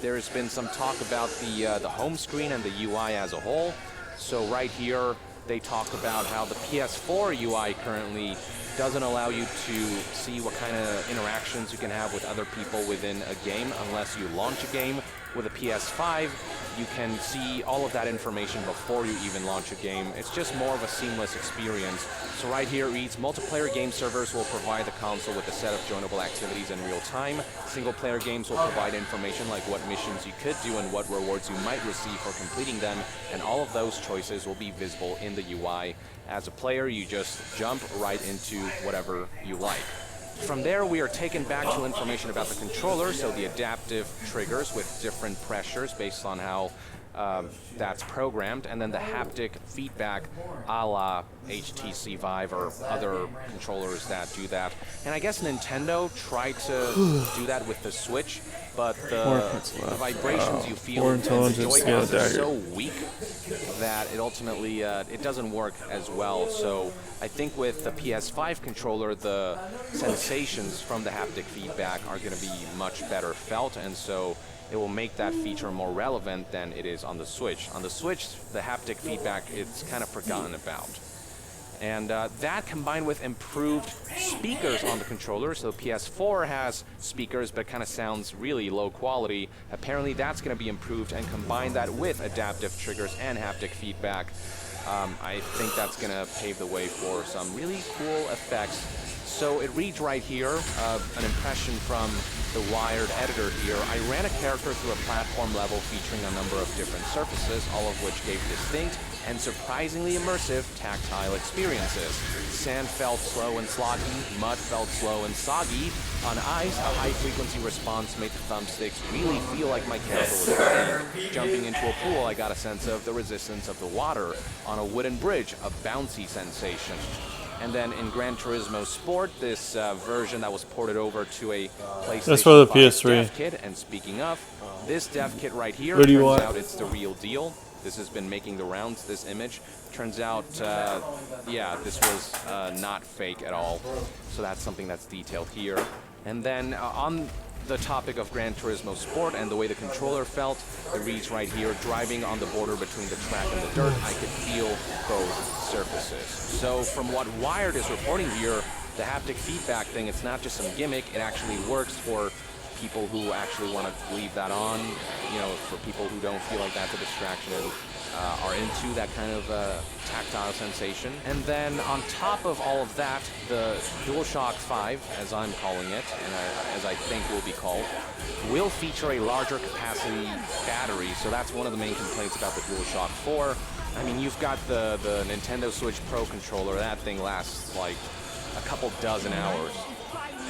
There's been some talk about the home screen and the UI as a whole. So right here, they talk about how the PS4 UI currently doesn't allow you to see what kind of interactions you can have with other people within a game unless you launch a game. With a PS5, you can see all of that information before you even launch a game. It's just more of a seamless experience. So right here it reads, multiplayer game servers will provide the console with a set of joinable activities in real time. Single-player games will provide information like what missions you could do and what rewards you might receive for completing them, and all of those choices will be visible in the UI. As a player, you just jump right into whatever you like. From there, we are taken back to information about the controller, so the adaptive triggers with different pressures based on how that's programmed, and then the haptic feedback a la HTC Vive or other controllers that do that. And I guess Nintendo tried to do that with the Switch, but the vibrations you feel in the Joy-Cons are so weak that it ultimately it doesn't work as well. So I think with the PS5 controller, the sensations from the haptic feedback are going to be much better felt, and so it will make that feature more relevant than it is on the Switch. On the Switch, the haptic feedback, it's kind of forgotten about. And that combined with improved speakers on the controller, so PS4 has speakers but kind of sounds really low quality. Apparently that's going to be improved, and combine that with adaptive triggers and haptic feedback, I think that's going to pave the way for some really cool effects. So it reads right here, an impression from the Wired editor here. I ran a character through a platform level featuring a number of different surfaces, all of which gave distinct and surprisingly immersive tactile experiences. Sand felt slow and sloggy, mud felt slow and soggy. On ice, a high-frequency response made the thumbsticks really feel like my character was running. Jumping into a pool, I got a sense of the resistance of the water. On a wooden bridge, a bouncy sensation. And then in Gran Turismo Sport, this version that was ported over to a PlayStation That's for the 5 PS3. dev kit. And speaking of, this dev kit right here, turns out it's the real deal. This has been making the rounds, this image. Turns out, yeah, this was not fake at all. So that's something that's detailed here. And then on the topic of Gran Turismo Sport and the way the controller felt, it reads right here, driving on the border between the track and the dirt, I could feel both surfaces. So from what Wired is reporting here, the haptic feedback thing, it's not just some gimmick, it actually works for people who actually want to leave that on, you know, for people who don't feel like that's a distraction and are into that kind of tactile sensation. And then on top of all of that, the DualShock 5, as I'm calling it, and as I think will be called, will feature a larger capacity battery. So that's one of the main complaints about the DualShock 4. I mean, you've got the Nintendo Switch Pro controller. That thing lasts like a couple dozen hours.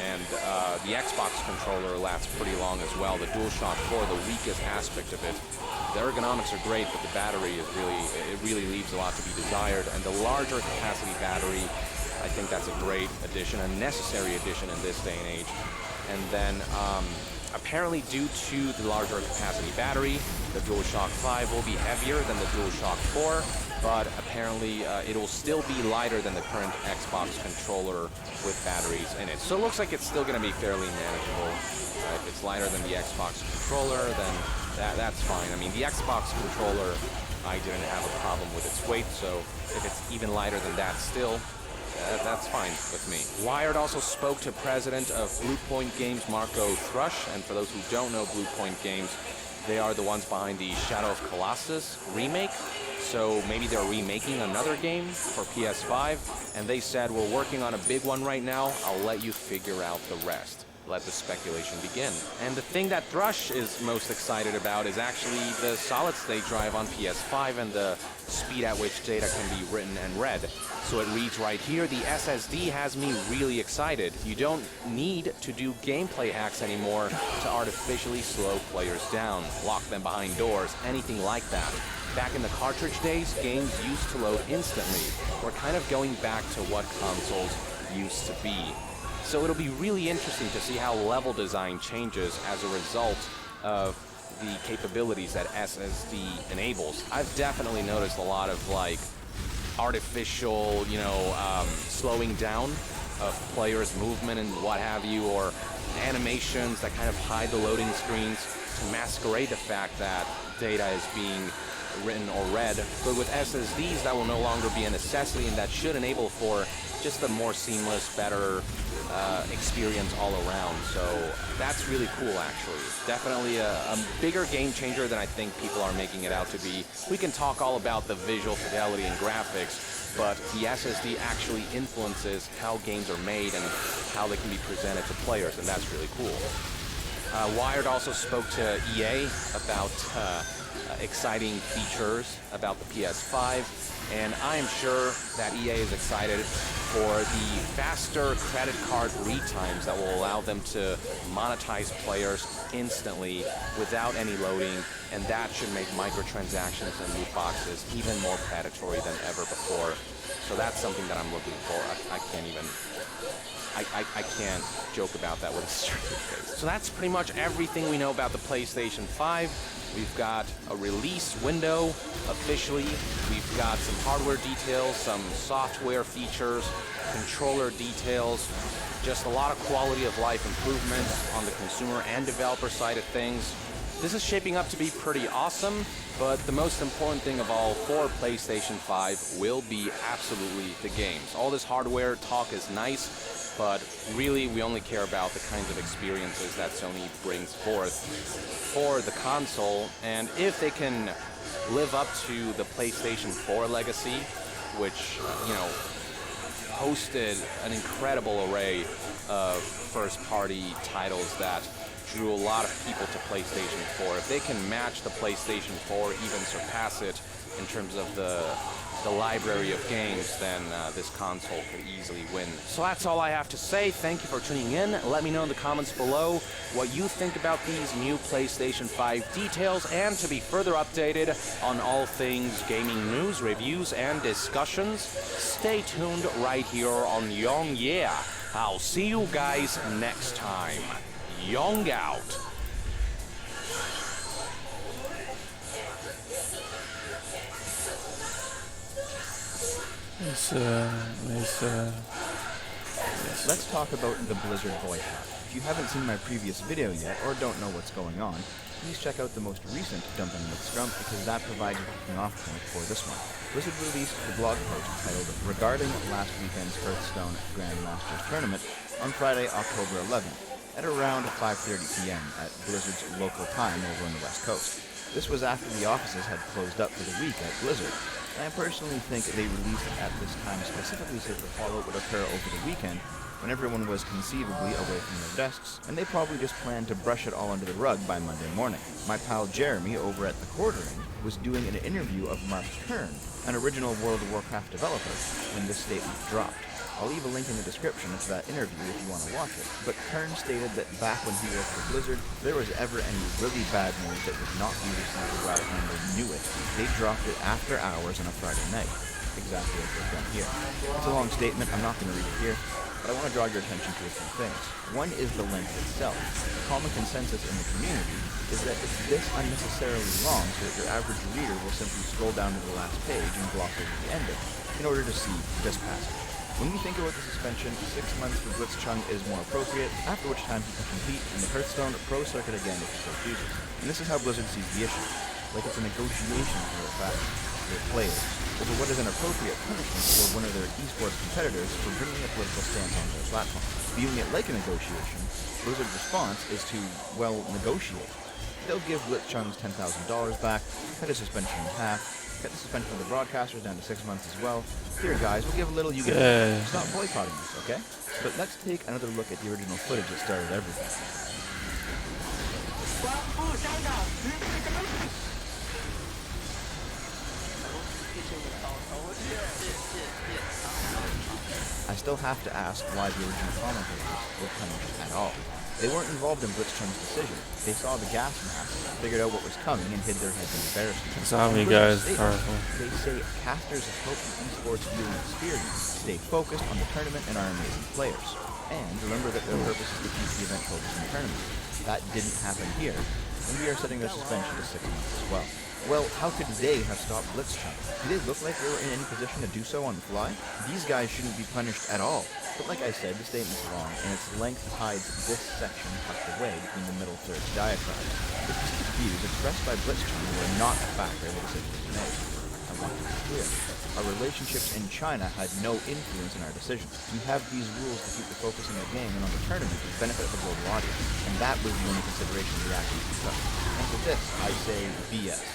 And the Xbox controller lasts pretty long as well. The DualShock 4, the weakest aspect of it. The ergonomics are great, but the battery is really leaves a lot to be desired. And the larger capacity battery, I think that's a great addition, a necessary addition in this day and age. And then apparently due to the larger capacity battery, the DualShock 5 will be heavier than the DualShock 4, but apparently it will still be lighter than the current Xbox controller with batteries in it. So it looks like it's still going to be fairly manageable. If it's lighter than the Xbox controller, then that's fine. I mean, the Xbox controller, I didn't have a problem with its weight, so if it's even lighter than that still, that's fine with me. Wired also spoke to president of Bluepoint Games, Marco Thrush, and for those who don't know Bluepoint Games, they are the ones behind the Shadow of Colossus remake. So maybe they're remaking another game for PS5, and they said, we're working on a big one right now, I'll let you figure out the rest. Let the speculation begin. And the thing that Thrush is most excited about is actually the solid-state drive on PS5 and the speed at which data can be written and read. So it reads right here, the SSD has me really excited. You don't need to do gameplay hacks anymore to artificially slow players down, lock them behind doors, anything like that. Back in the cartridge days, games used to load instantly. We're kind of going back to what consoles used to be. So it'll be really interesting to see how level design changes as a result of the capabilities that SSD enables. I've definitely noticed a lot of like artificial, slowing down of players' movement and what have you, or animations that kind of hide the loading screens to masquerade the fact that data is being written or read. But with SSDs, that will no longer be a necessity, and that should enable for just a more seamless, better experience all around. So that's really cool, actually. Definitely a bigger game changer than I think people are making it out to be. We can talk all about the visual fidelity and graphics, but the SSD actually influences how games are made and how they can be presented to players, and that's really cool. Wired also spoke to EA about exciting features about the PS5, and I am sure that EA is excited for the faster credit card read times that will allow them to monetize players instantly without any loading, and that should make microtransactions and loot boxes even more predatory than ever before. So that's something that I'm looking for. I can't joke about that with a straight face. So that's pretty much everything we know about the PlayStation 5. We've got a release window officially. We've got some hardware details, some software features, controller details, just a lot of quality of life improvements on the consumer and developer side of things. This is shaping up to be pretty awesome, but the most important thing of all for PlayStation 5 will be absolutely the games. All this hardware talk is nice, but really we only care about the kinds of experiences that Sony brings forth for the console, and if they can live up to the PlayStation 4 legacy, which, hosted an incredible array of first-party titles that drew a lot of people to PlayStation 4. If they can match the PlayStation 4, even surpass it in terms of the library of games, then this console could easily win. So that's all I have to say. Thank you for tuning in. Let me know in the comments below what you think about these new PlayStation 5 details, and to be further updated on all things gaming news, reviews, and discussions, stay tuned right here on Young Yeah. I'll see you guys next time. Young out. Let's talk about the Blizzard boycott. If you haven't seen my previous video yet, or don't know what's going on, please check out the most recent Dumping with Scrum, because that provides a kicking off point for this one. Blizzard released the blog post titled Regarding Last Weekend's Hearthstone Grandmasters Tournament on Friday, October 11th, at around 5:30 p.m. at Blizzard's local time over on the West Coast. This was after the offices had closed up for the week at Blizzard, and I personally think they released it at this time specifically so that the fallout would occur over the weekend, when everyone was conceivably away from their desks, and they probably just planned to brush it all under the rug by Monday morning. My pal Jeremy over at the Quartering was doing an interview of Mark Kern, an original World of Warcraft developer, when this statement dropped. I'll leave a link in the description to that interview if you want to watch it, but Kern stated that back when he worked for Blizzard, if there was ever any really bad news that would not be received well and they knew it, they dropped it after hours on a Friday night. Exactly as they've done here. It's a long statement, I'm not going to read it here, but I want to draw your attention to a few things. One is the length itself. The common consensus in the community is that it's this unnecessarily long so that your average reader will simply scroll down to the last page and gloss over the ending in order to see this passage. When we think about the suspension, 6 months for Blitzchung is more appropriate, after which time he can compete in the Hearthstone Pro Circuit again if he so chooses. And this is how Blizzard sees the issue. Like it's a negotiation for their players, over what is an appropriate punishment for one of their esports competitors for bringing a political stance onto their platform. Viewing it like a negotiation, Blizzard's response is to, well, negotiate. They'll give Blitzchung's $10,000 back, cut his suspension in half, cut the suspension of the broadcasters down to 6 months as well. Here guys, we'll give a little, you get it. Stop boycotting this, okay? But let's take another look at the original footage that started everything. I still have to ask why the original commentators were punished at all. They weren't involved in Blitzchung's decision. They saw the gas mask, figured out what was coming, and hid their heads in embarrassment. Zombie guys, powerful. They say casters have helped the esports viewing experience stay focused on the tournament and our amazing players. And remember that their purpose is to keep the event focused on the tournament. That didn't happen here, and we are setting their suspension to 6 months as well. Well, how could they have stopped Blitzchung? Do they look like they were in any position to do so on the fly? These guys shouldn't be punished at all. But like I said, the statement's long, and its length hides this section tucked away between the middle third diatribe. The views expressed by Blitzchung were not a factor in the decision was made. I want to be clear. Our relationships in China had no influence in our decision. We have these rules to keep the focus on the game and on the tournament to benefit the global audience, and that was the only consideration the actions we took. And to this, I say BS.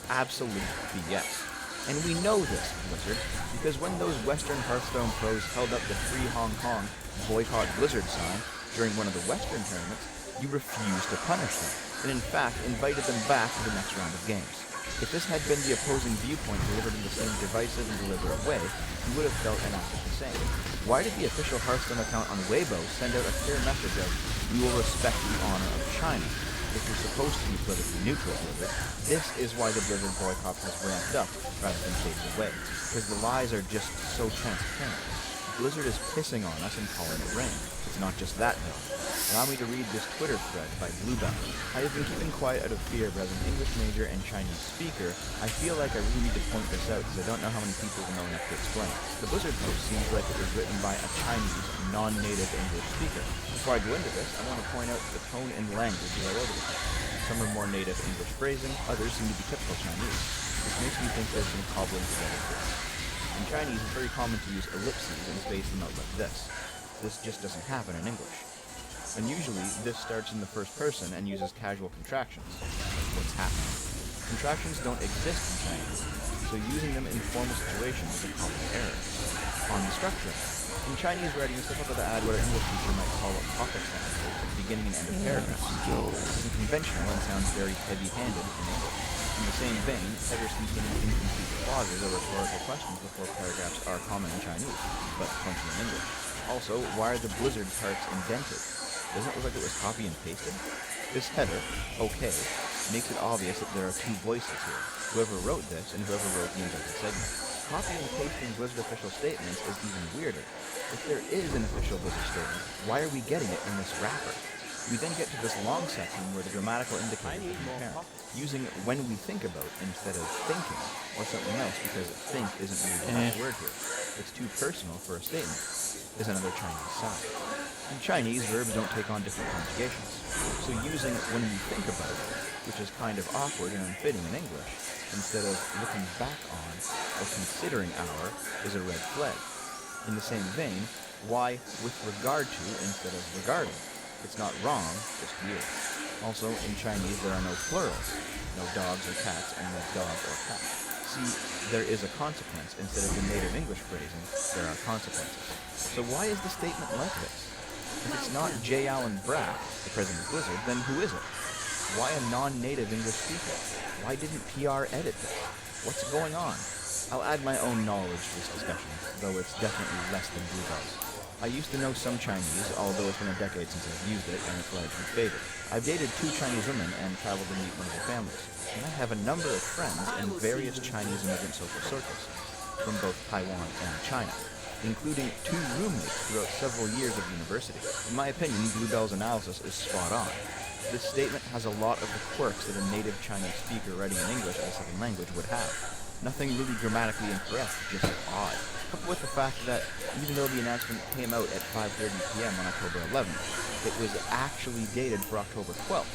Absolute BS. And we know this, Blizzard, because when those Western Hearthstone pros held up the Free Hong Kong boycott Blizzard sign during one of the Western tournaments, you refused to punish them, and in fact invited them back to the next round of games. If this had been the opposing viewpoint delivered in the same divisive and deliberate way, you would have felt and acted the same. Why did the official Hearthstone account on Weibo send out a clear message of, "We will respect the honor of China"? If you're supposed to be politically neutral, Blizzard, this is why the Blizzard boycott has ramped up rather than faded away, because the lies are just so transparent. Blizzard is pissing on us and calling it rain. It's not just that, though. Allow me to read this Twitter thread by Bluebell. I have been keeping quiet out of fear, but as an English major and Chinese speaker, I feel like I really need to point this out because I don't know how many people will know enough to explain. The Blizzard post seems like it was written by a Chinese, non-native English speaker. Before I go into this, I want to point out the tone and language is all over the place. Some are more native English phrasing, others seem to be typical Chinese. This makes me think there's some cobbling together here. In Chinese, it's very common to use ellipses and space them out like this. This just doesn't happen in English. And usually, this starts in the first person and uses casual contractions. That's what's happening. Contractions don't exist in Chinese, so using them in formal situations is a common error. On the structure, in Chinese writing, it's difficult to add what an English teacher might call a pocket sentence at the beginning and end of paragraphs. This is conventional and sounds very heavy-handed in English. In the same vein, headers containing incomplete clauses or rhetorical questions before paragraphs are common in Chinese, but function in English. Also, why are the Blizzard parts indented? Doesn't it look like it was copy and pasted? This header, okay, makes it obvious that there are two voices here, whoever wrote this and whoever wrote the indented segment. Copying and pasting Blizzard official statements is even weirder. If there is an official Blizzard statement, why are we getting it in this wrapper? We then get to this long section where the grammatical indicator is apparent, using when we think about instead of thinking, or something else because think isn't really the right word here. It's too personal for a statement, is another Chinese side. In Chinese, verbs don't take on different conjugations, so using when we think about it, which is kind of awkward and unfitting in English, instead of looking back on or considering our, is a red flag. In the same vein, why with regard to instead of regarding? It's not wrong, just weird. Also, in Chinese there are no plurals. no dogs or cats, only dog or cat. See, there is a consequence instead of the native English phrasing, there are consequences. So why is the statement like this? If it's not J. Allen Brack, the president of Blizzard, then who is it? Why a non-native English speaker? Why didn't PR edit this? What's going on? I'll add my own knowledge to this discussion, though it's definitely less than Bluebell's. I used to know some Chinese, although it's been a decade since I've used it, and it's largely faded. I've dated 2 Chinese women and traveled to meet one of their families, and I have a number of friends in various Chinese immigrant social circles, from both Taiwan and China, including 2 roommates throughout several years of university. In my opinion, Bluebell's analysis is spot on. This statement has a lot of the quirks that a native Chinese speaker writing in English as a second language would have. Nothing really grammatically incorrect, just odd. Coupled with the fact that even though the announcement came out at 5:30 p.m. on October 11th, it was actually dated for October 12th.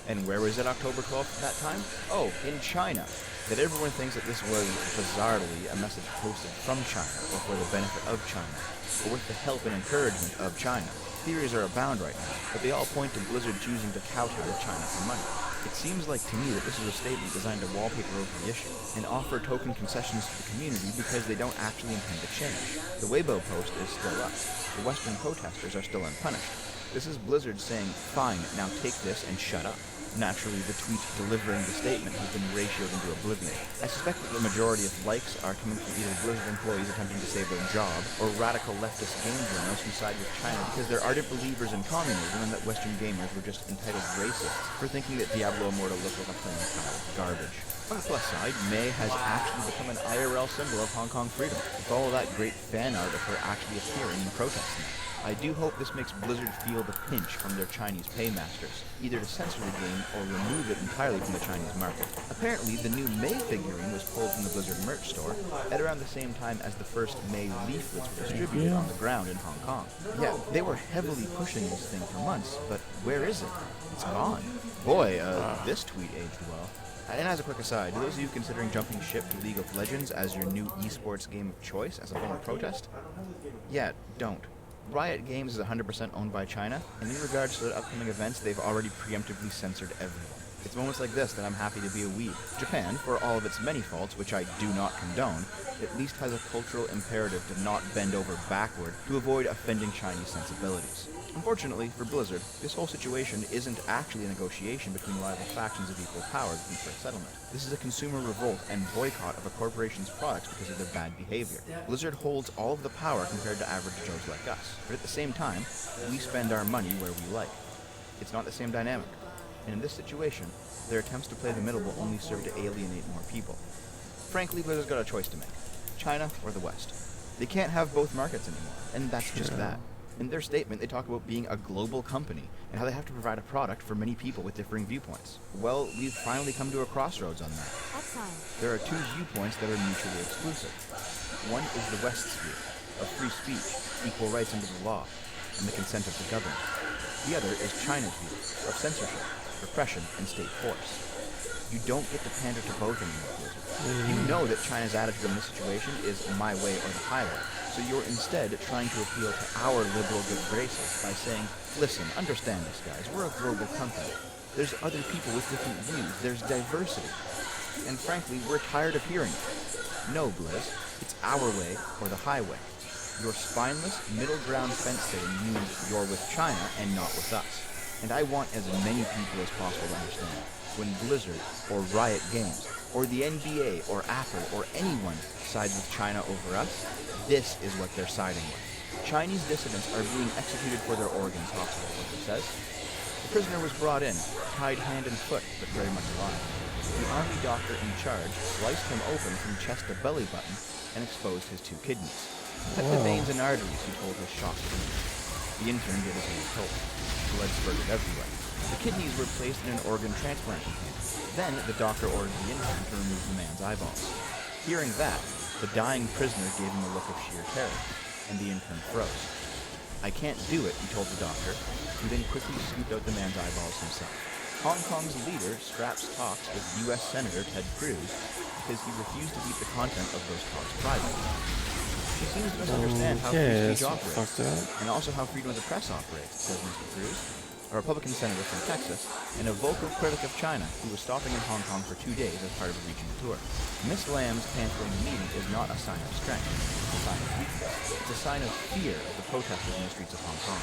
And where was it October 12th at that time? Oh, in China. That everyone thinks that this was, bizarrely, a message posted from China, or for the benefit of China, or with the help and encouragement of China. Theories are abound right now, but they all point to Blizzard choosing to kowtow to China for money. It seems like to me that this is a statement designed to wallpaper over the issue, and offer token concessions to the community because they don't actually intend to change. The Weibo post is still up. The Western protesters are still unpunished. This is Blizzard saying, fine, now take this and shut up. Naturally, the tweet delivering the statement has been ratioed into oblivion. I suspect that the majority of likes are coming from either Blizzard employees attempting to save their job, or radical leftist game journalists who side with China because they're ardent believers in communism and that Western gamers were just entitled racists for thinking that Diablo Immortal looked like a plain pile of garbage. On the plus side, May has actually become an IRL symbol of Hong Kong freedom, with all of that great fan art of her actually appearing in protests now. I do hope this makes Blizzard feel the pinch from their Chinese paymasters, either to censor the game or remove it entirely from the Chinese market. Apparently, the new May figurine was pulled from the Blizzard merch store at around the same time as the first May leaflets were distributed on the ground in Hong Kong. Yeah, they were heavily pushing this thing for months, but where is it? It's gone. Boy, this tweet aged well. And as a quick aside, do those of you considering jumping ship to League of Legends as your new esports game of choice as a form of protest? Yeah, don't. Riot Games is 100% owned by China, and in regards to their upcoming events, they've already preemptively censored everyone. It's moments like this that I'm happy to be a weeb. Japan, for all of its many faults, which I do not condone, at least has a cultural imperative to not bend over backward to avoid offending Chinese sensibilities. Unfortunately, for Blizzard, this whole situation isn't actually a negotiation between rival factions of equal power looking for a settlement. This is a consumer revolt and boycott of a corporation's products because of their bad behavior. Blizzard holds all of the power compared to average Joes like us, but at the same time, we spend our money where we like. It's not the same dynamic. And in this situation, their attempts to play the middle will only serve to alienate more people. Frankly, Blizzard's got a choice to make. China or the West. They can't have both markets anymore, and that's just that. In their statement, they talk about being a global company and how they have to provide a product for many people with differing viewpoints. Well, we've finally come to a crossroads on that. There are 2 viewpoints that are mutually exclusive. One is the West's view, of free speech, equal rights under the law, and the consent of the government. The other is China's view, of censorship, repression, and state force. You don't get to pander to both anymore, Blizzard. You know that China's attitude in this situation is my way or the highway, so you're instead trying to appeal to our liberal good graces by saying, listen, understand this, guys, we're a global company. There's other people with different views, there's diversity. And frankly, we're tired of hearing it. No, Blizz, it's our way or the highway. Your spineless, middle ground fence-sitting means you're with China and not with us. And I want as many people as possible to understand, when Blizzard, or Riot Games, or the NBA, or Apple, or anyone sides with China over us, this is what they're siding with. Chinese dissidents are being executed for their organs, Hospital Worker says. The prisoner was brought in, tied hand and foot, but very much alive. The army doctor in charge sliced him open from chest to belly button and exposed his 2 kidneys. Cut the veins and arteries, he told his shocked community. The intern did as he was told. Blood spurted everywhere. The kidneys were placed in an organ transplanting camp. Then the doctor ordered the intern to remove the man's eyeballs. Hearing that, the dying prisoner gave him a look of sheer terror, and the intern froze. I can't do it, he told the doctor, who then quickly scooped out the man's eyeballs himself. Hong Kong's leader scraps talks with U.S. Senator Ted Cruz because he refused to keep the content of those talks private. She seems to misunderstand how free speech operates, and also how freedom of the press operates, says Mr. Cruz. a Republican senator from Texas, and a vocal critic of China who was stopping in Hong Kong for 2 days as part of a regional tour. Miss Lamb's canceling the meeting is not a sign of strength, it's a sign of weakness. It's a sign of fear of the protesters in the streets of Hong Kong.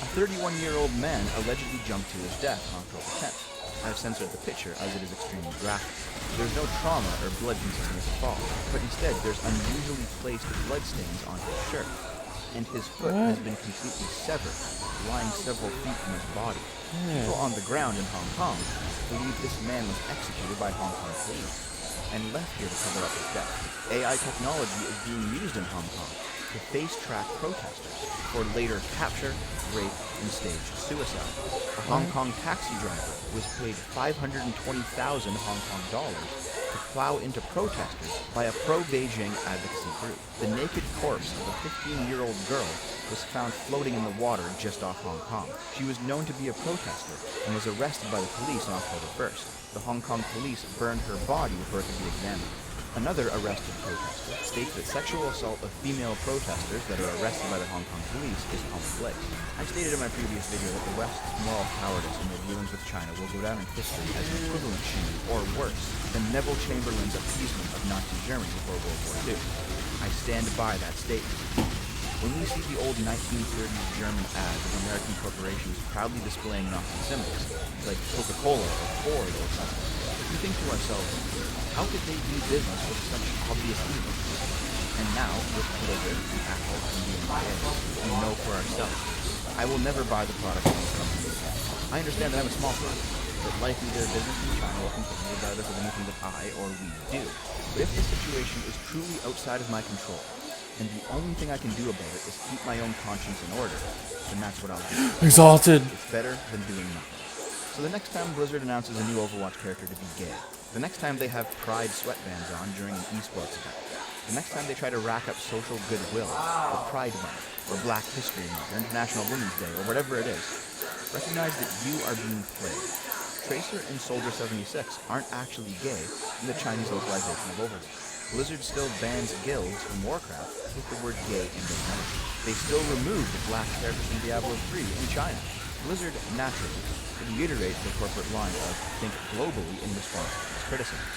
A 31-year-old man allegedly jumped to his death on October 10th. I've censored the picture as it is extremely graphic. There's no trauma or blood consistent with the fall, but instead there's unusually placed blood stains on his shirt, and his foot has been completely severed, lying several feet from his body. People on the ground in Hong Kong believe this man was executed by Hong Kong police and left here to cover up his death. AI technology is being used in Hong Kong to face-track protesters for later capture, rape, and staged suicide. A Hong Kong taxi driver was paid 520,000 Hong Kong dollars to plow into protesters by a pro-Beijing advocacy group. The naked corpse of a 15-year-old girl was found floating in the water just off Hong Kong. She was known to be a protester and was arrested by the police on October 1st. The Hong Kong police burned her body before it could be examined. Another arrested protester states that sexual assault of female protesters that are arrested by the Hong Kong police is commonplace. I stated in my previous video that the West's moral cowardice in their dealings with China will go down in history as an equivalent to, or worse, than Neville Chamberlain's appeasement of Nazi Germany before World War II. I stand by that statement. When we see the old 1930s German ads of American corporations proudly displaying Nazi symbols, like Coca-Cola or Ford or something, we think to ourselves, how could they do business with such obvious evil? And now, with Blizzard and Apple and the NBA, we know for ourselves. I will never buy the products of these companies again. I understand that I'm a small company, but likely their business in China will continue regardless of anything that I or we do. But if the situation is truly outside of my control, and the only thing I can do about it is keep my own conscience in order, then that's what I'll do. Exalted. It's better than doing nothing. So the next time Blizzard announces a new Overwatch character to be gay, the next time they have pride sweatbands on during an esports event, the next time they try to rack up social goodwill for Pride Month, or Black History Month, or International Women's Day, or whatever it is, recognize that you are being played. Tracer and Soldier 76 aren't actually gay in the Chinese localization of Overwatch. Blizzard still bans guilds from Warcraft with the word gay in their name. They still remove the black characters from Diablo 3 in China. Blizzard naturally reiterates the corporate line of think globally in response to these criticisms.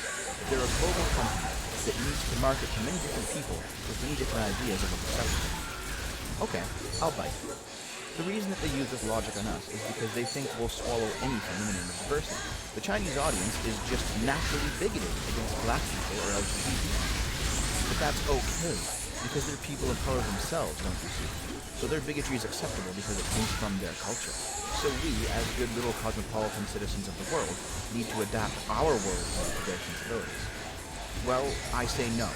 They're a global company that needs to market to many different people with many different ideas of what's acceptable. Okay, I'll bite. The reason that they use this logic on us is because they think we'll swallow anything in the name of diversity. The Chinese audience is just naturally bigoted against black people or LGBT. But that's okay, because they're people of color themselves, don't you see? So their bigotry is acceptable because it comes from their culture. So we, as good little cosmopolitan citizens of the world, need to adapt our worldview to their sensibilities. Well, I say no.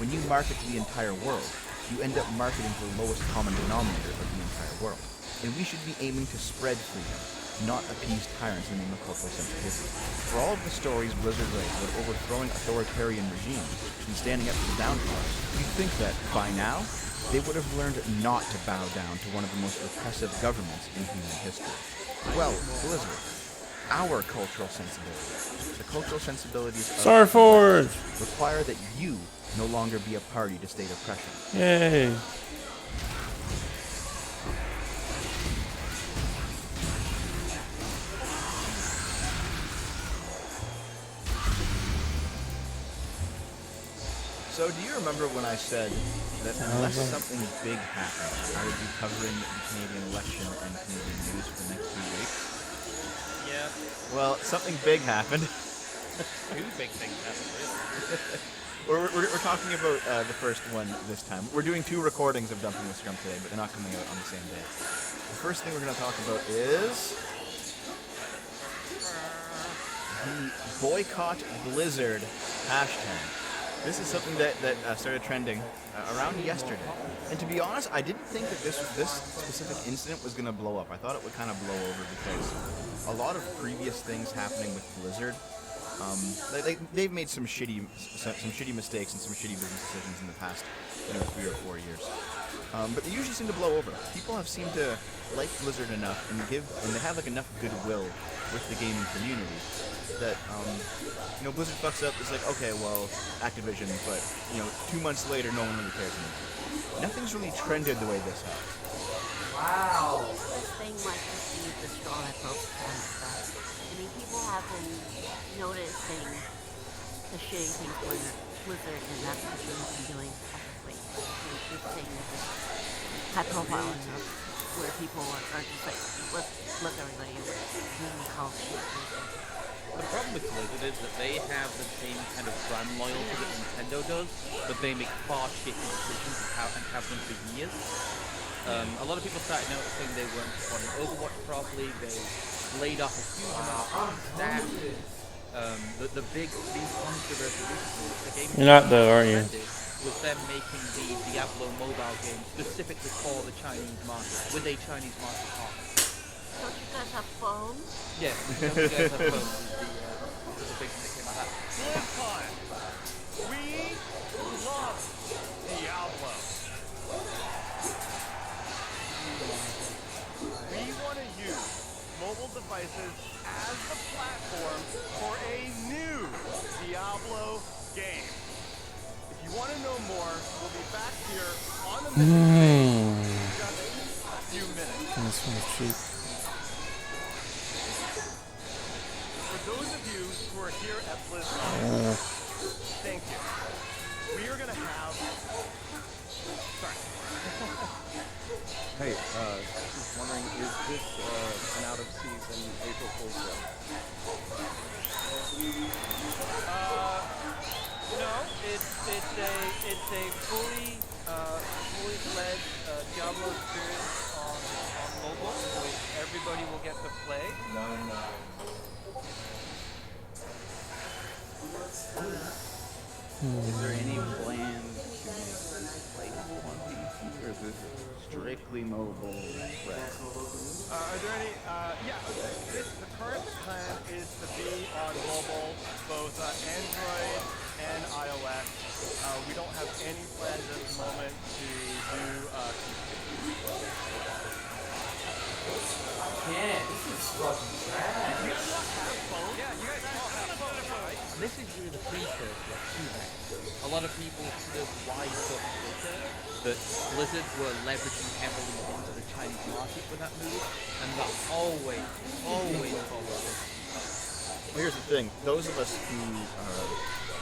When you market to the entire world, you end up marketing to the lowest common denominator of the entire world. And we should be aiming to spread freedom, not appease tyrants in the name of cultural sensitivity. For all of the stories Blizzard writes about overthrowing authoritarian regimes and standing up to the downtrodden, you'd think that, by now, they would have learned not to bow down to one of the most repressive governments in human history. Well, Blizzard, our cultural sensibilities, the cultural sensibilities of Starforge require that you no longer be a party to state oppression. Yay. So do you remember when I said that unless something big happened, I would be covering the Canadian election and Canadian news for the next 2 weeks? Yeah. Well, something big happened. Two big things happened, really. We're talking about the first one this time. We're doing 2 recordings of Dumping with Scrum today, but they're not coming out on the same day. The first thing we're going to talk about is the Boycott Blizzard hashtag. This is something that started trending around yesterday. And to be honest, I didn't think that this specific incident was going to blow up. I thought it would kind of blow over because a lot of previous things happening with Blizzard, they've made some shitty mistakes and some shitty business decisions in the past 3 or 4 years. But they usually seem to blow over. People have seemed to like Blizzard enough and they have like enough goodwill with the gaming community that Blizzard fucks up. It's like, okay, well, Activision, but 2 months later, no one really cares anymore. Nothing's really trended the way this has. Wow. This thing must be the straw that broke the camel's back. I mean, people have been noticing the shitty things Blizzard and Activision have been doing as of late. This thing is high profile enough where people are just like, look everybody, we're call shit. The problem with Blizzard is that they have the same kind of brand loyalty that Nintendo does, but they make far shitty decisions and have done for years. A lot of people started noticing they weren't supporting Overwatch properly, they laid off a huge amount of staff. The big controversy recently, the game You're not though, are you? was them making the Diablo mobile game specifically for the Chinese market, with a Chinese market partner. Don't you guys have phones? Yes, don't you guys have phones is the big thing that came out of that. Vampire! We love Diablo. We want to use mobile devices as the platform for a new Diablo game. If you want to know more, we'll be back here on the mission in just a few minutes. This one's cheap. For those of you who are here at BlizzCon, thank you. We are going to have... Sorry. Hey, just wondering, is this an out-of-season April Fool's joke? No, it's a fully fledged Diablo experience on mobile, which everybody will get to play. Is there any plan to make playable on PC, or is this strictly mobile? Are there any? Yeah. The current plan is to be on mobile, both Android and iOS. We don't have any plans at the moment to do PC. Yeah, this is fucking trash. You guys all have phones? Yeah, you guys all have phones, right? This is really the precursor to that. A lot of people sort of wised up later that Blizzard were leveraging heavily into the Chinese market with that move, and that always followed this. Well, here's the thing. Those of us who are,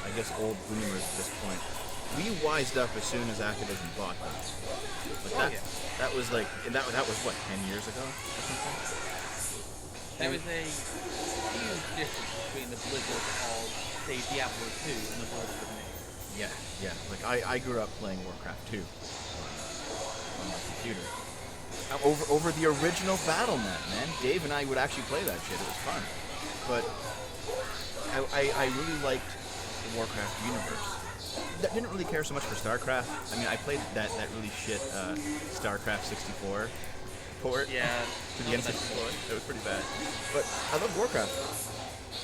I guess, old boomers at this point, we wised up as soon as Activision bought them. Like that was like, and that was what, 10 years ago or something? There is a huge difference between the Blizzard of, say, Diablo 2 and the Blizzard of me. Yeah. Like I grew up playing Warcraft 2 on my computer. Over the original BattleNet, man. Dave and I would actually play that shit. It was fun. But I really liked the Warcraft universe. I didn't really care so much for StarCraft. I mean, I played that really shit StarCraft 64 port to the N64. It was pretty bad. But I love Warcraft.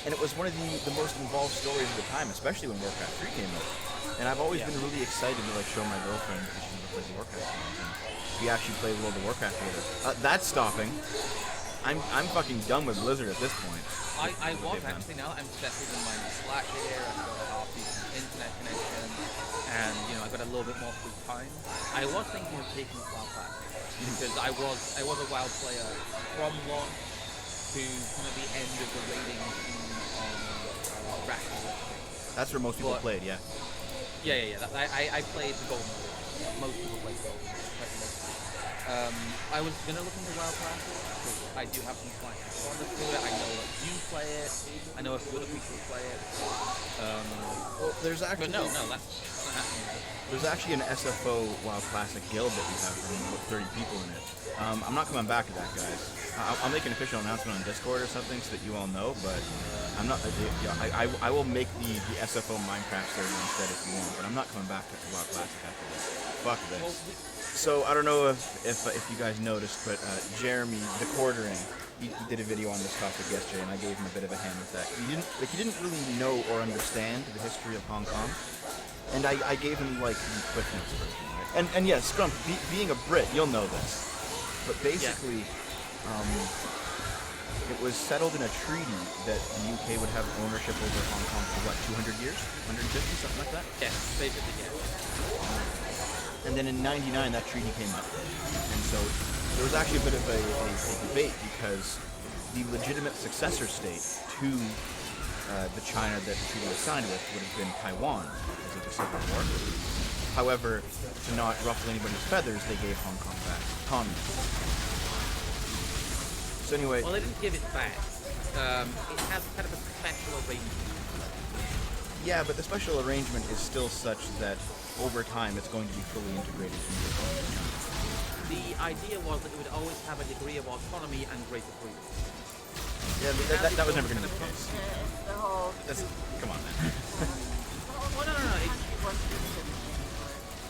And it was one of the most involved stories of the time, especially when Warcraft 3 came out. And I've always been really excited to like show my girlfriend because she never played Warcraft games. And we actually played World of Warcraft together. That's stopping. I'm fucking done with Blizzard at this point. I was actually, now that I'm settled in my Slack here, I've got a half-decent internet connection, and I've got a little bit more free time. I was thinking of taking WoW Classic because I was a WoW player from launch to kind of the end of the raiding scene on Rapture. That's where most people played, yeah. Yeah. I played the Golden Age. Most people played the Golden Age. I was gonna look into WoW Classic because I do have some clients who want to do it. I know that you play it. I know a few other people play it. Well, there's actually but no, that's not happening. There's actually an SFO WoW Classic guild that we have about 30 people in it. I'm not coming back to that, guys. I'll make an official announcement on Discord or something so that you all know, but I'm not. I will make the SFO Minecraft server instead if you want, but I'm not coming back to WoW Classic after this. Fuck this. So I don't know if you guys noticed, but Jeremy, the quartering, he did a video on this topic yesterday, and I gave him a bit of a hand with that. He didn't really know or understand the history of Hong Kong, and I gave him like the Cliff Notes version, right? And yeah, Scrump, being a Brit, you'll know this, but basically, it was settled in a treaty that the UK would have ownership over Hong Kong for what, 200 years, 150, something like that. Yeah, basically, yeah. And then in '99, that treaty came up, and so there was actually a bit of a debate because the legitimate successor state to the China that the treaty was signed with would have been Taiwan because of the Civil War. However, to not ruffle anybody's feathers, they gave Hong Kong back to communism. So anyway... Well, they didn't give it back. It has kind of a special arrangement. Yeah, but the special arrangement is still such that over time it's going to be fully integrated into the China. The idea was that it would always have a degree of autonomy and greater freedom. Yeah, that was never going to be the case. The whole... Come on, man. Well, no.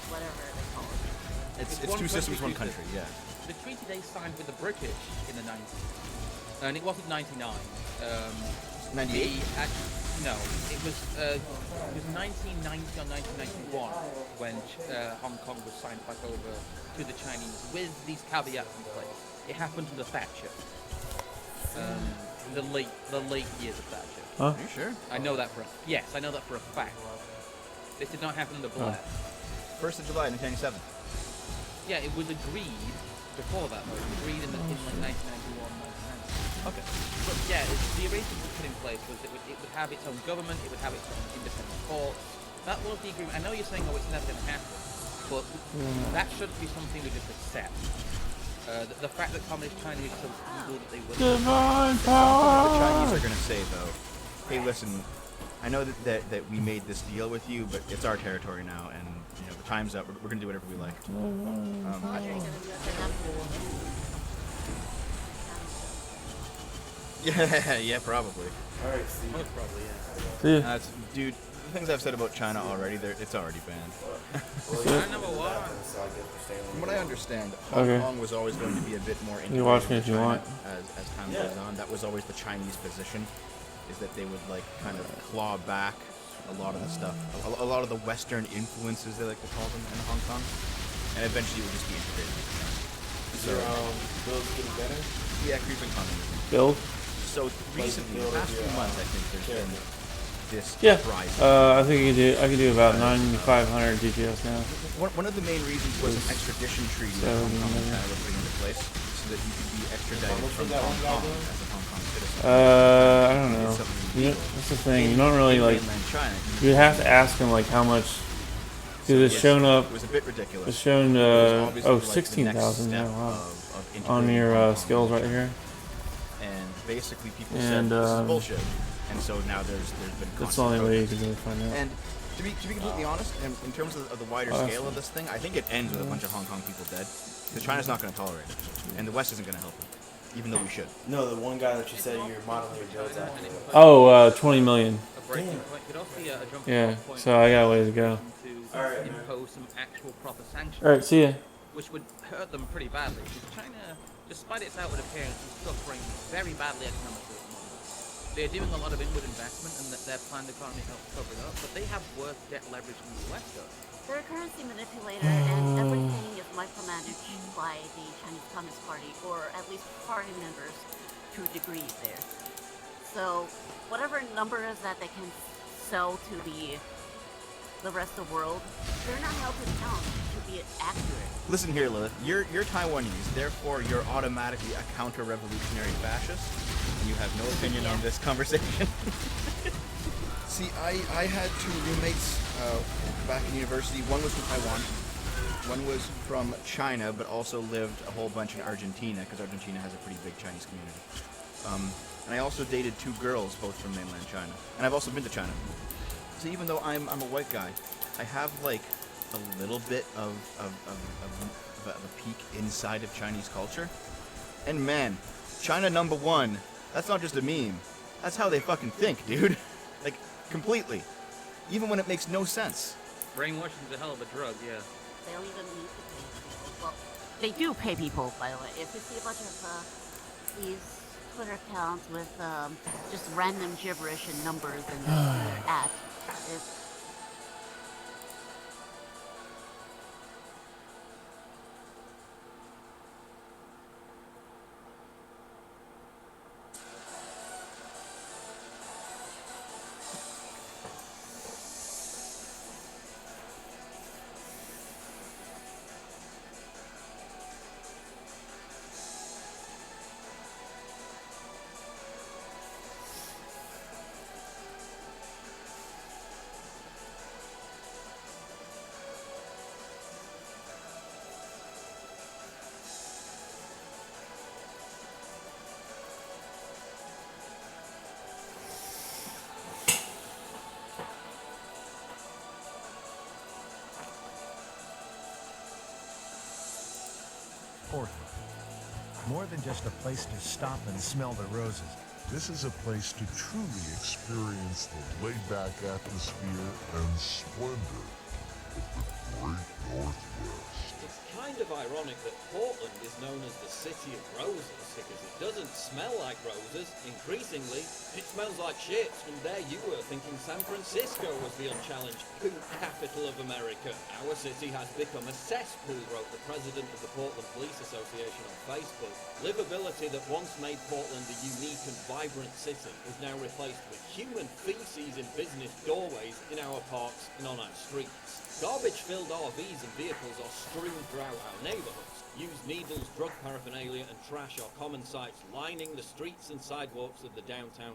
Whatever they call it. It's two systems, one country, yeah. The treaty they signed with the British in the 90s, and it wasn't 99. 98? No, it was 1990 or 1991 when Hong Kong was signed back over to the Chinese with these caveats in place. It happened under Thatcher. The late years of Thatcher. Huh? Are you sure? I know that for a fact. This did not happen under Blair. 1st of July, 1997. Yeah, it was agreed before that. Though. It was agreed in like 1991, 1990. Okay. But yeah, the arrangement was put in place was it would have its own government, it would have its own independent courts. That was the agreement. I know you're saying, oh, it's never going to happen, but that shouldn't be something we just accept. The fact that Communist China is so evil that they will. Divine power! The Chinese are going to say, though, hey, listen, I know that we made this deal with you, but it's our territory now, and you know the time's up. We're going to do whatever we like. Yeah, probably. Alright, see. Most probably, yeah. See ya. Dude, the things I've said about China already, it's already banned. From what I understand, Hong Kong was always going to be a bit more integrated You watch me with if you China want. as time goes on. That was always the Chinese position, is that they would like kind of claw back a lot of the stuff, a lot of the Western influences, they like to call them, in Hong Kong, and eventually it would just be integrated. Is your build getting better? Yeah, creeping communism. Build? So recently, the past few months, I think there's been this Yeah. rise. I think I can do about 9,500 DPS now. One of the main reasons was an extradition treaty that Hong Kong and China were putting into place, so that you could be extradited from Hong Kong as a Hong Kong citizen. I don't know. That's the thing. You don't really like. You have to ask them like how much. Because it's shown up. It was a bit ridiculous. It's shown 16,000 now. Wow. On your skills right here. And basically, people said this is bullshit. And so now there's been. That's the only way you can really find out. And to be completely honest, in terms of the wider scale of this thing, I think it ends with a bunch of Hong Kong people dead. Because China's not going to tolerate it, and the West isn't going to help it, even though we should. No, the one guy that you said you're modeling your builds after. Oh, 20 million. Damn. Yeah, so I got a ways to go. To impose some actual proper sanctions. Alright, see ya. Which would hurt them pretty badly. Because China, despite its outward appearance, is suffering very badly economically at the moment. They're doing a lot of inward investment, and their planned economy helps cover it up, but they have worse debt leverage than the West does. They're a currency manipulator, and everything is micromanaged by the Chinese Communist Party, or at least party members to a degree there. So, whatever number is that they can sell to the rest of the world, they're not held to account to be accurate. Listen here, Lilith. You're Taiwanese, therefore you're automatically a counter-revolutionary fascist, and you have no opinion on this conversation. See, I had two roommates back in university. One was from Taiwan, one was from China, but also lived a whole bunch in Argentina, because Argentina has a pretty big Chinese community. And I also dated two girls, both from mainland China. And I've also been to China. So even though I'm a white guy, I have like a little bit of a peek inside of Chinese culture. And man, China #1, that's not just a meme. That's how they fucking think, dude. Like, completely. Even when it makes no sense. Brainwashing's a hell of a drug, yeah. They don't even need to pay people. Well, they do pay people, by the way. If you see a bunch of these Twitter accounts with just random gibberish and numbers and ads, Portland. More than just a place to stop and smell the roses. This is a place to truly experience the laid-back atmosphere and splendor of the Great Northwest. It's kind of ironic that Portland is known as the City of Roses, because it doesn't smell like roses. Increasingly, it smells like shit. And there you were thinking San Francisco was the unchallenged poop capital of America. Our city has become a cesspool, wrote the president of the Portland Police Association on Facebook. Livability that once made Portland a unique and vibrant city is now replaced with human feces in business doorways, in our parks and on our streets. Garbage-filled RVs and vehicles are strewn throughout our neighborhoods. Used needles, drug paraphernalia and trash are common sights lining the streets and sidewalks of the downtown